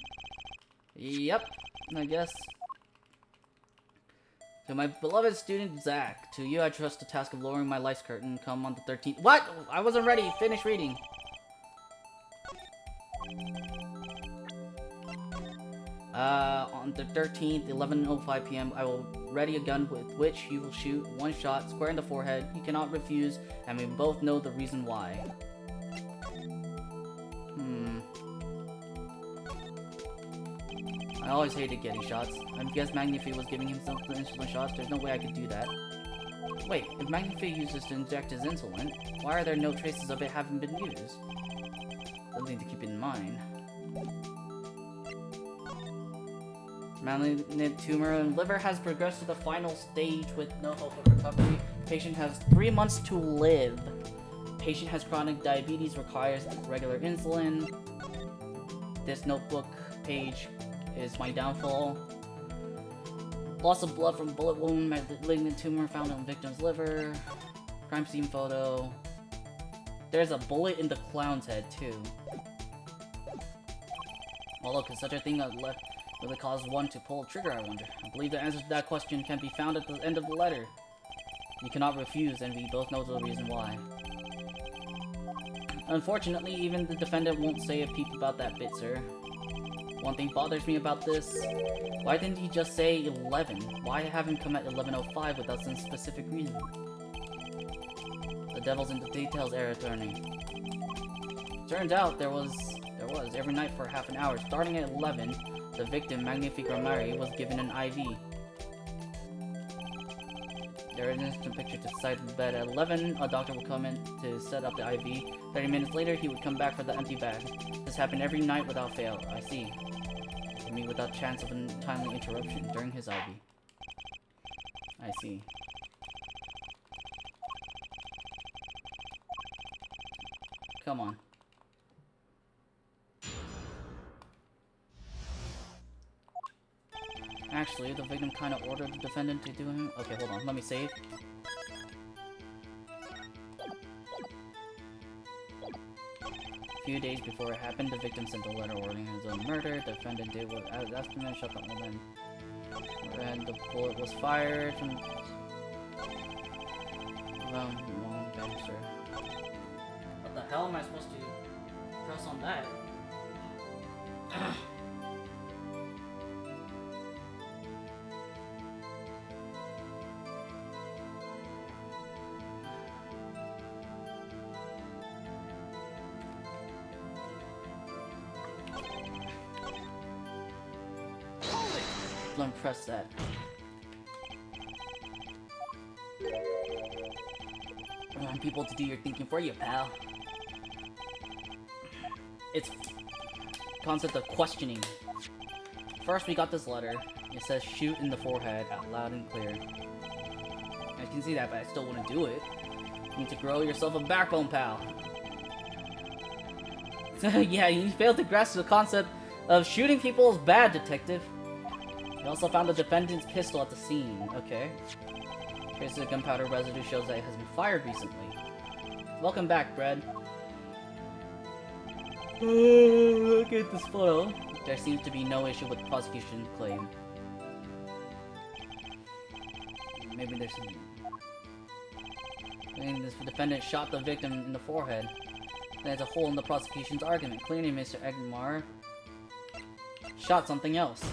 Yep, I guess. To my beloved student, Zach, to you I trust the task of lowering my life's curtain. Come on the 13th. What? I wasn't ready. Finish reading. On the 13th, 11:05 p.m., I will ready a gun with which you will shoot one shot square in the forehead. You cannot refuse, and we both know the reason why. I always hated getting shots. I guess Magnifi was giving himself the insulin shots. There's no way I could do that. Wait, if Magnifi uses to inject his insulin, why are there no traces of it having been used? Something to keep in mind. Malignant tumor in liver has progressed to the final stage with no hope of recovery. Patient has 3 months to live. Patient has chronic diabetes, requires regular insulin. This notebook page is my downfall. Loss of blood from bullet wound, malignant tumor found on victim's liver. Crime scene photo. There's a bullet in the clown's head too. Well, look, is such a thing that really cause one to pull a trigger, I wonder? I believe the answer to that question can be found at the end of the letter. You cannot refuse, and we both know the reason why. Unfortunately, even the defendant won't say a peep about that bit, sir. One thing bothers me about this. Why didn't he just say 11? Why have him come at 11:05 without some specific reason? The devil's in the details, Air Attorney. Turns out there was every night for half an hour. Starting at 11, the victim, Magnifique Romari, was given an IV. There is an instant picture to the side of the bed. At 11, a doctor would come in to set up the IV. 30 minutes later, he would come back for the empty bag. This happened every night without fail. I see. To me, without chance of a timely interruption during his IV. I see. Come on. Actually, the victim kind of ordered the defendant to do him. Okay, hold on. Let me save. A few days before it happened, the victim sent a letter ordering his own murder. The defendant did what I was asking him, shut the woman. And the bullet was fired from... Wrong gangster. What the hell am I supposed to press on that? Don't press that. I want people to do your thinking for you, pal. It's concept of questioning. First, we got this letter. It says shoot in the forehead out loud and clear. I can see that, but I still wouldn't do it. You need to grow yourself a backbone, pal. Yeah, you failed to grasp the concept of shooting people is bad, detective. We also found the defendant's pistol at the scene. Okay. Traces of gunpowder residue shows that it has been fired recently. Welcome back, Brad. Look at this photo. There seems to be no issue with the prosecution's claim. Maybe there's some... I think this defendant shot the victim in the forehead. There's a hole in the prosecution's argument. Clearly, Mr. Egmar shot something else.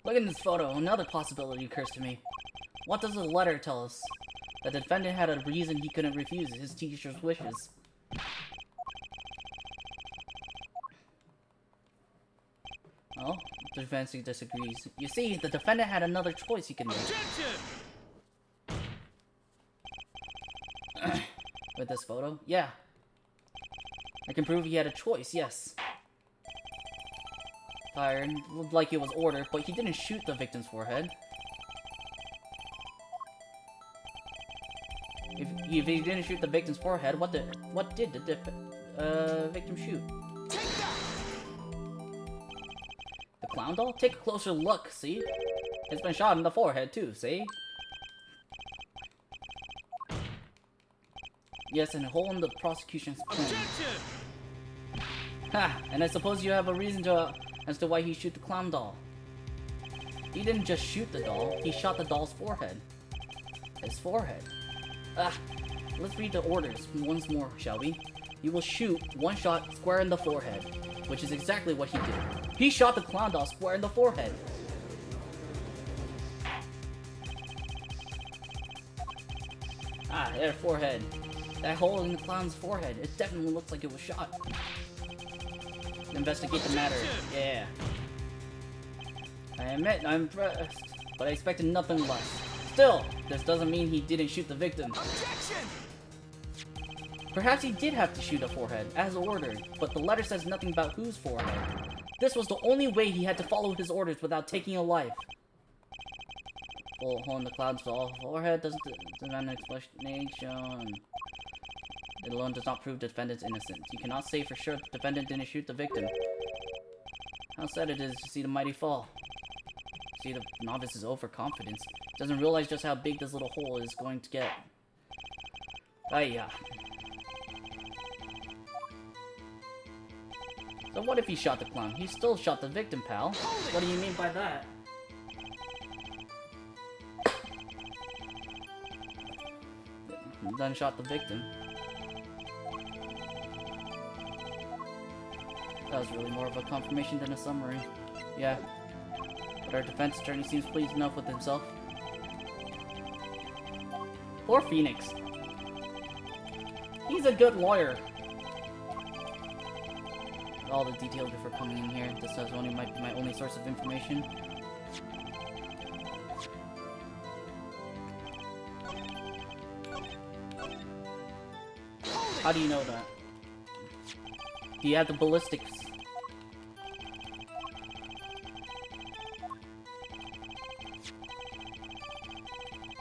Look at this photo. Another possibility occurs to me. What does the letter tell us? The defendant had a reason he couldn't refuse his teacher's wishes. Oh, the defense disagrees. You see, the defendant had another choice he could make. With this photo? Yeah. I can prove he had a choice, yes. Fired, looked like it was ordered, but he didn't shoot the victim's forehead. If he didn't shoot the victim's forehead, what did the victim shoot? The clown doll? Take a closer look, see? It's been shot in the forehead too, see? Yes, and a hole in the prosecution's claim. Objection! Ha! And I suppose you have a reason as to why he shoot the clown doll. He didn't just shoot the doll, he shot the doll's forehead. His forehead. Ah! Let's read the orders once more, shall we? You will shoot one shot square in the forehead, which is exactly what he did. He shot the clown doll square in the forehead. Ah, their forehead. That hole in the clown's forehead. It definitely looks like it was shot. Investigate the matter. Yeah. I admit, I'm impressed, but I expected nothing less. Still, this doesn't mean he didn't shoot the victim. Objection! Perhaps he did have to shoot a forehead, as ordered, but the letter says nothing about whose forehead. This was the only way he had to follow his orders without taking a life. Bullet hole in the cloud's forehead doesn't demand an explanation. It alone does not prove the defendant's innocence. You cannot say for sure the defendant didn't shoot the victim. How sad it is to see the mighty fall. See the novice's overconfidence. Doesn't realize just how big this little hole is going to get. Ayya. So what if he shot the clown? He still shot the victim, pal. What do you mean by that? Then shot the victim. That was really more of a confirmation than a summary. Yeah. But our defense attorney seems pleased enough with himself. Poor Phoenix. He's a good lawyer. All the details before coming in here. This is only my only source of information. How do you know that? Do you have the ballistics?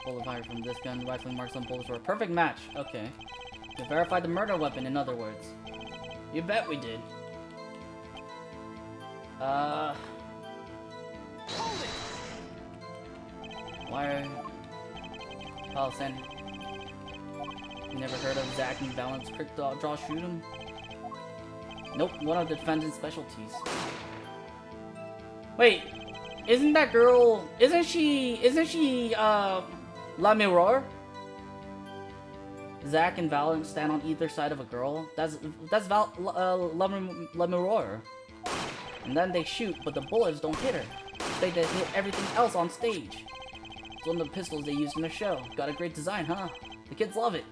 Bullet fired from this gun, rifling marks on bullets were a perfect match. Okay. You verified the murder weapon, in other words. You bet we did. Why are... Oh, Sen. You never heard of Zack and Valent's quick draw shoot 'em? Nope, one of the defendant's specialties. Wait, isn't that girl... Isn't she, La Mirror? Zack and Valent stand on either side of a girl. That's La Mirror. And then they shoot, but the bullets don't hit her. They hit everything else on stage. It's one of the pistols they used in the show. Got a great design, huh? The kids love it.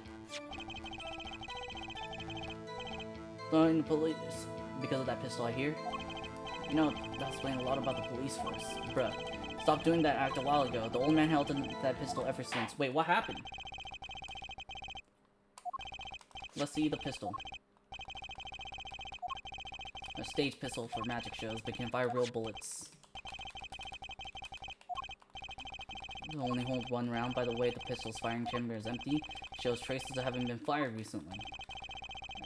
Throwing the police because of that pistol, I hear. You know, that's explains a lot about the police force. Bruh, stopped doing that act a while ago. The old man held that pistol ever since. Wait, what happened? Let's see the pistol. A stage pistol for magic shows, but can fire real bullets. Only hold one round. By the way, the pistol's firing chamber is empty. Shows traces of having been fired recently.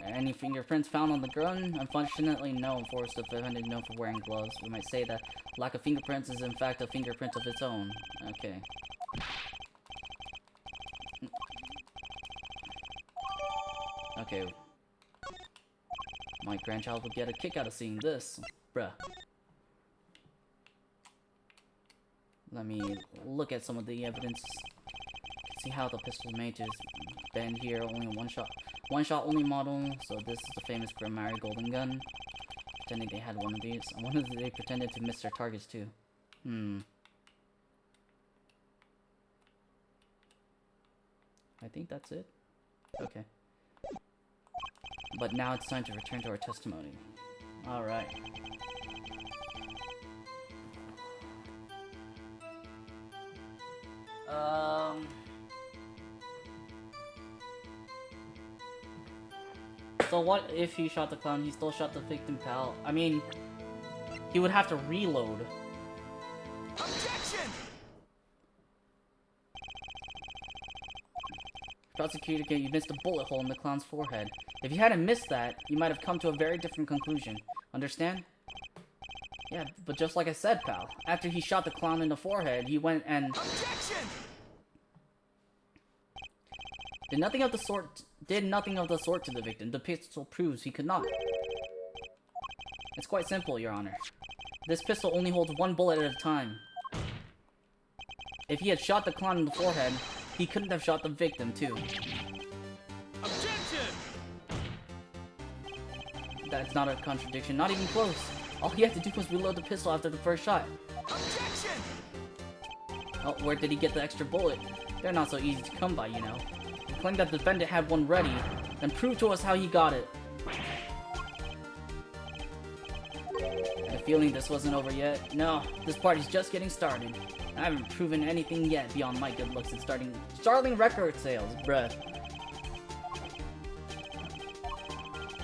Any fingerprints found on the gun? Unfortunately, no. Forrest defendant known for wearing gloves. We might say that lack of fingerprints is in fact a fingerprint of its own. Okay. Okay. My grandchild would get a kick out of seeing this. Bruh. Let me look at some of the evidence. See how the pistol made to bend here. Only a one shot only model. So this is the famous Grimari Golden Gun. Pretending they had one of these. I wonder if they pretended to miss their targets too. I think that's it. Okay. But now it's time to return to our testimony. Alright. So what if he shot the clown? He still shot the victim, pal. I mean, he would have to reload. Objection! Prosecutor, you missed a bullet hole in the clown's forehead. If you hadn't missed that, you might have come to a very different conclusion. Understand? Yeah, but just like I said, pal, after he shot the clown in the forehead, he went and Objection! did nothing of the sort to the victim. The pistol proves he could not. It's quite simple, Your Honor. This pistol only holds one bullet at a time. If he had shot the clown in the forehead, he couldn't have shot the victim, too. Objection! That's not a contradiction, not even close. All he had to do was reload the pistol after the first shot. Objection! Oh, where did he get the extra bullet? They're not so easy to come by, you know. Claim that the defendant had one ready, then prove to us how he got it. I had a feeling this wasn't over yet. No, this party's just getting started. I haven't proven anything yet beyond my good looks and startling record sales, bruh.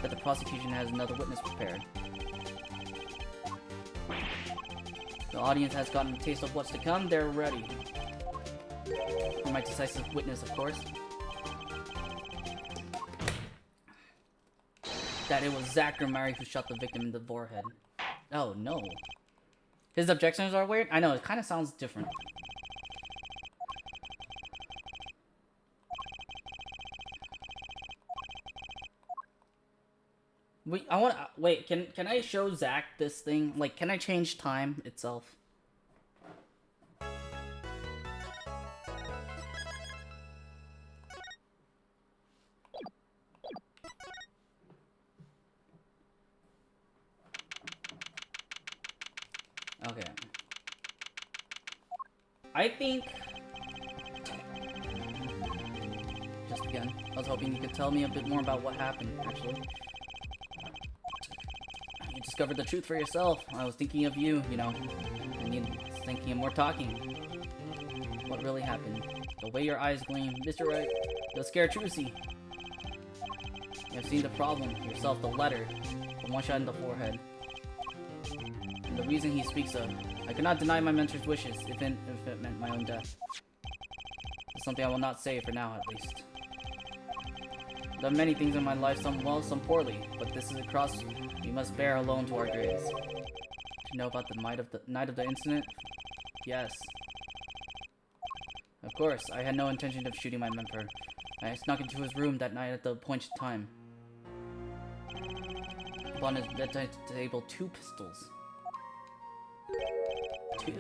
But the prosecution has another witness prepared. The audience has gotten a taste of what's to come, they're ready. For my decisive witness, of course. That it was Zach Grimari who shot the victim in the forehead. Oh no. His objections are weird? I know, it kind of sounds different. Wait, can I show Zach this thing? Like, can I change time itself? Okay. I think... Just again, I was hoping you could tell me a bit more about what happened, actually. You discovered the truth for yourself. I was thinking of you, you know. And you thinking of more talking. What really happened? The way your eyes gleam. Mr. Wright, you'll scare Trucy. You have seen the problem yourself, the letter. The one shot in the forehead. And the reason he speaks of. I cannot deny my mentor's wishes, if it meant my own death. It's something I will not say for now, at least. I've done many things in my life, some well, some poorly, but this is a cross we must bear alone to our graves. Do you know about the night of the incident? Yes. Of course, I had no intention of shooting my mentor. I snuck into his room that night at the appointed time. Upon his bedside table, 2 pistols. 2.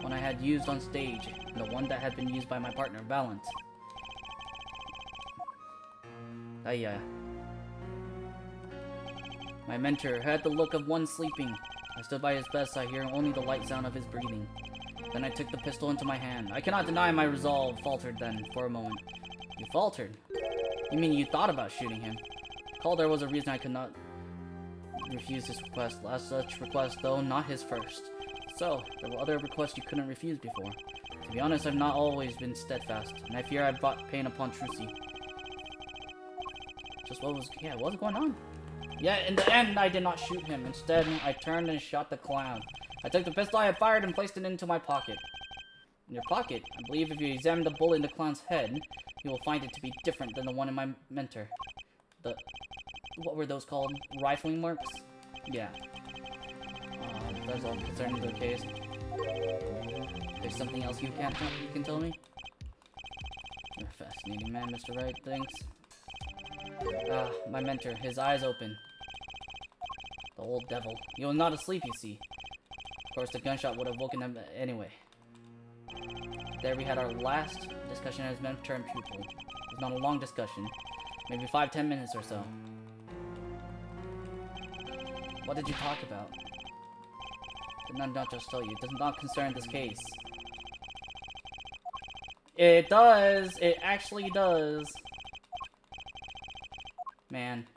One I had used on stage, and the one that had been used by my partner, Valent. My mentor had the look of one sleeping. I stood by his bedside, hearing only the light sound of his breathing. Then I took the pistol into my hand. I cannot deny my resolve faltered then, for a moment. You faltered? You mean you thought about shooting him? Recall there was a reason I could not refuse his request. Last such request, though, not his first. So, there were other requests you couldn't refuse before. To be honest, I've not always been steadfast, and I fear I brought pain upon Trucy. Just what was going on? Yeah, in the end, I did not shoot him. Instead, I turned and shot the clown. I took the pistol I had fired and placed it into my pocket. In your pocket? I believe if you examine the bullet in the clown's head, you will find it to be different than the one in my mentor. What were those called? Rifling marks? Yeah. That's all concerning the case. There's something else you can tell me? You're a fascinating man, Mr. Wright. Thanks. My mentor. His eyes open. The old devil. He was not asleep, you see. Of course, the gunshot would have woken him anyway. There we had our last discussion as mentor and pupil. It was not a long discussion. Maybe 5-10 minutes or so. What did you talk about? Did not just tell you. It does not concern this case. It does. It actually does. Man.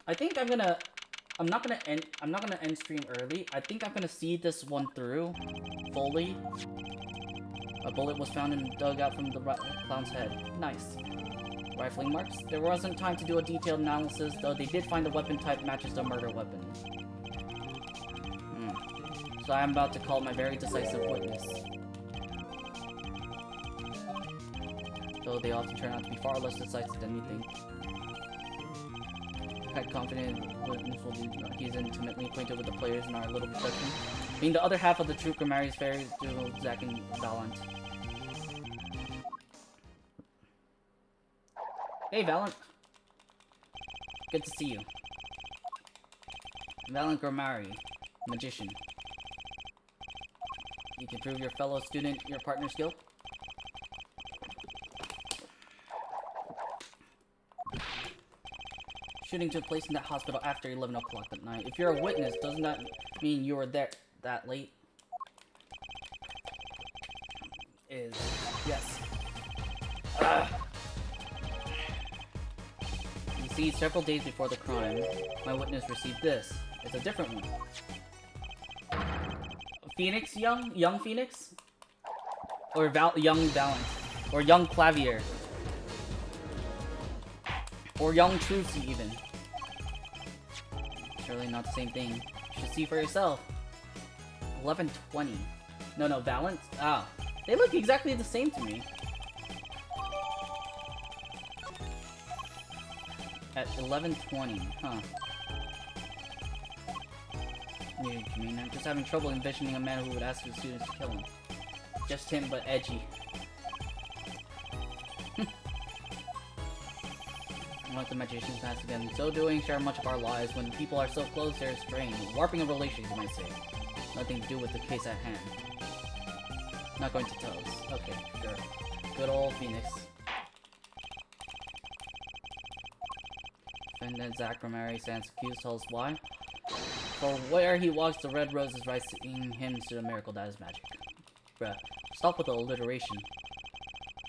I think I'm not gonna end stream early. I think I'm gonna see this one through fully. A bullet was found and dug out from the clown's head. Nice. Rifling marks? There wasn't time to do a detailed analysis, though they did find the weapon type matches the murder weapon. So I'm about to call my very decisive witness. Though they often turn out to be far less decisive than you think. quite confident witness will be he's intimately acquainted with the players in our little production. Being the other half of the troop, Grimari's fairies, duo, Zack and Valent. Hey, Valent. Good to see you. Valent Grimari, magician. You can prove your fellow student your partner skill. Shooting took place in that hospital after 11 o'clock at night. If you're a witness, doesn't that mean you were there that late? Yes. You see, several days before the crime, my witness received this. It's a different one. Phoenix young Phoenix? Or young Valent? Or young Clavier? Or young Trucy, even. Surely not the same thing. You should see for yourself. 11:20. No, Valent? Ah. They look exactly the same to me. At 11:20, huh. You mean I'm just having trouble envisioning a man who would ask his students to kill him. Just him, but edgy. Like the magician's task again. So doing share much of our lives. When people are so close, they're strained. Warping a relationship, you might say. Nothing to do with the case at hand. Not going to tell us. Okay, sure. Good old Phoenix. Defendant Zack Grimari stands accused. Tell us why. For where he walks, the red rose is rising hymns to the miracle that is magic. Bruh, stop with the alliteration.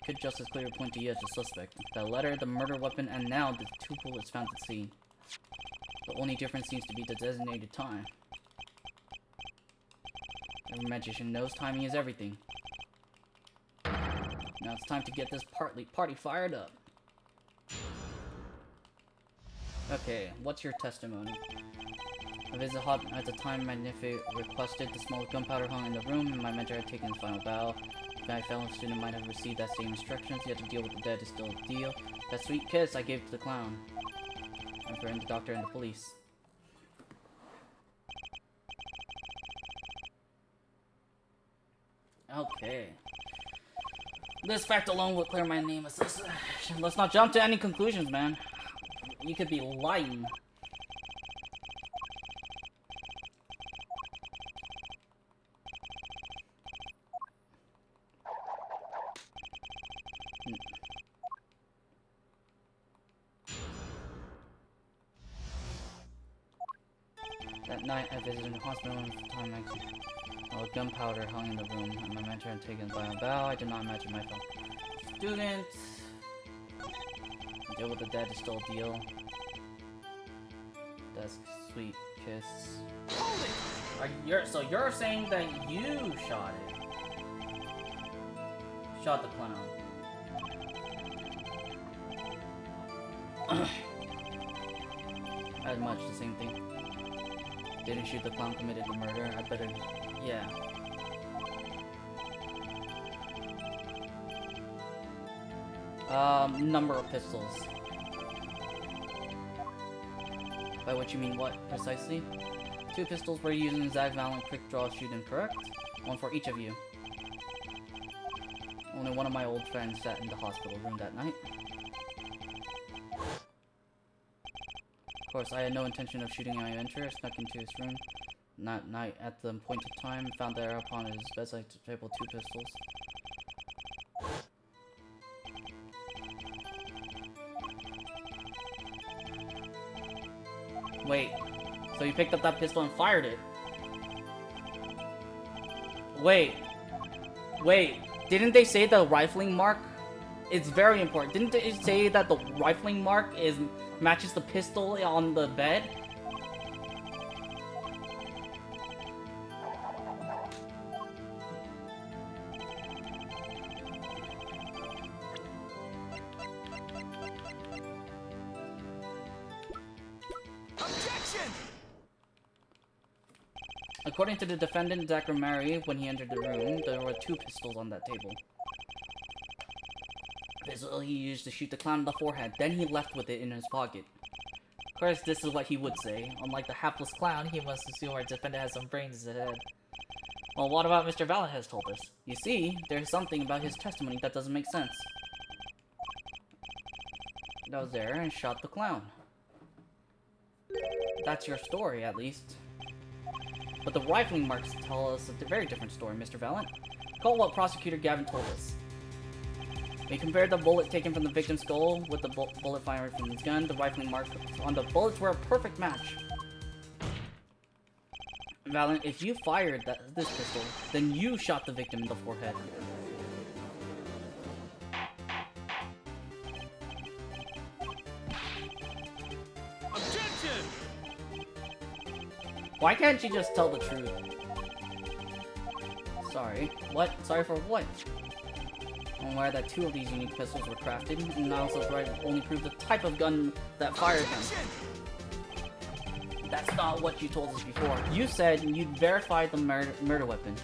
Could just as clearly point to you as the suspect. The letter, the murder weapon, and now the 2 bullets found at the scene. The only difference seems to be the designated time. Every magician knows timing is everything. Now it's time to get this party fired up. Okay, what's your testimony? A visit hot at the time Magnific requested the small gunpowder hung in the room, and my mentor had taken his final bow. My fellow student might have received that same instructions. He had to deal with the dead is still a deal. That sweet kiss I gave to the clown. And for him, the doctor and the police. Okay. This fact alone will clear my name. Let's not jump to any conclusions, man. You could be lying. That night, I visited the hospital and time gunpowder hung in the room, and my mentor had taken by a bow. I did not imagine my fellow student. Deal with the dead is still a deal. That's sweet kiss. So you're saying that you shot it? Shot the clown. As much the same thing. Didn't shoot the clown, committed the murder. I better, yeah. Number of pistols. By which you mean what, precisely? 2 pistols were used in Zack Valent quick draw shooting, correct? 1 for each of you. Only one of my old friends sat in the hospital room that night. Of course, I had no intention of shooting my mentor. Snuck into his room that night at the appointed time, found there upon his bedside table 2 pistols. Wait, so you picked up that pistol and fired it? Wait, didn't they say the rifling mark? It's very important. Didn't they say that the rifling mark matches the pistol on the bed? Objection! According to the defendant, Zack Grimari, when he entered the room, there were 2 pistols on that table. The pistol he used to shoot the clown in the forehead, then he left with it in his pocket. course, this is what he would say. Unlike the hapless clown, he must assume our defendant has some brains in his head. Well, what about Mr. Valent has told us? You see, there's something about his testimony that doesn't make sense. I was there and shot the clown. That's your story, at least. But the rifling marks tell us a very different story, Mr. Valent. Call what Prosecutor Gavin told us. We compared the bullet taken from the victim's skull with the bullet fired from his gun. The rifling marks on the bullets were a perfect match. Valent, if you fired this pistol, then you shot the victim in the forehead. Objection! Why can't you just tell the truth? Sorry. What? Sorry for what? I'm aware that 2 of these unique pistols were crafted, and Niles' right only proved the type of gun that fired them. That's not what you told us before. You said you'd verified the murder weapon.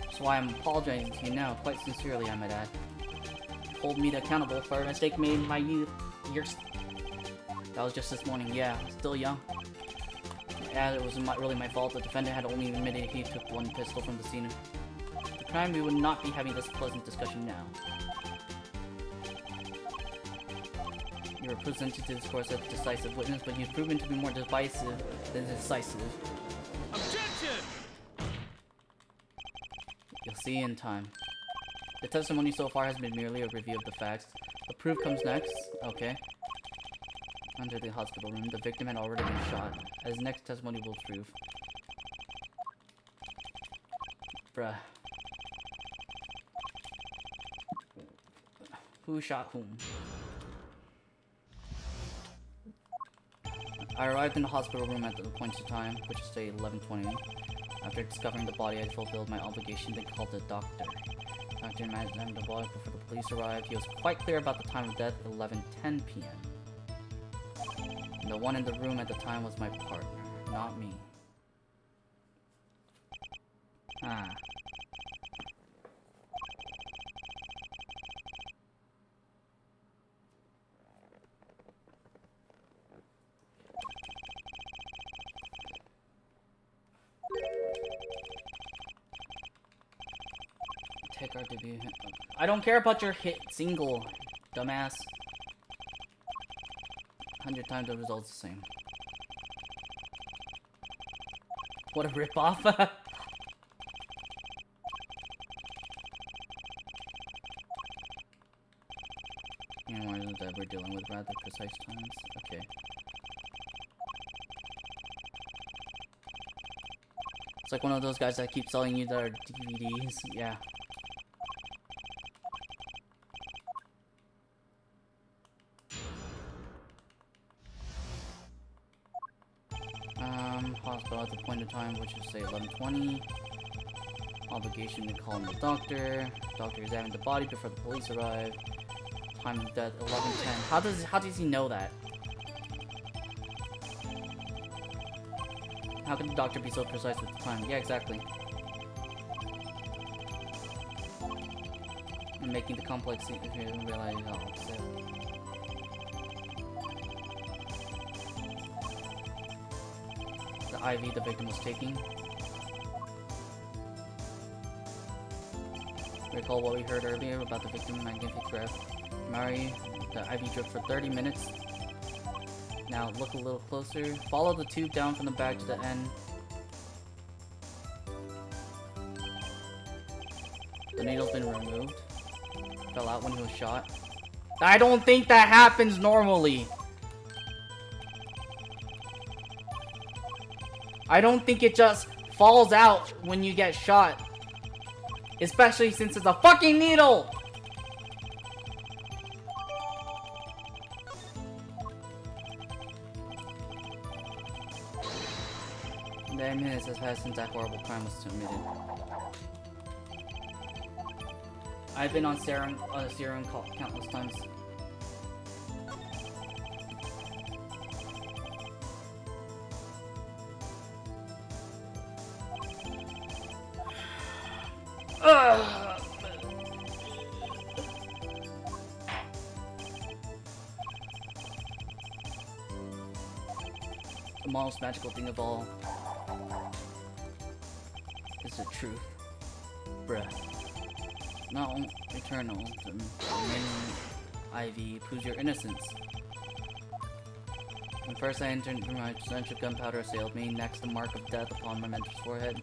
That's why I'm apologizing to you now, quite sincerely, I might add. Hold me accountable for a mistake made in my youth. That was just this morning, yeah, still young. Yeah, it wasn't really my fault. The defendant had only admitted he took 1 pistol from the scene. The crime, we would not be having this pleasant discussion now. You were presented to this course as a decisive witness, but you've proven to be more divisive than decisive. Objection! You'll see in time. The testimony so far has been merely a review of the facts. The proof comes next. Okay. Under the hospital room, the victim had already been shot, as next testimony will prove. Bruh. Who shot whom? I arrived in the hospital room at the appointed time, which is say 11:20. After discovering the body, I fulfilled my obligation and called the doctor. Doctor examined the body before the police arrived. He was quite clear about the time of death, 11:10 p.m. And the one in the room at the time was my partner, not me. Ah. Take our debut. I don't care about your hit single, dumbass. 100 times the result's the same. What a ripoff. And more that we're dealing with rather precise times. Okay. It's like one of those guys that keep selling you their DVDs. Yeah. Hospital at the appointed time, which is say 11:20. Obligation to call in the doctor. Doctor examined the body before the police arrived. Time of death 11:10. How does he know that? How can the doctor be so precise with the time? Yeah, exactly. And making the complex if you didn't realize how upset. The IV the victim was taking. Recall what we heard earlier about the victim magnific breath. Mari, the IV drip for 30 minutes. Now look a little closer. Follow the tube down from the back to the end. The needle's been removed. Fell out when he was shot. I don't think that happens normally. I don't think it just falls out when you get shot. Especially since it's a fucking needle! 9 minutes has passed since that horrible crime was committed. I've been on serum countless times. The most magical thing of all is the truth. Bruh. Not eternal, the remaining Ivy proves your innocence. When first I entered, my stench of gunpowder assailed me. Next, the mark of death upon my mentor's forehead.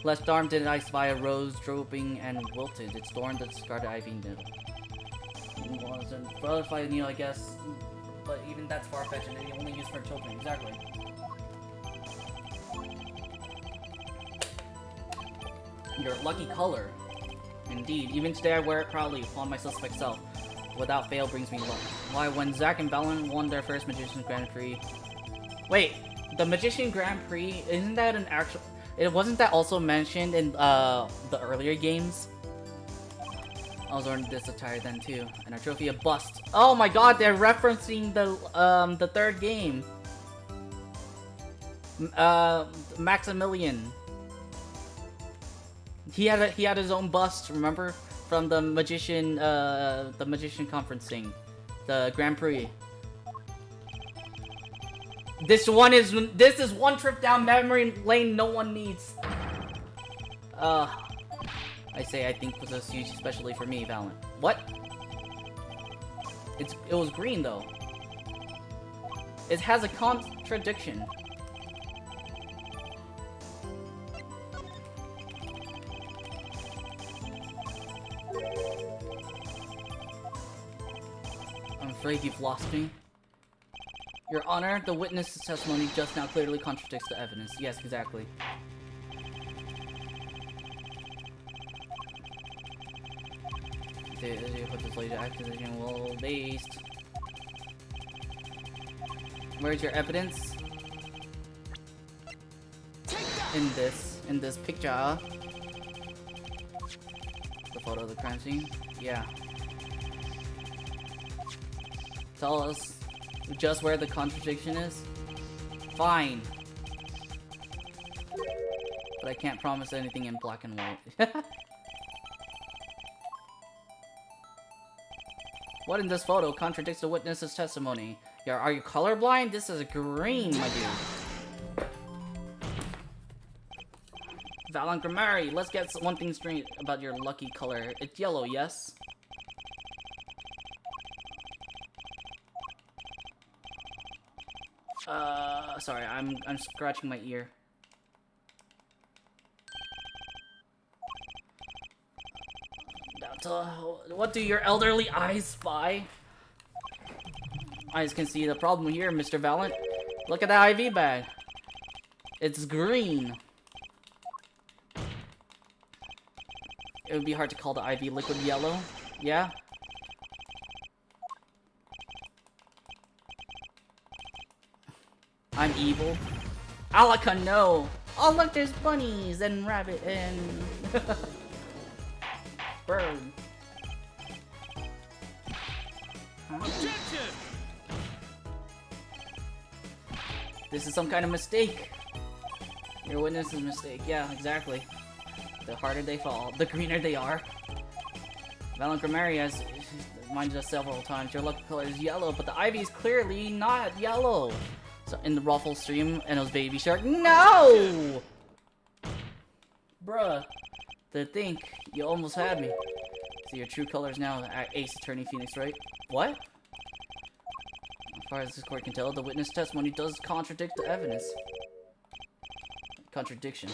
Left arm did I spy a rose drooping and wilted, its thorn the discarded ivy needle. It wasn't. Well, if I knew, I guess. But even that's far-fetched and they only used for children. Exactly. Your lucky color. Indeed, even today I wear it proudly upon my suspect self. Without fail brings me luck. Why, when Zack and Valen won their first Magician Grand Prix... Wait, the Magician Grand Prix, isn't that an actual... Wasn't that also mentioned in the earlier games? I was wearing this attire then too, and a trophy of bust. Oh my god, they're referencing the third game. Maximilian. He had his own bust, remember? From the magician conference thing. The Grand Prix. This is one trip down memory lane no one needs. I think was a huge, especially for me, Valen. What? It was green though. It has a contradiction. I'm afraid you've lost me. Your Honor, the witness's testimony just now clearly contradicts the evidence. Yes, exactly. Put this later accusation well based. Where's your evidence? In this picture. The photo of the crime scene? Yeah. Tell us just where the contradiction is? Fine. But I can't promise anything in black and white. What in this photo contradicts the witness's testimony? Are you colorblind? This is green, my dude. Valen Grimari, let's get one thing straight about your lucky color. It's yellow, yes? Sorry, I'm scratching my ear. What do your elderly eyes spy? Eyes can see the problem here, Mr. Valen. Look at that IV bag. It's green. It would be hard to call the IV liquid yellow. Yeah? I'm evil. Alaka, no! Oh look, there's bunnies and rabbit and... bird. Objection! This is some kind of mistake. Your witness is a mistake. Yeah, exactly. The harder they fall, the greener they are. Valen Grimari has reminded us several times, your lucky color is yellow, but the ivy is clearly not yellow. So in the Ruffle stream, and it was Baby Shark. No! Bruh. To think, you almost had me. So your true color is now Ace Attorney Phoenix, right? What? As far as this court can tell, the witness testimony does contradict the evidence. Contradiction.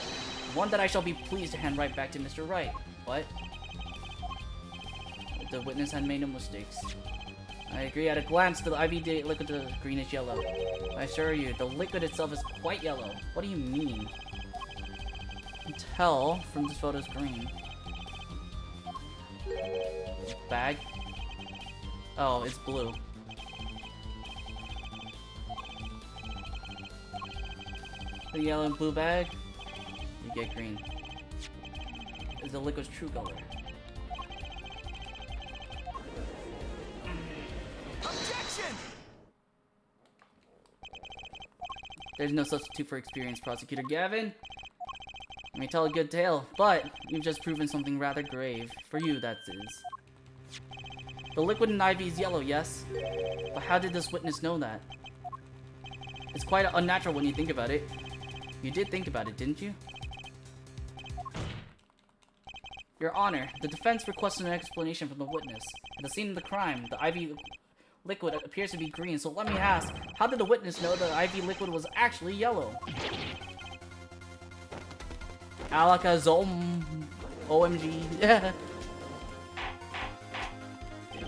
One that I shall be pleased to hand right back to Mr. Wright. What? The witness had made no mistakes. I agree at a glance, the IV liquid to greenish yellow. I assure you, the liquid itself is quite yellow. What do you mean? I can tell from this photo's green. Bag? Oh, it's blue. The yellow and blue bag, you get green. Is the liquid's true color. Objection! There's no substitute for experience, Prosecutor Gavin. I may tell a good tale, but you've just proven something rather grave. For you, that is. The liquid in IV is yellow, yes? But how did this witness know that? It's quite unnatural when you think about it. You did think about it, didn't you? Your Honor, the defense requested an explanation from the witness. At the scene of the crime, the IV liquid appears to be green, so let me ask, how did the witness know the IV liquid was actually yellow? Alakazam. OMG. Yeah.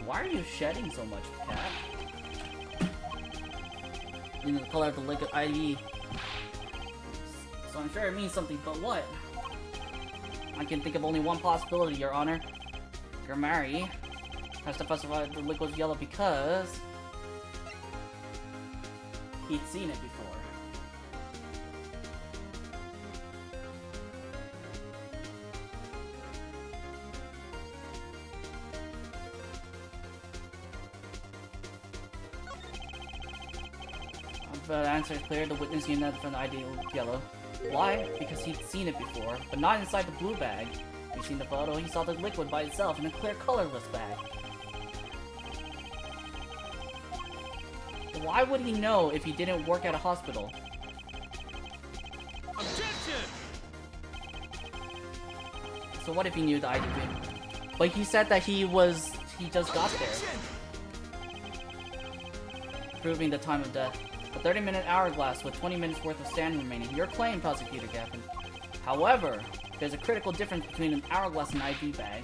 Why are you shedding so much, cat? You know the color of the liquid IV. So I'm sure it means something, but what? I can think of only one possibility, Your Honor. Grimari has to specify the liquid's yellow because he'd seen it before. The answer is clear. The witness knew that from the ideal yellow. Why? Because he'd seen it before, but not inside the blue bag. You've seen the photo, he saw the liquid by itself in a clear colorless bag. Why would he know if he didn't work at a hospital? Objection! So what if he knew the ID thing? But he said that he just got there. Proving the time of death. A 30-minute hourglass with 20 minutes worth of stand remaining. Your claim, Prosecutor Gavin. However, there's a critical difference between an hourglass and an IV bag.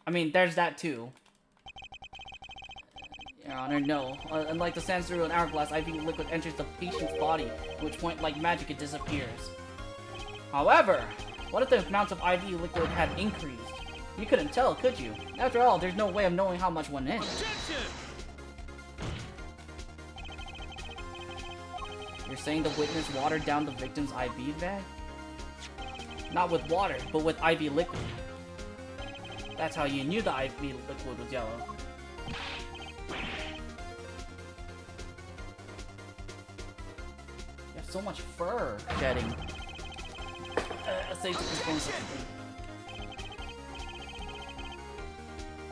I mean, there's that too. Your Honor, no. Unlike the sands through an hourglass, IV liquid enters the patient's body, at which point, like magic, it disappears. However, what if the amount of IV liquid had increased? You couldn't tell, could you? After all, there's no way of knowing how much went in. Objection! You're saying the witness watered down the victim's IV bag? Not with water, but with IV liquid. That's how you knew the IV liquid was yellow. You have so much fur shedding. Safety concerns something.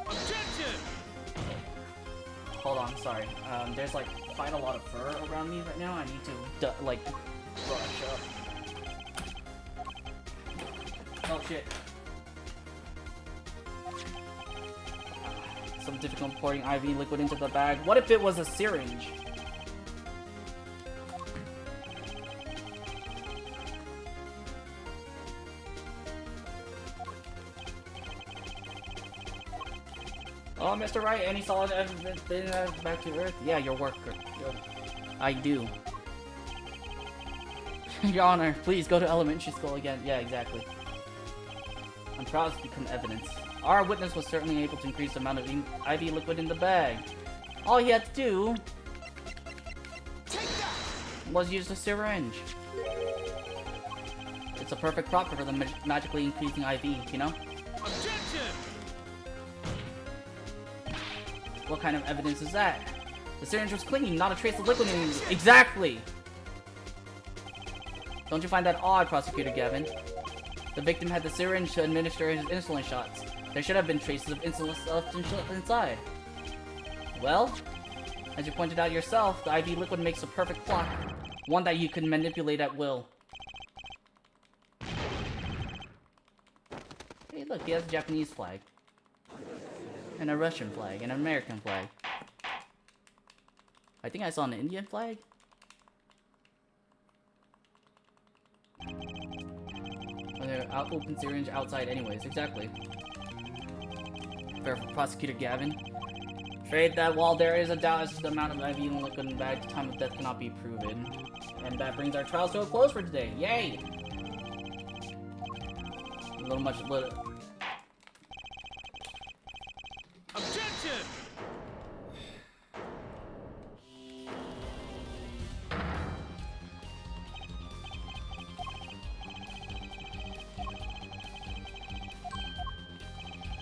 Objection! Hold on, sorry. There's like quite a lot of fur around me right now. I need to like brush up. Oh shit. Some difficult pouring IV liquid into the bag. What if it was a syringe? Oh, Mr. Wright, any solid evidence back to Earth? Yeah, your work. I do. Your Honor, please go to elementary school again. Yeah, exactly. I'm proud to become evidence. Our witness was certainly able to increase the amount of IV liquid in the bag. All he had to do was use the syringe. It's a perfect prop for the magically increasing IV, you know? Objection! What kind of evidence is that? The syringe was clean, not a trace of liquid in it. Exactly! Don't you find that odd, Prosecutor Gavin? The victim had the syringe to administer his insulin shots. There should have been traces of insulin left inside. Well, as you pointed out yourself, the IV liquid makes a perfect clock. One that you can manipulate at will. Hey look, he has a Japanese flag. And a Russian flag, and an American flag. I think I saw an Indian flag. Open syringe outside anyways, exactly. Fair for Prosecutor Gavin. Afraid that while there is a doubt as to the amount of IV liquid in the bag, the time of death cannot be proven. And that brings our trials to a close for today. Yay! A little much little. Objection!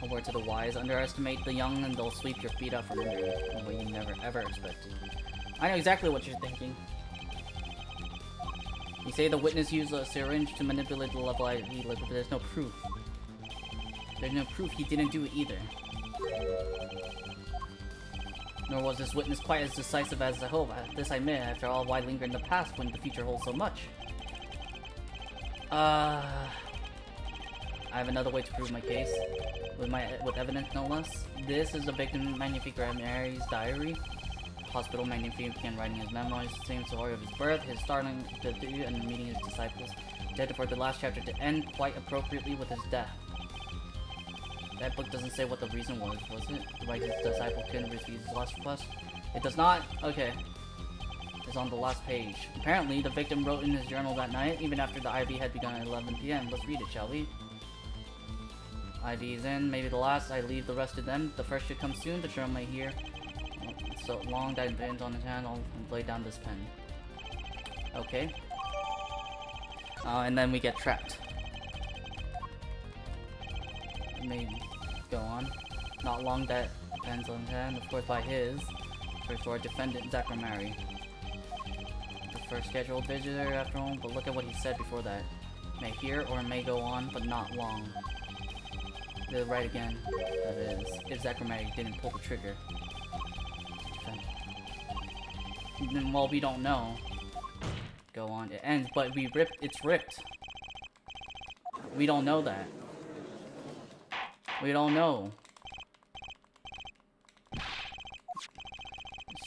A word to the wise, underestimate the young and they'll sweep your feet up from under you in a way you never ever expected. I know exactly what you're thinking. You say the witness used a syringe to manipulate the level IV liquid, but there's no proof. There's no proof he didn't do it either. Nor was this witness quite as decisive as I hoped. This I admit, after all, why linger in the past when the future holds so much? I have another way to prove my case. With evidence, no less. This is the victim Magnifique Mary's diary. Hospital Magnifique began writing his memoirs, the same story of his birth, his starting the debut, and meeting his disciples. Intended for the last chapter to end quite appropriately with his death. That book doesn't say what the reason was it? Why his disciple couldn't receive his last request? It does not? Okay. It's on the last page. Apparently, the victim wrote in his journal that night, even after the IV had begun at 11 PM. Let's read it, shall we? IV is in, maybe the last. I leave the rest to them. The first should come soon. The journal may hear. So long that it bends on his hand, I'll lay down this pen. Okay. And then we get trapped. Maybe go on. Not long that depends on his hand, of course by his. First for our defendant, Zachary. The first scheduled visitor after all, but look at what he said before that. May hear or may go on, but not long. They're right again. That is, if Zachary didn't pull the trigger. Well, we don't know. Go on. It ends, but it's ripped. We don't know that. We don't know.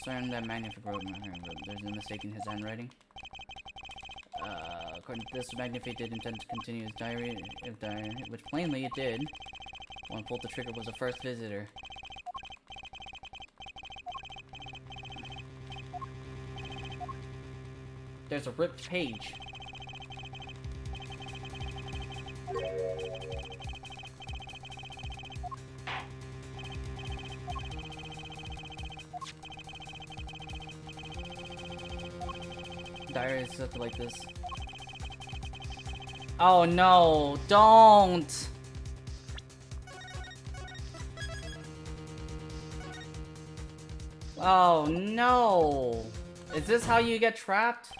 Certain that Magnifique wrote there's a mistake in his handwriting. According to this, Magnifique did intend to continue his diary, which plainly it did. One pulled the trigger was the first visitor. There's a ripped page. Diary is something like this. Oh no, don't! Oh no! Is this how you get trapped?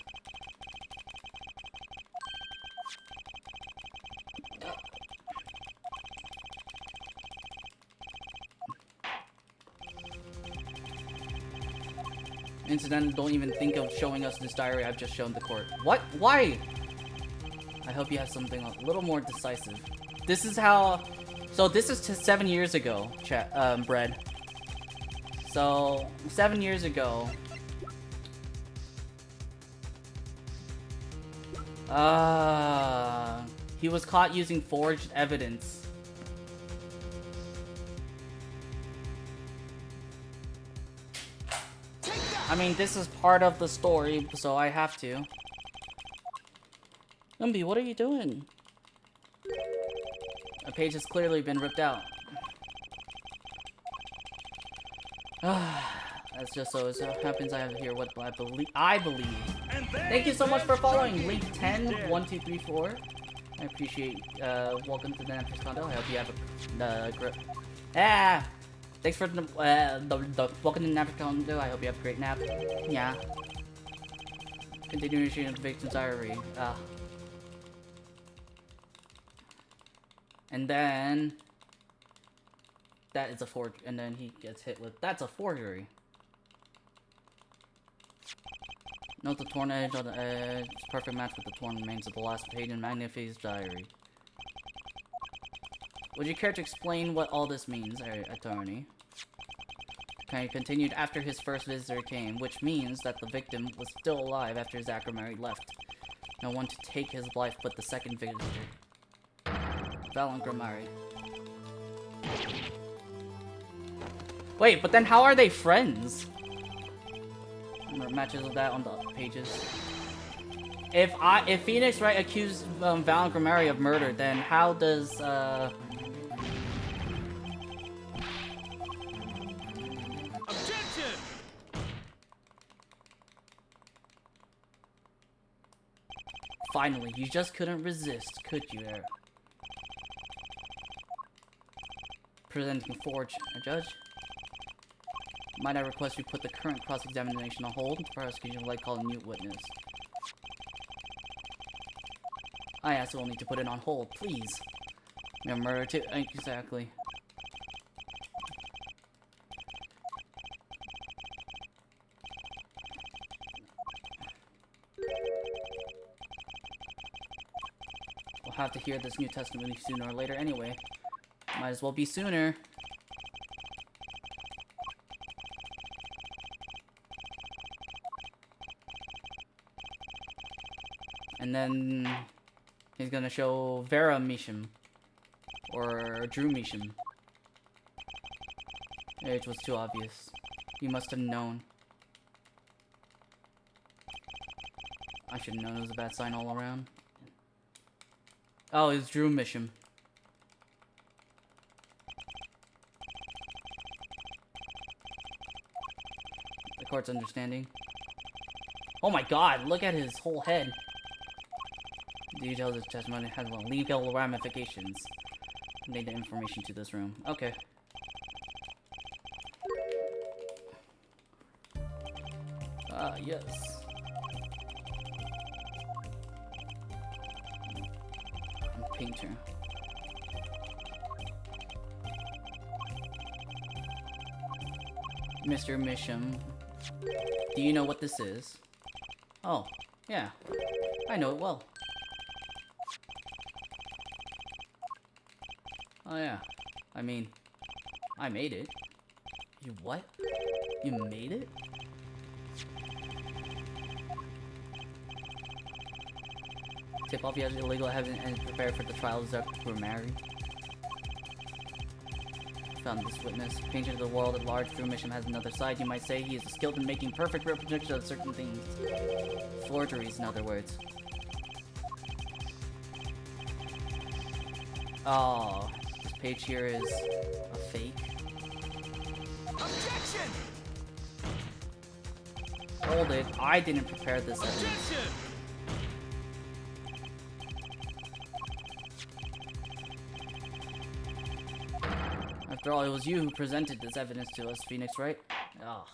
Incidentally, don't even think of showing us this diary I've just shown the court. What? Why? I hope you have something a little more decisive. This is how... So this is 7 years ago, Bread. So, 7 years ago... he was caught using forged evidence. I mean, this is part of the story, so I have to. Gumby, what are you doing? A page has clearly been ripped out. That's just so it happens I have here what I believe. Thank you so much for following. Link 101234. I appreciate welcome to the Netflix condo. I hope you have a grip. Thanks for the welcome to the Netflix condo. I hope you have a great nap. Yeah. Continuation of the victim's diary. And then that is a forgery, and then he gets hit with that's a forgery. Note the torn edge on the edge. Perfect match with the torn remains of the last page in Magnifique's diary. Would you care to explain what all this means, attorney? Okay, continued after his first visitor came, which means that the victim was still alive after Zachary left. No one to take his life but the second visitor. Valangramari. Wait, but then how are they friends? Matches of that on the pages. If Phoenix Wright accused Valangramari of murder, then how does Objection! Finally, you just couldn't resist, could you, Eric? Presenting forged, Judge. Might I request you put the current cross-examination on hold? The prosecution would like to call a new witness. I ask only to put it on hold, please. No murder too. Exactly. have to hear this new testimony sooner or later anyway. Might as well be sooner. And then he's gonna show Vera Misham. Or Drew Misham. It was too obvious. You must have known. I should have known it was a bad sign all around. Oh, it's Drew Misham. The court's understanding. Oh my god, look at his whole head. Details of testimony has legal ramifications. Convey the information to this room. Okay. Ah, yes. Painter. Mr. Misham, do you know what this is? Oh, yeah. I know it well. Oh yeah. I mean, I made it. You what? You made it? Tip off, you have illegal evidence and prepare for the trial as if we're married. Found this witness. Painter of the world at large, Drew Misham has another side. You might say he is skilled in making perfect reproduction of certain things. Forgeries, in other words. Oh, this page here is a fake. Objection! Hold it. I didn't prepare this evidence. Objection! After all, it was you who presented this evidence to us, Phoenix, right? Oh.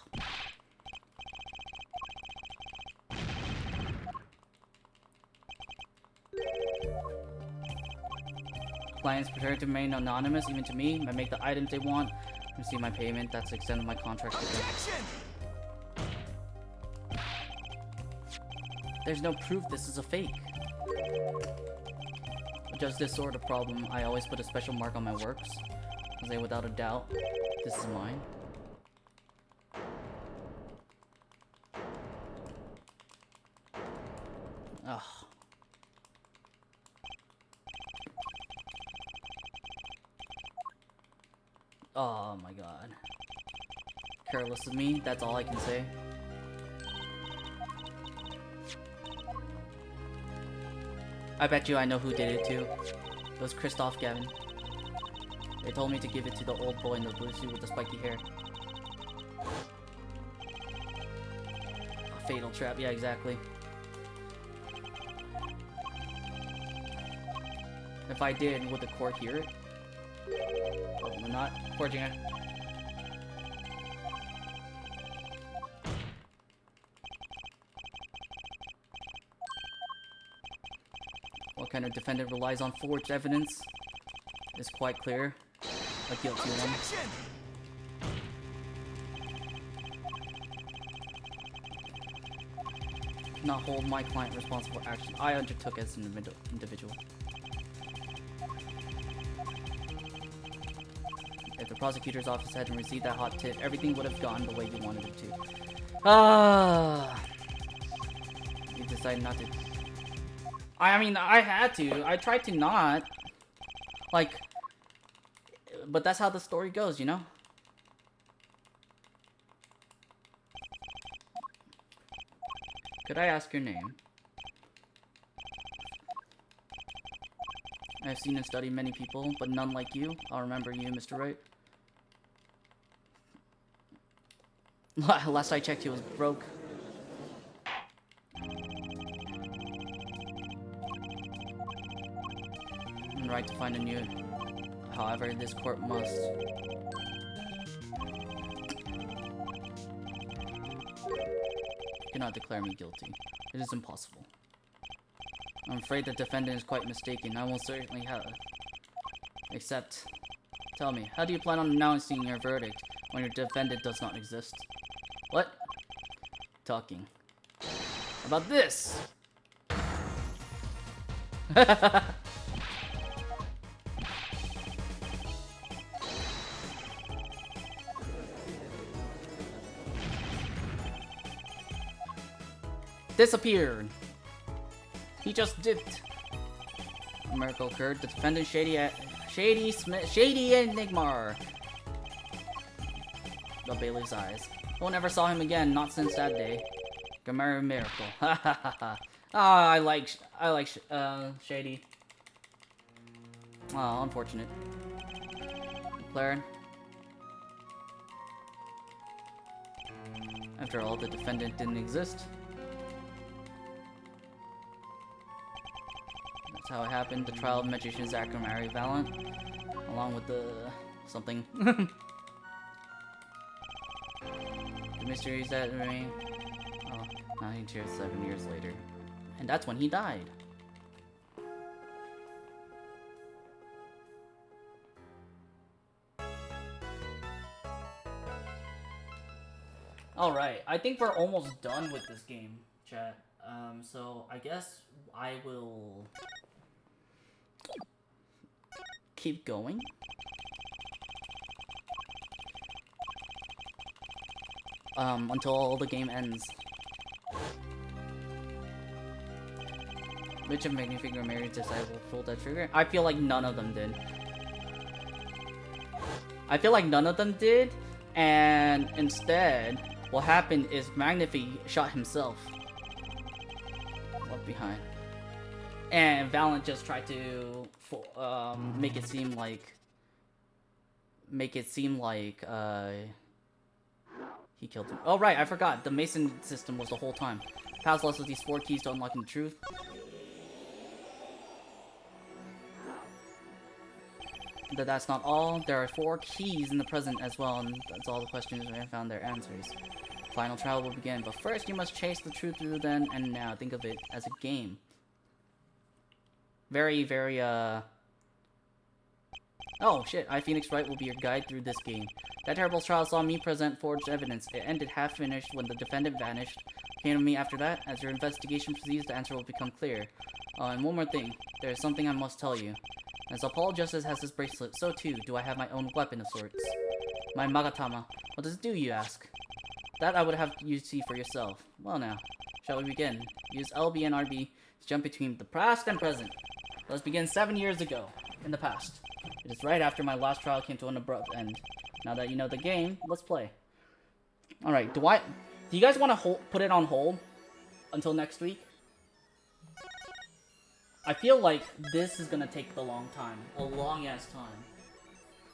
Clients prepared to remain anonymous, even to me. I make the items they want. Receive my payment. That's the extent of my contract with them. Objection! There's no proof this is a fake. Just this sort of problem, I always put a special mark on my works. I say without a doubt, this is mine. Ugh. Oh my god. Careless of me, that's all I can say. I bet you I know who did it too. It was Christoph Gavin. They told me to give it to the old boy in the blue suit with the spiky hair. A fatal trap, yeah, exactly. If I did, would the court hear it? Probably not. Forging it. What kind of defendant relies on forged evidence is quite clear. A guilty one. Objection! Not hold my client responsible for action I undertook as an individual. If the prosecutor's office hadn't received that hot tip, everything would have gone the way you wanted it to. Ah, you decided not to. I mean, I had to. I tried to not. Like, but that's how the story goes, you know? Could I ask your name? I've seen and studied many people, but none like you. I'll remember you, Mr. Wright. Last I checked, he was broke. And right to find a new. However, this court must. Cannot declare me guilty. It is impossible. I'm afraid the defendant is quite mistaken. I will certainly have. Except, tell me, how do you plan on announcing your verdict when your defendant does not exist? What? Talking. About this! disappeared. He just dipped. A miracle occurred. The defendant Shady Enigmar. The Bailey's eyes. No one ever saw him again, not since that day. Gamera miracle. Ha ha ha ha. Ah, I like Shady. Oh, unfortunate. Player. After all, the defendant didn't exist. That's how it happened. The trial of magician Zachary Valiant, along with the something. The mysteries that remain. Oh, now he's here 7 years later, and that's when he died. Alright, I think we're almost done with this game, chat. So I guess I will keep going. Until the game ends. Which of Magnific or Mary decided to pull that trigger? I feel like none of them did. And instead, what happened is Magnific shot himself. Left behind. And Valiant just tried to make it seem like he killed him. Oh right, I forgot. The Mason system was the whole time. Pass lots of these 4 keys to unlocking the truth. But that's not all. There are 4 keys in the present as well, and that's all the questions we have found their answers. Final trial will begin, but first you must chase the truth through then and now. Think of it as a game. Very, very, Oh shit, I, Phoenix Wright, will be your guide through this game. That terrible trial saw me present forged evidence. It ended half-finished when the defendant vanished. Came to me after that. As your investigation proceeds, the answer will become clear. Oh, and one more thing. There is something I must tell you. As Apollo Justice has this bracelet, so too do I have my own weapon of sorts. My Magatama. What does it do, you ask? That I would have you see for yourself. Well now, shall we begin? Use LB and RB to jump between the past and present. Let's begin 7 years ago, in the past. It is right after my last trial came to an abrupt end. Now that you know the game, let's play. Alright, do you guys want to put it on hold until next week? I feel like this is gonna take a long time. A long-ass time.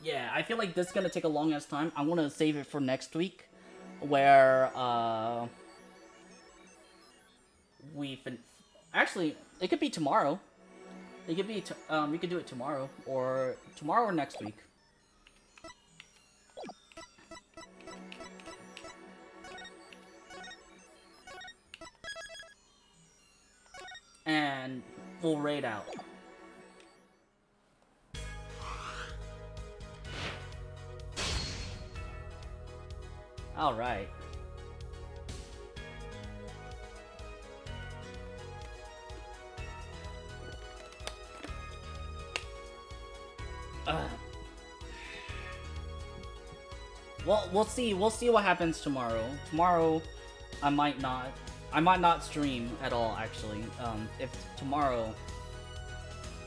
Yeah, I feel like this is gonna take a long-ass time. I want to save it for next week, where, actually, it could be tomorrow. It could be, we could do it tomorrow or next week. And we'll raid out. Alright. Well, we'll see what happens tomorrow. Tomorrow, I might not stream at all, actually. If tomorrow,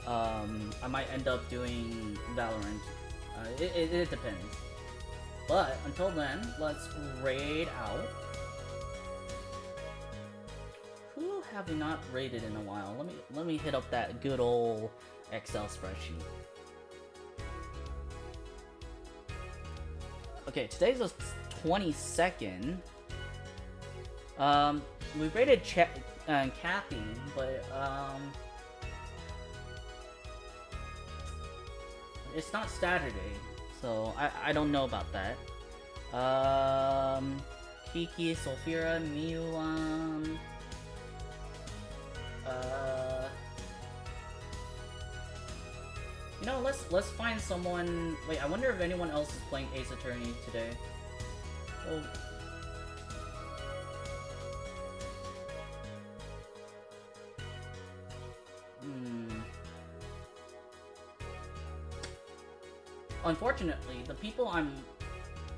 I might end up doing Valorant. It depends. But, until then, let's raid out. Who have we not raided in a while? Let me hit up that good old Excel spreadsheet. Okay, today's the 22nd. We rated Kathy, but it's not Saturday, so I don't know about that. Kiki, Sulfira, Milan. You know, let's find someone. Wait, I wonder if anyone else is playing Ace Attorney today. Oh. Unfortunately, the people I'm...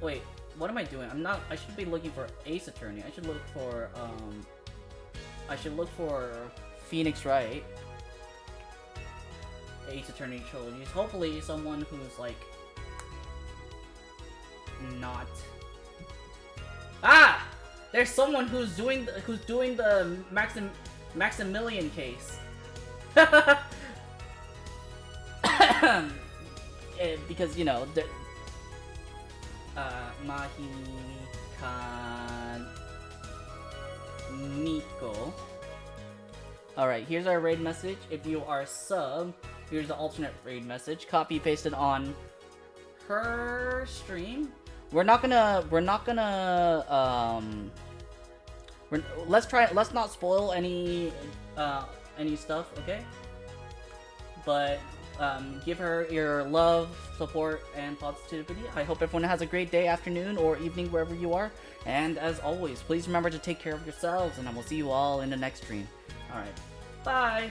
Wait, what am I doing? I should be looking for Ace Attorney. I should look for, I should look for Phoenix Wright. Ace Attorney trilogies. Hopefully someone who's like not. Ah! There's someone who's doing the Maximilian case. Because you know, Mahi Kaniko. Alright, here's our raid message. If you are a sub, here's the alternate raid message. Copy pasted on her stream. Let's not spoil any stuff, okay? But give her your love, support, and positivity. I hope everyone has a great day, afternoon, or evening wherever you are. And as always, please remember to take care of yourselves, and I will see you all in the next stream. Alright, bye!